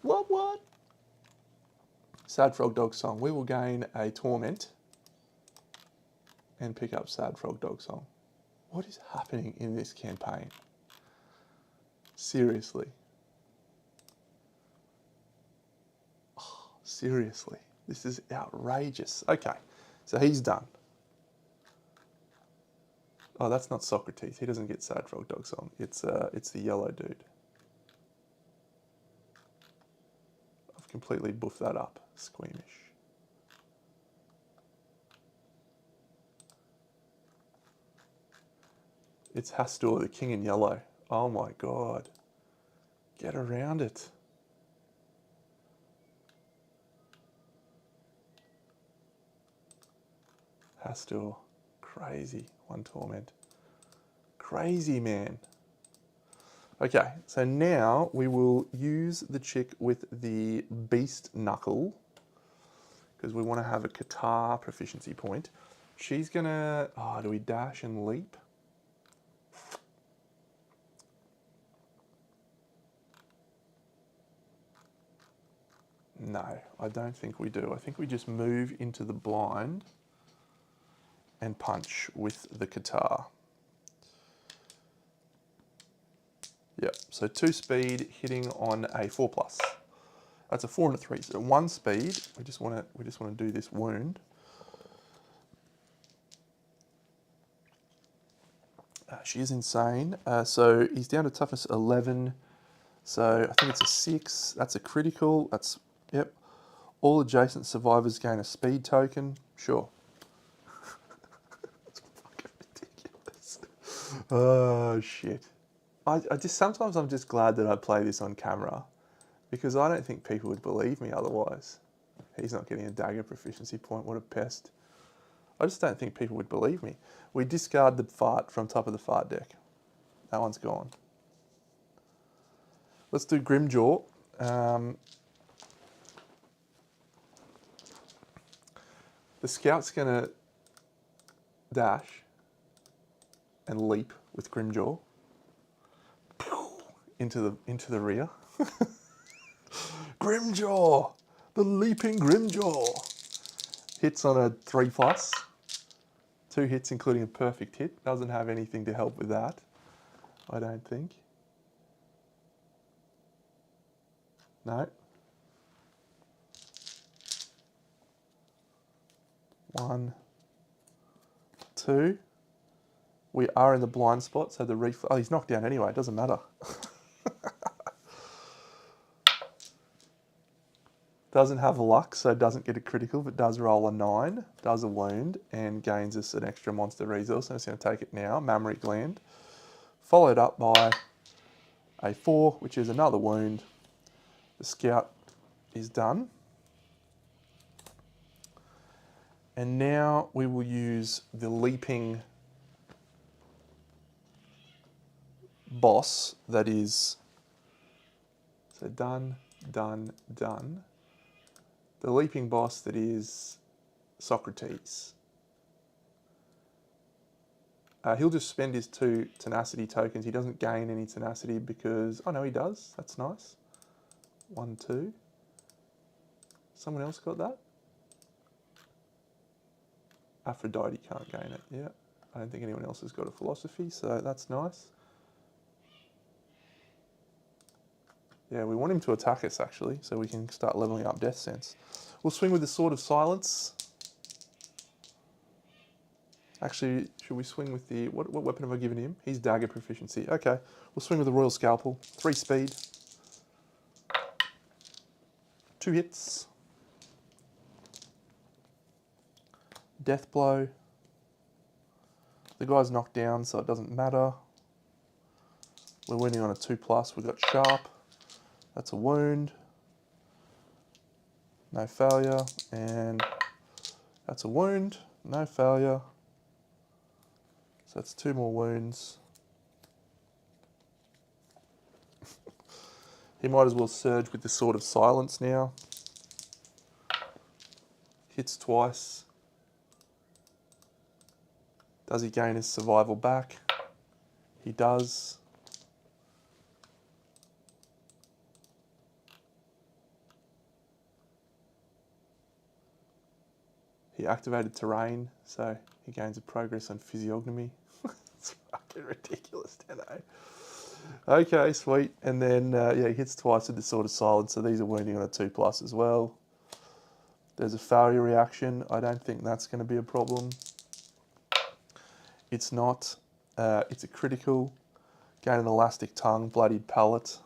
What? Sad Frog Dog Song. We will gain a Torment and pick up Sad Frog Dog Song. What is happening in this campaign? Seriously. Oh, seriously. This is outrageous. Okay, so he's done. Oh, that's not Socrates. He doesn't get Sad Frog Dog Song. It's the yellow dude. I've completely buffed that up. Squeamish. It's Hastur, the king in yellow. Oh my god. Get around it. Hastur. Crazy. 1 torment. Crazy, man. Okay, so now we will use the chick with the beast knuckle because we want to have a Qatar proficiency point. She's gonna, do we dash and leap? No, I don't think we do. I think we just move into the blind and punch with the Qatar. Yep, so 2 speed hitting on a 4 plus. That's a 4 and a 3. So 1 speed. We just want to do this wound. She is insane. So he's down to toughness 11. So I think it's a 6. That's a critical. That's, yep. All adjacent survivors gain a speed token. Sure. It's fucking ridiculous. Oh, shit. I just, sometimes I'm just glad that I play this on camera because I don't think people would believe me otherwise. He's not getting a dagger proficiency point. What a pest. I just don't think people would believe me. We discard the fart from top of the fart deck. That one's gone. Let's do Grimjaw. The scout's going to dash and leap with Grimjaw into the rear. Grimjaw, the leaping Grimjaw. Hits on a 3 plus. 2 hits, including a perfect hit. Doesn't have anything to help with that, I don't think. No. 1, 2. We are in the blind spot, so the reflex. Oh, he's knocked down anyway. It doesn't matter. Doesn't have luck, so doesn't get a critical, but does roll a 9, does a wound, and gains us an extra monster resource. I'm just going to take it now, Mammary Gland. Followed up by a 4, which is another wound. The scout is done. And now we will use the leaping boss that is, so done, done, done. The leaping boss that is Socrates. He'll just spend his 2 tenacity tokens. He doesn't gain any tenacity because, oh no, he does. That's nice. 1, 2. Someone else got that? Aphrodite can't gain it. Yeah, I don't think anyone else has got a philosophy, so that's nice. Yeah, we want him to attack us actually, so we can start leveling up Death Sense. We'll swing with the Sword of Silence. Actually, should we swing with the, what weapon have I given him? He's dagger proficiency. Okay, we'll swing with the Royal Scalpel. 3 speed. 2 hits. Death Blow. The guy's knocked down, so it doesn't matter. We're winning on a 2 plus. We've got Sharp. That's a wound. No failure. And that's a wound. No failure. So that's 2 more wounds. He might as well surge with the Sword of Silence now. Hits twice. Does he gain his survival back? He does. He activated terrain, so he gains a progress on physiognomy. It's fucking ridiculous, 10-0. Okay, sweet. And then, yeah, he hits twice with the Sword of Silence, so these are wounding on a 2+ as well. There's a failure reaction. I don't think that's going to be a problem. It's not. It's a critical. Gain an elastic tongue, bloodied palate.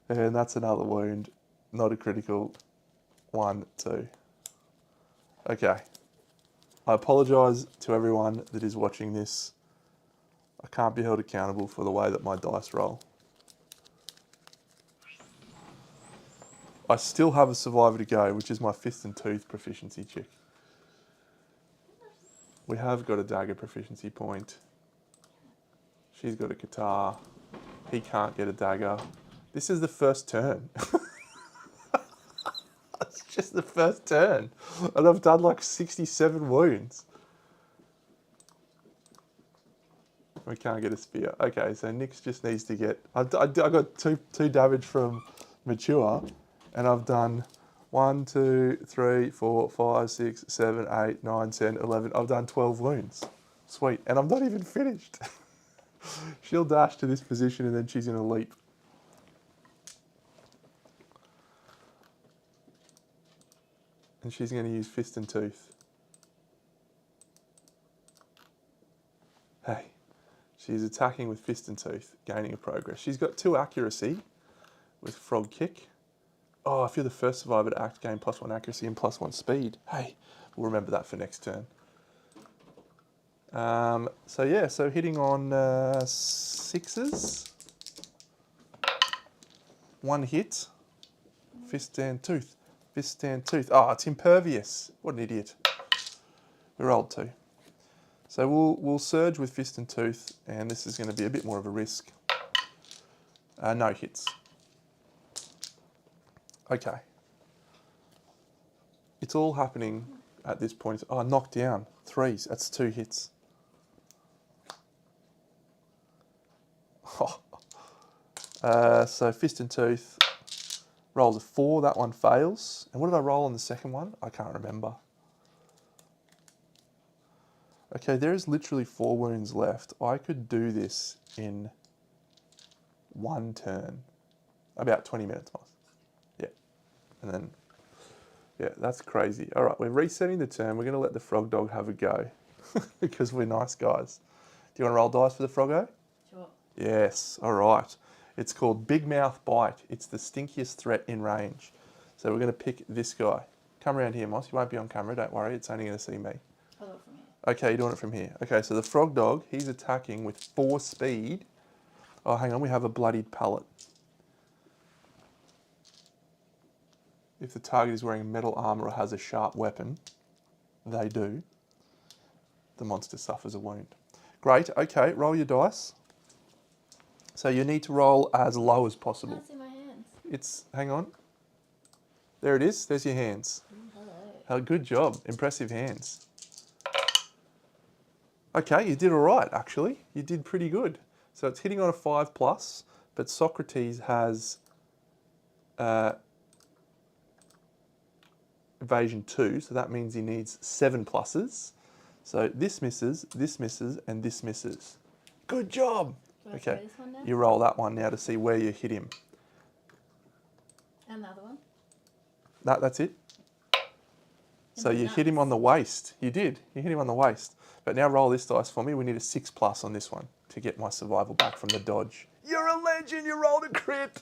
And that's another wound. Not a critical. 1, 2. Okay. I apologise to everyone that is watching this. I can't be held accountable for the way that my dice roll. I still have a survivor to go, which is my fist and tooth proficiency check. We have got a dagger proficiency point. She's got a guitar. He can't get a dagger. This is the first turn. It's just the first turn. And I've done like 67 wounds. We can't get a spear. Okay, so Nyx just needs to get... I got two damage from Mature, and I've done 1, 2, 3, 4, 5, 6, 7, 8, 9, 10, 11. I've done 12 wounds. Sweet. And I'm not even finished. She'll dash to this position and then she's going to leap. And she's going to use Fist and Tooth. Hey. She's attacking with Fist and Tooth, gaining a progress. She's got 2 accuracy with Frog Kick. Oh, if you're the first survivor to act, gain +1 accuracy and +1 speed. Hey, we'll remember that for next turn. So yeah, so hitting on 6s. 1 hit. Fist and Tooth. Fist and Tooth. Oh, it's impervious. What an idiot. We rolled 2. So we'll surge with Fist and Tooth, and this is going to be a bit more of a risk. No hits. Okay. It's all happening at this point. Oh, knocked down. 3s. That's 2 hits. So Fist and Tooth rolls a 4. That one fails. And what did I roll on the second one? I can't remember. Okay, there is literally 4 wounds left. I could do this in 1 turn. About 20 minutes. Yeah. And then, yeah, that's crazy. All right, we're resetting the turn. We're going to let the frog dog have a go because we're nice guys. Do you want to roll dice for the froggo? Sure. Yes, all right. It's called Big Mouth Bite. It's the stinkiest threat in range. So we're going to pick this guy. Come around here, Moss. You won't be on camera, don't worry. It's only going to see me. I'll do it from here. Okay, you're doing it from here. Okay, so the frog dog, he's attacking with 4 speed. Oh, hang on, we have a bloodied palate. If the target is wearing metal armor or has a sharp weapon, they do. The monster suffers a wound. Great, okay, roll your dice. So you need to roll as low as I possible. can't see my hands. Hang on. There it is, there's your hands. Hello. Oh, good job, impressive hands. Okay, you did all right, actually. You did pretty good. So it's hitting on a 5+, but Socrates has evasion 2, so that means he needs 7 pluses. So this misses, and this misses. Good job. Do I Okay, throw this one now? you roll that one now to see where you hit him. And the other one? That's it. So the you hit him on the waist. You did. You hit him on the waist. But now roll this dice for me. We need a 6+ on this one to get my survival back from the dodge. You're a legend. You rolled a crit.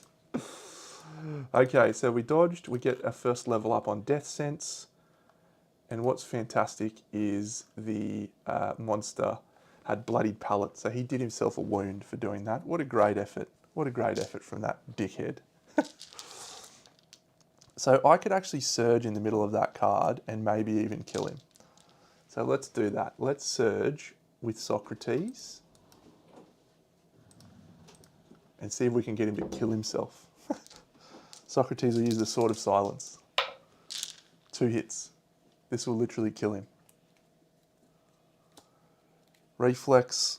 Okay, so we dodged. We get a first level up on Death Sense. And what's fantastic is the monster had bloodied palate. So he did himself a wound for doing that. What a great effort. What a great effort from that dickhead. So I could actually surge in the middle of that card and maybe even kill him. So let's do that. Let's surge with Socrates and see if we can get him to kill himself. Socrates will use the Sword of Silence. 2 hits. This will literally kill him. Reflex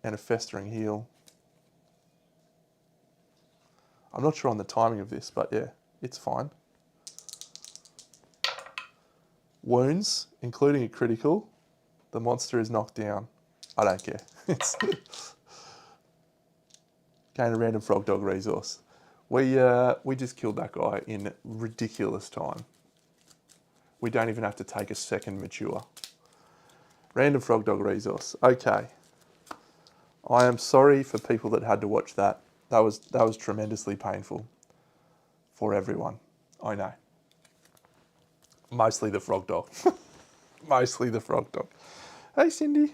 and a festering heal. I'm not sure on the timing of this, but yeah, it's fine. Wounds, including a critical. The monster is knocked down. I don't care. It's gain a random frog dog resource. We just killed that guy in ridiculous time. We don't even have to take a second mature. Random frog dog resource. Okay. I am sorry for people that had to watch that. That was tremendously painful for everyone. I know. Mostly the frog dog. Mostly the frog dog. Hey, Cindy.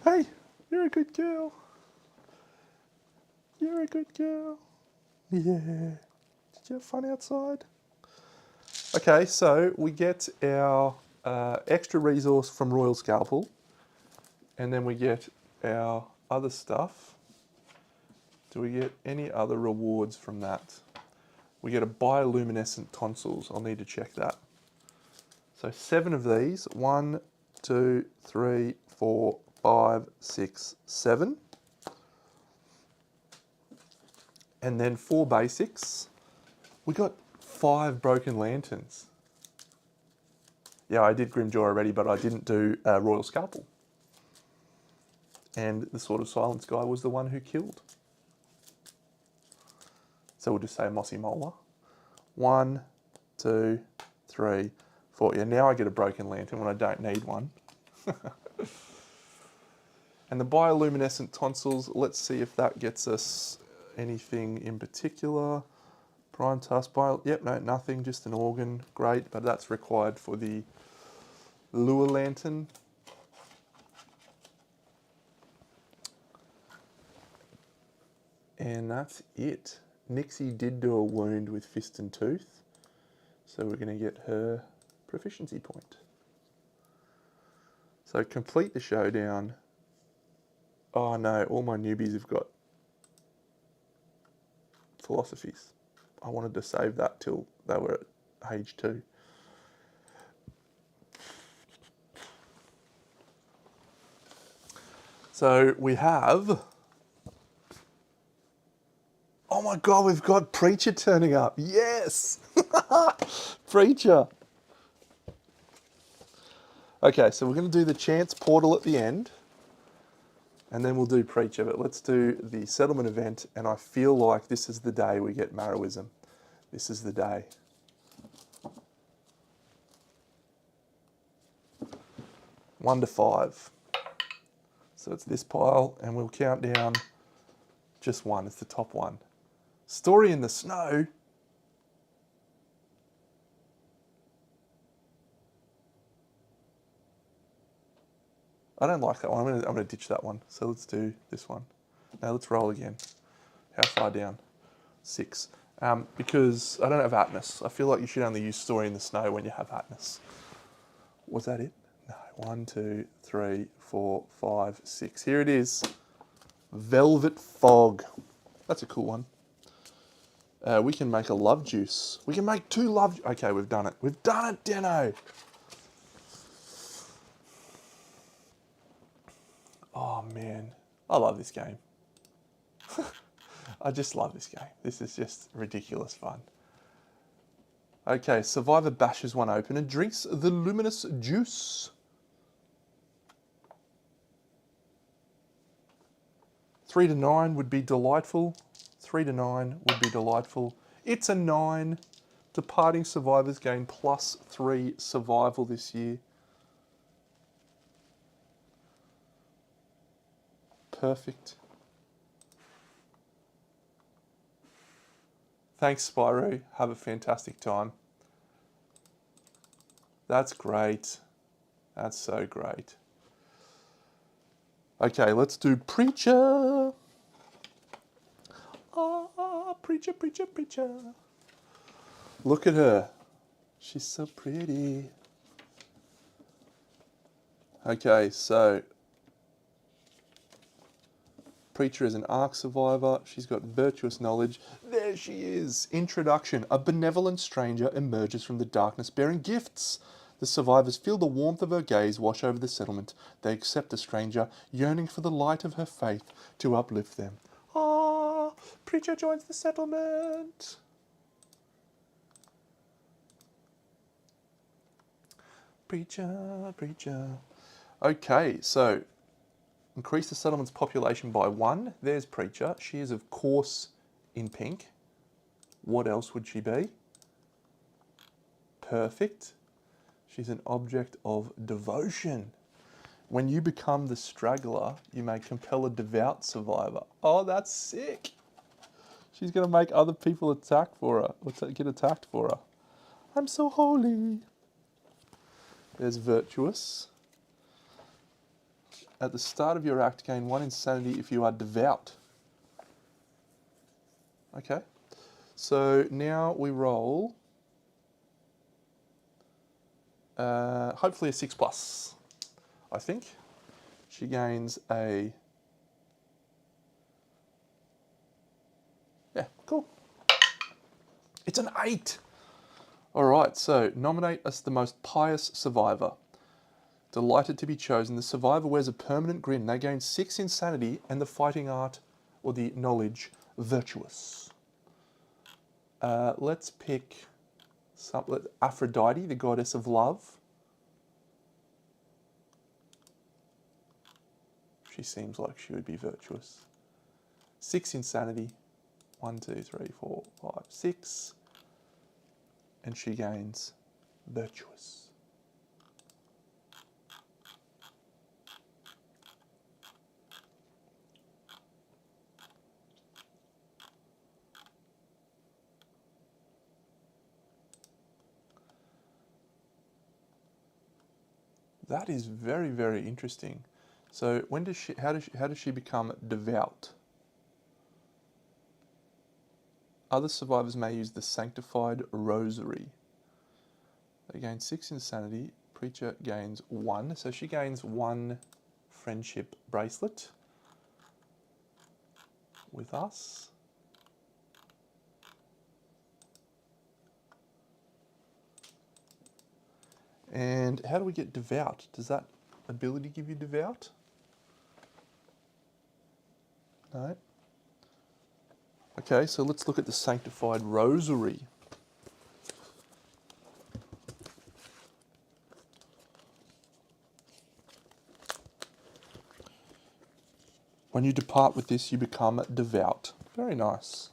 Hey, you're a good girl. You're a good girl. Yeah. Did you have fun outside? Okay, so we get our extra resource from Royal Scalpel, and then we get our other stuff. Do we get any other rewards from that? We get a bioluminescent tonsils. I'll need to check that. So 7 of these. 1, 2, 3, 4, 5, 6, 7. And then 4 basics. We got 5 broken lanterns. Yeah, I did Grimjaw already, but I didn't do Royal Scalpel. And the Sword of Silence guy was the one who killed. So we'll just say Mossy Molar. 1, 2, 3, 4. Yeah, now I get a broken lantern when I don't need one. And the bioluminescent tonsils, let's see if that gets us anything in particular. Prime tusk, yep, no, nothing, just an organ. Great, but that's required for the lure lantern. And that's it. Nixie did do a wound with Fist and Tooth, so we're going to get her proficiency point. So complete the showdown. Oh no, all my newbies have got philosophies. I wanted to save that till they were at age 2. So we have... Oh my God, we've got Preacher turning up. Yes! Preacher. Okay, so we're going to do the chance portal at the end. And then we'll do Preacher. But let's do the settlement event. And I feel like this is the day we get Marrowism. This is the day. One to 5. So it's this pile. And we'll count down just one. It's the top one. Story in the Snow. I don't like that one. I'm gonna ditch that one. So let's do this one. Now let's roll again. How far down? 6. Because I don't have Atmos. I feel like you should only use Story in the Snow when you have Atmos. Was that it? No. 1, 2, 3, 4, 5, 6. Here it is. Velvet Fog. That's a cool one. We can make a love juice. We can make 2 love... Okay, we've done it. We've done it, Deno. Oh, man. I love this game. I just love this game. This is just ridiculous fun. Okay, Survivor bashes one open and drinks the luminous juice. 3 to 9 would be delightful. 3 to 9 would be delightful. It's a 9. Departing survivors gain +3 survival this year. Perfect. Thanks, Spyro. Have a fantastic time. That's great. That's so great. Okay, let's do Preacher. Ah, Preacher, Preacher, Preacher. Look at her. She's so pretty. Okay, so Preacher is an Ark survivor. She's got virtuous knowledge. There There she is. Introduction. A benevolent stranger emerges from the darkness bearing gifts. The survivors feel the warmth of her gaze wash over the settlement. They accept the stranger, yearning for the light of her faith to uplift them. Ah, preacher joins the settlement. Preacher, preacher. Okay, so increase the settlement's population by 1. There's preacher. She is, of course, in pink. What else would she be? Perfect. She's an object of devotion. When you become the straggler, you may compel a devout survivor. Oh, that's sick. She's going to make other people attack for her, or get attacked for her. I'm so holy. There's virtuous. At the start of your act, gain 1 insanity if you are devout. Okay. So now we roll, hopefully a 6+, I think. She gains a, yeah, cool. It's an 8. All right, so nominate us the most pious survivor. Delighted to be chosen, the survivor wears a permanent grin. They gain 6 insanity and the fighting art, or the knowledge, virtuous. Let's pick Aphrodite, the goddess of love. She seems like she would be virtuous. 6 insanity. 1, 2, 3, 4, 5, 6. And she gains virtuous. That is very, very interesting. So when does she? How does she become devout? Other survivors may use the sanctified rosary. They gain 6 insanity. Preacher gains 1, so she gains 1 friendship bracelet with us. And how do we get devout? Does that ability give you devout? No. Okay, so let's look at the sanctified rosary. When you depart with this, you become devout. Very nice.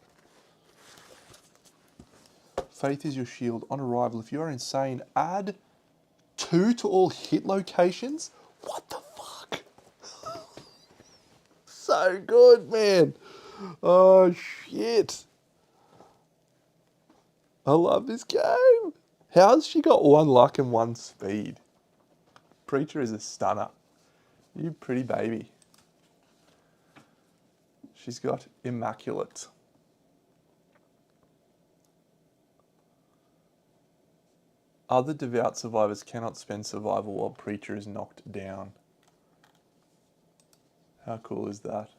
Faith is your shield. On arrival, if you are insane, add 2 to all hit locations? What the fuck? So good, man. Oh, shit. I love this game. How's she got 1 luck and 1 speed? Preacher is a stunner. You pretty baby. She's got immaculate. Other devout survivors cannot spend survival while preacher is knocked down. How cool is that?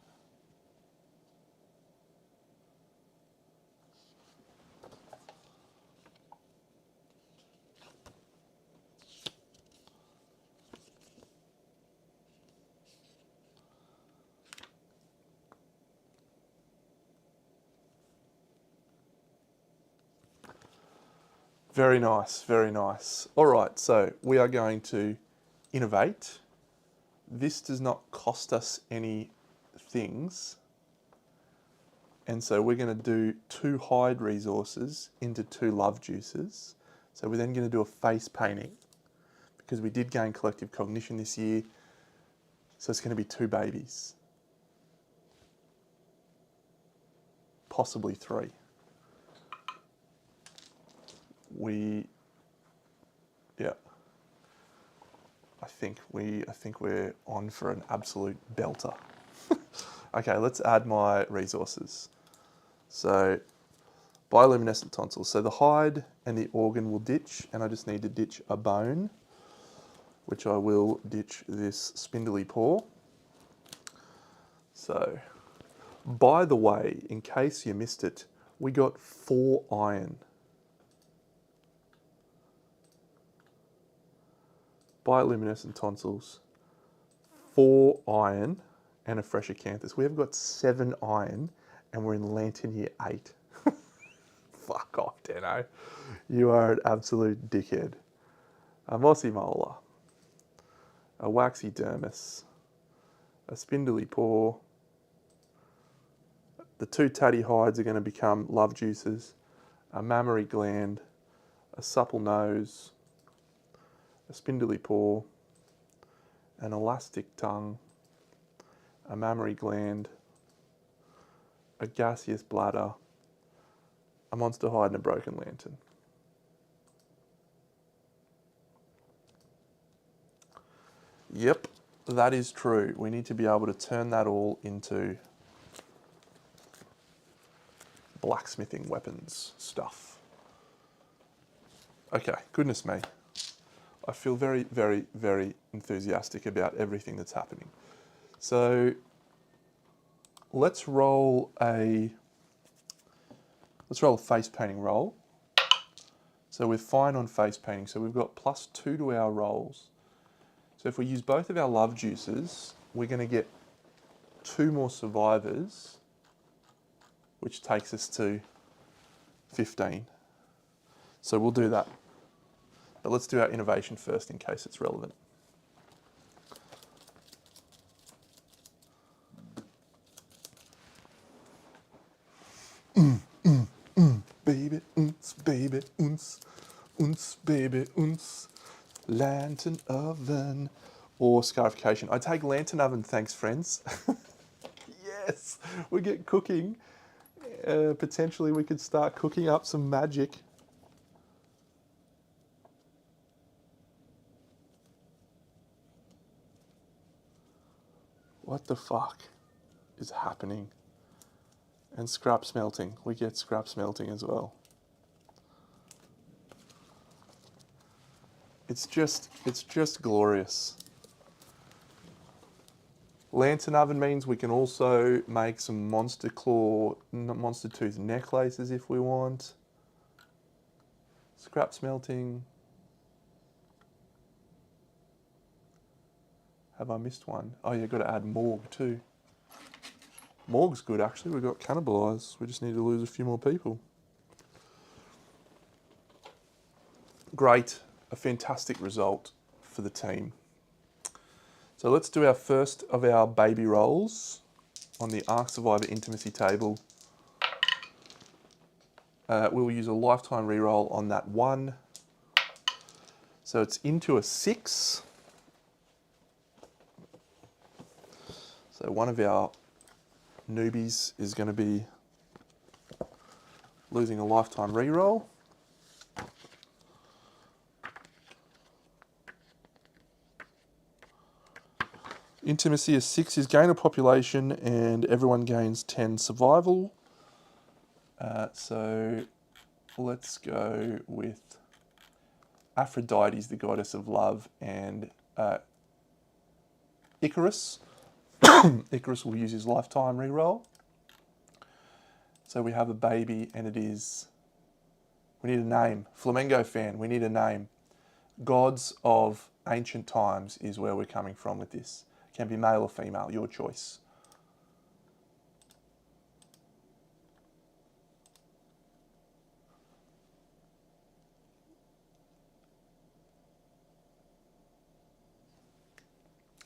Very nice, very nice. All right, so we are going to innovate. This does not cost us any things. And so we're going to do 2 hide resources into 2 love juices. So we're then going to do a face painting because we did gain collective cognition this year. So it's going to be 2 babies. Possibly 3. Yeah. I think we're on for an absolute belter. Okay, let's add my resources. So, bioluminescent tonsils. So the hide and the organ will ditch, and I just need to ditch a bone, which I will ditch this spindly paw. So, by the way, in case you missed it, We got 4 iron. Bioluminescent tonsils, 4 iron, and a fresh acanthus. We have got 7 iron, and we're in Lantern Year 8. Fuck off, Deno. You are an absolute dickhead. A mossy molar, a waxy dermis, a spindly paw. The 2 tatty hides are going to become love juices, a mammary gland, a supple nose, a spindly paw, an elastic tongue, a mammary gland, a gaseous bladder, a monster hide, and a broken lantern. Yep, that is true. We need to be able to turn that all into blacksmithing weapons stuff. Okay, goodness me. I feel very, very, very enthusiastic about everything that's happening. So let's roll a face painting roll. So we're fine on face painting. So we've got +2 to our rolls. So if we use both of our love juices, we're going to get 2 more survivors, which takes us to 15. So we'll do that. But let's do our innovation first in case it's relevant. Baby, baby, baby, lantern oven. Or scarification. I take lantern oven, thanks friends. Yes, we get cooking. Potentially we could start cooking up some magic. What the fuck is happening? And scrap smelting. We get scrap smelting as well. It's just glorious. Lantern oven means we can also make some monster tooth necklaces if we want. Scrap smelting. Have I missed one? Oh yeah, got to add morgue too. Morgue's good actually. We got cannibalised. We just need to lose a few more people. Great, a fantastic result for the team. So let's do our first of our baby rolls on the Ark Survivor intimacy table. We'll use a lifetime reroll on that 1. So it's into a 6. So one of our newbies is going to be losing a lifetime reroll. Intimacy is 6 is gain of population and everyone gains 10 survival. So let's go with Aphrodite, the goddess of love, and Icarus. Icarus will use his lifetime reroll. So we have a baby and it is, we need a name. Flamengo fan, we need a name. Gods of ancient times is where we're coming from with this. Can be male or female, your choice.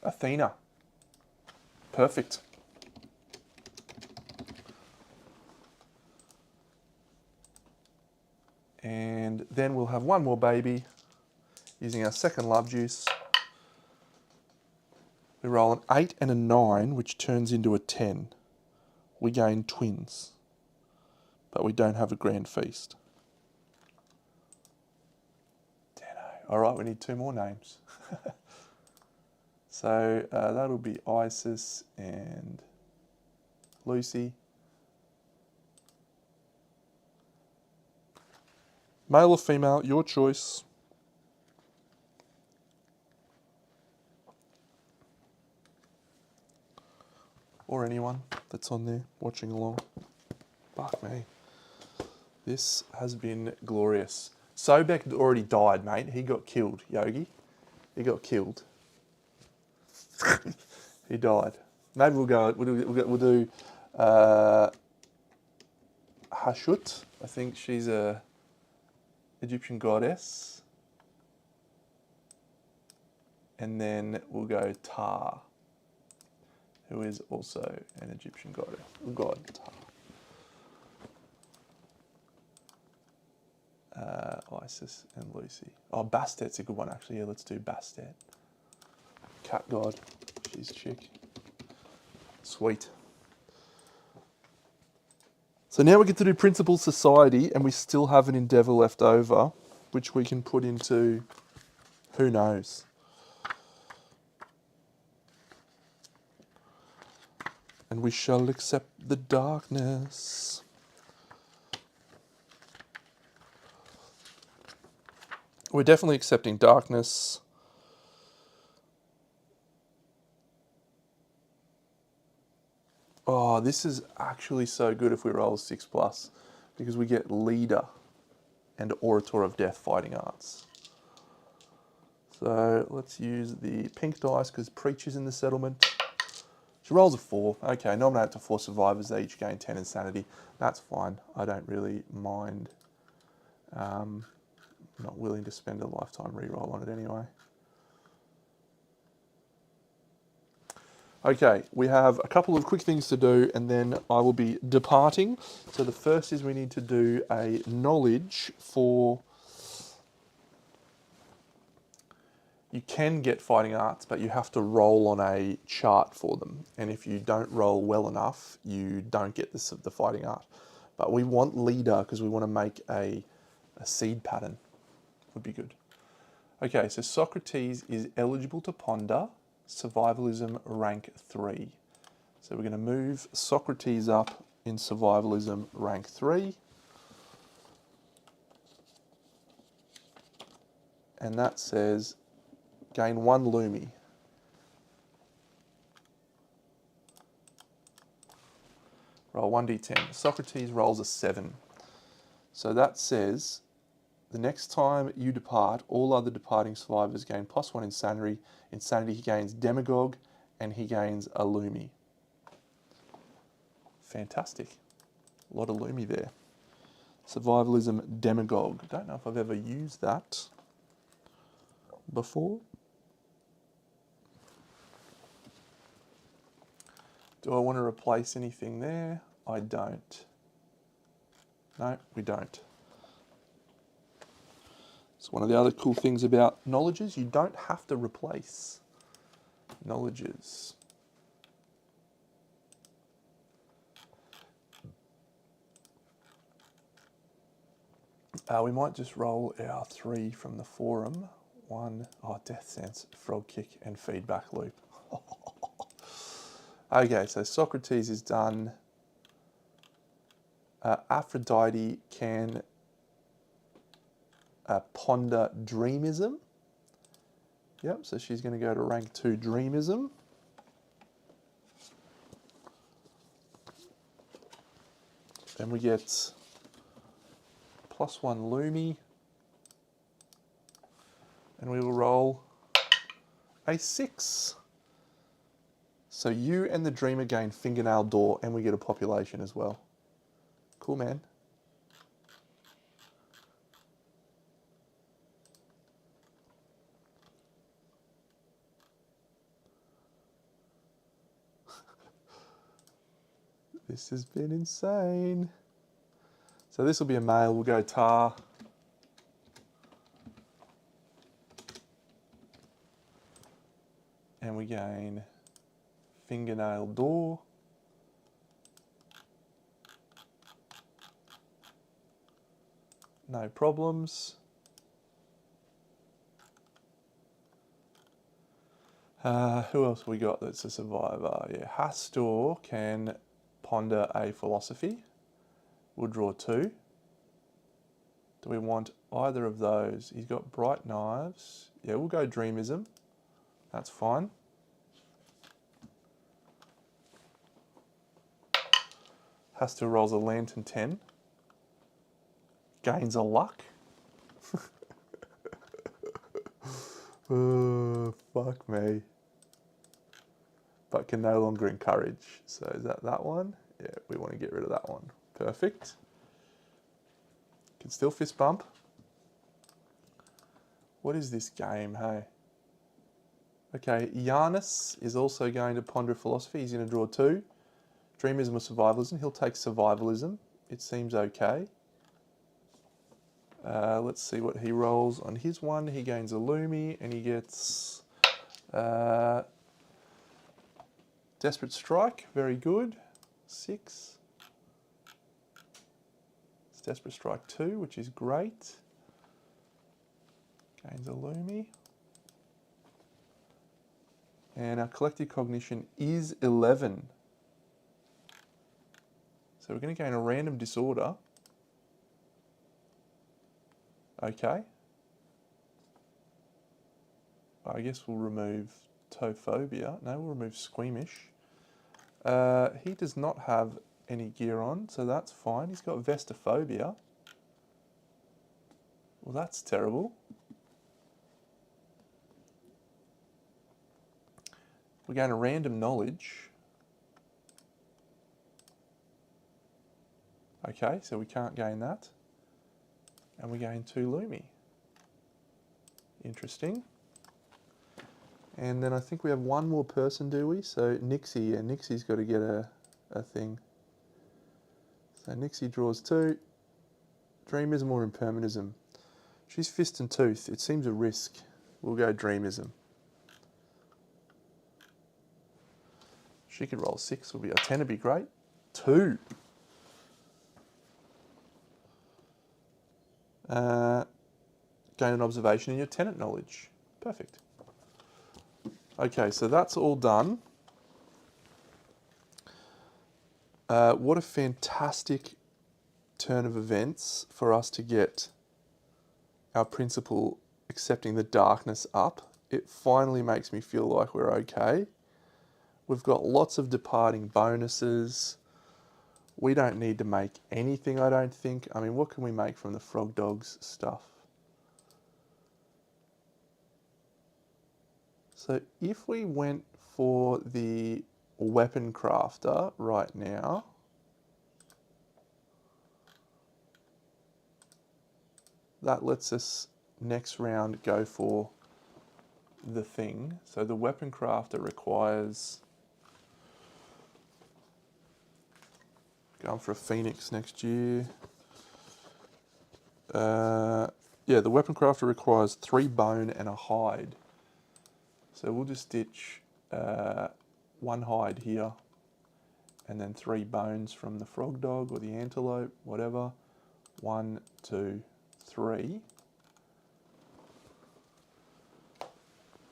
Athena. Perfect. And then we'll have one more baby using our second love juice. We roll an 8 and a 9, which turns into a 10. We gain twins, but we don't have a grand feast. All right, we need 2 more names. So that'll be Isis and Lucy. Male or female, your choice. Or anyone that's on there watching along. Fuck me. This has been glorious. Sobek already died, mate. He got killed, Yogi. He got killed. He died. Maybe we'll do Hashut. I think she's a Egyptian goddess. And then we'll go Ta, who is also an Egyptian god. Ta. Isis and Lucy. Oh, Bastet's a good one, actually. Yeah, let's do Bastet. Cat god. She's chick. Sweet. So now we get to do Principal Society, and we still have an endeavour left over, which we can put into who knows. And we shall accept the darkness. We're definitely accepting darkness. Oh, this is actually so good if we roll a 6+, because we get Leader and Orator of Death Fighting Arts. So let's use the pink dice because Preacher's in the settlement. She rolls a 4. Okay, nominate to 4 survivors. They each gain 10 insanity. That's fine. I don't really mind. I'm not willing to spend a lifetime reroll on it anyway. Okay, we have a couple of quick things to do and then I will be departing. So the first is we need to do a knowledge for... You can get fighting arts, but you have to roll on a chart for them. And if you don't roll well enough, you don't get the fighting art. But we want Leader because we want to make a seed pattern. Would be good. Okay, so Socrates is eligible to ponder. Survivalism rank 3. So we're going to move Socrates up in survivalism rank 3. And that says gain 1 Lumi. Roll 1d10. Socrates rolls a 7. So that says the next time you depart, all other departing survivors gain +1 insanity. Insanity, he gains Demagogue, and he gains a Lumi. Fantastic. A lot of Lumi there. Survivalism Demagogue. Don't know if I've ever used that before. Do I want to replace anything there? I don't. No, we don't. It's one of the other cool things about knowledges. You don't have to replace knowledges. We might just roll our 3 from the forum. 1, Death Sense, Frog Kick, and Feedback Loop. Okay, so Socrates is done. Aphrodite can ponder Dreamism. Yep, so she's going to go to rank 2 Dreamism. Then we get +1 Lumi. And we will roll a 6. So you and the Dreamer gain Fingernail Door, and we get a population as well. Cool, man. This has been insane. So this will be a male. We'll go Tar. And we gain Fingernail Door. No problems. Who else we got that's a survivor? Yeah, Hastor can ponder a philosophy. We'll draw 2. Do we want either of those? He's got Bright Knives. Yeah, we'll go Dreamism. That's fine. Hastor rolls a Lantern 10. gains a luck. Oh, fuck me. But can no longer encourage. So is that one? Yeah, we want to get rid of that one. Perfect. Can still fist bump. What is this game, hey? Okay, Giannis is also going to ponder philosophy. He's going to draw 2. Dreamism or survivalism. He'll take survivalism. It seems okay. Let's see what he rolls on his one. He gains a Lumi and he gets Desperate Strike. Very good. 6. It's Desperate Strike 2, which is great. Gains a Lumi. And our collective cognition is 11. So we're going to gain a random disorder. Okay. I guess we'll remove tophobia. No, we'll remove squeamish. He does not have any gear on, so that's fine. He's got vestophobia. Well, that's terrible. We're going to random knowledge. Okay, so we can't gain that. And we gain 2 Lumi. Interesting. And then I think we have one more person, do we? So Nixie, yeah, Nixie's got to get a thing. So Nixie draws 2. Dreamism or impermanism? She's fist and tooth. It seems a risk. We'll go dreamism. She could roll 6. Would be a 10 would be great. 2. Gain an observation in your tenant knowledge. Perfect. Okay, so that's all done. What a fantastic turn of events for us to get our principal accepting the darkness up. It finally makes me feel like we're okay. We've got lots of departing bonuses. We don't need to make anything, I don't think. I mean, what can we make from the Frog Dogs stuff? So if we went for the Weapon Crafter right now, that lets us next round go for the thing. So the Weapon Crafter requires going for a Phoenix next year. Yeah, the Weapon Crafter requires 3 bone and a hide. So we'll just ditch 1 hide here and then 3 bones from the Frog Dog or the Antelope, whatever. 1, 2, 3.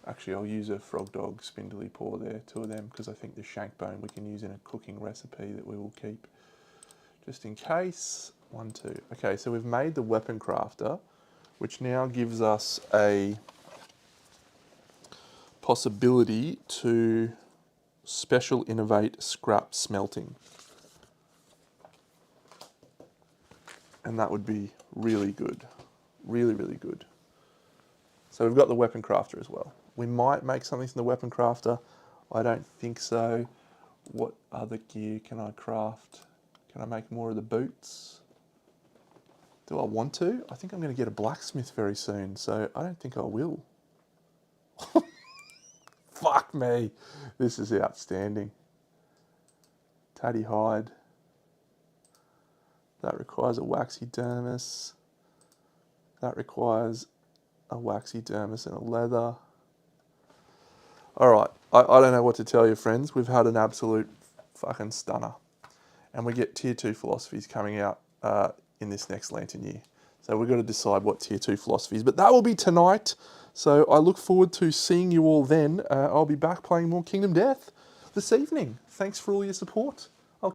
Actually, I'll use a Frog Dog Spindly Paw there, 2 of them, because I think the shank bone we can use in a cooking recipe that we will keep just in case. 1, 2. Okay, so we've made the Weapon Crafter, which now gives us a possibility to special innovate scrap smelting. And that would be really good. Really, really good. So we've got the Weapon Crafter as well. We might make something from the Weapon Crafter. I don't think so. What other gear can I craft? Can I make more of the boots? Do I want to? I think I'm going to get a blacksmith very soon, so I don't think I will. Fuck me. This is outstanding. Tatty hide. That requires a waxy dermis. That requires a waxy dermis and a leather. All right, I don't know what to tell you, friends. We've had an absolute fucking stunner. And we get tier 2 philosophies coming out in this next Lantern year. So we've got to decide what tier 2 philosophies. But that will be tonight. So I look forward to seeing you all then. I'll be back playing more Kingdom Death this evening. Thanks for all your support.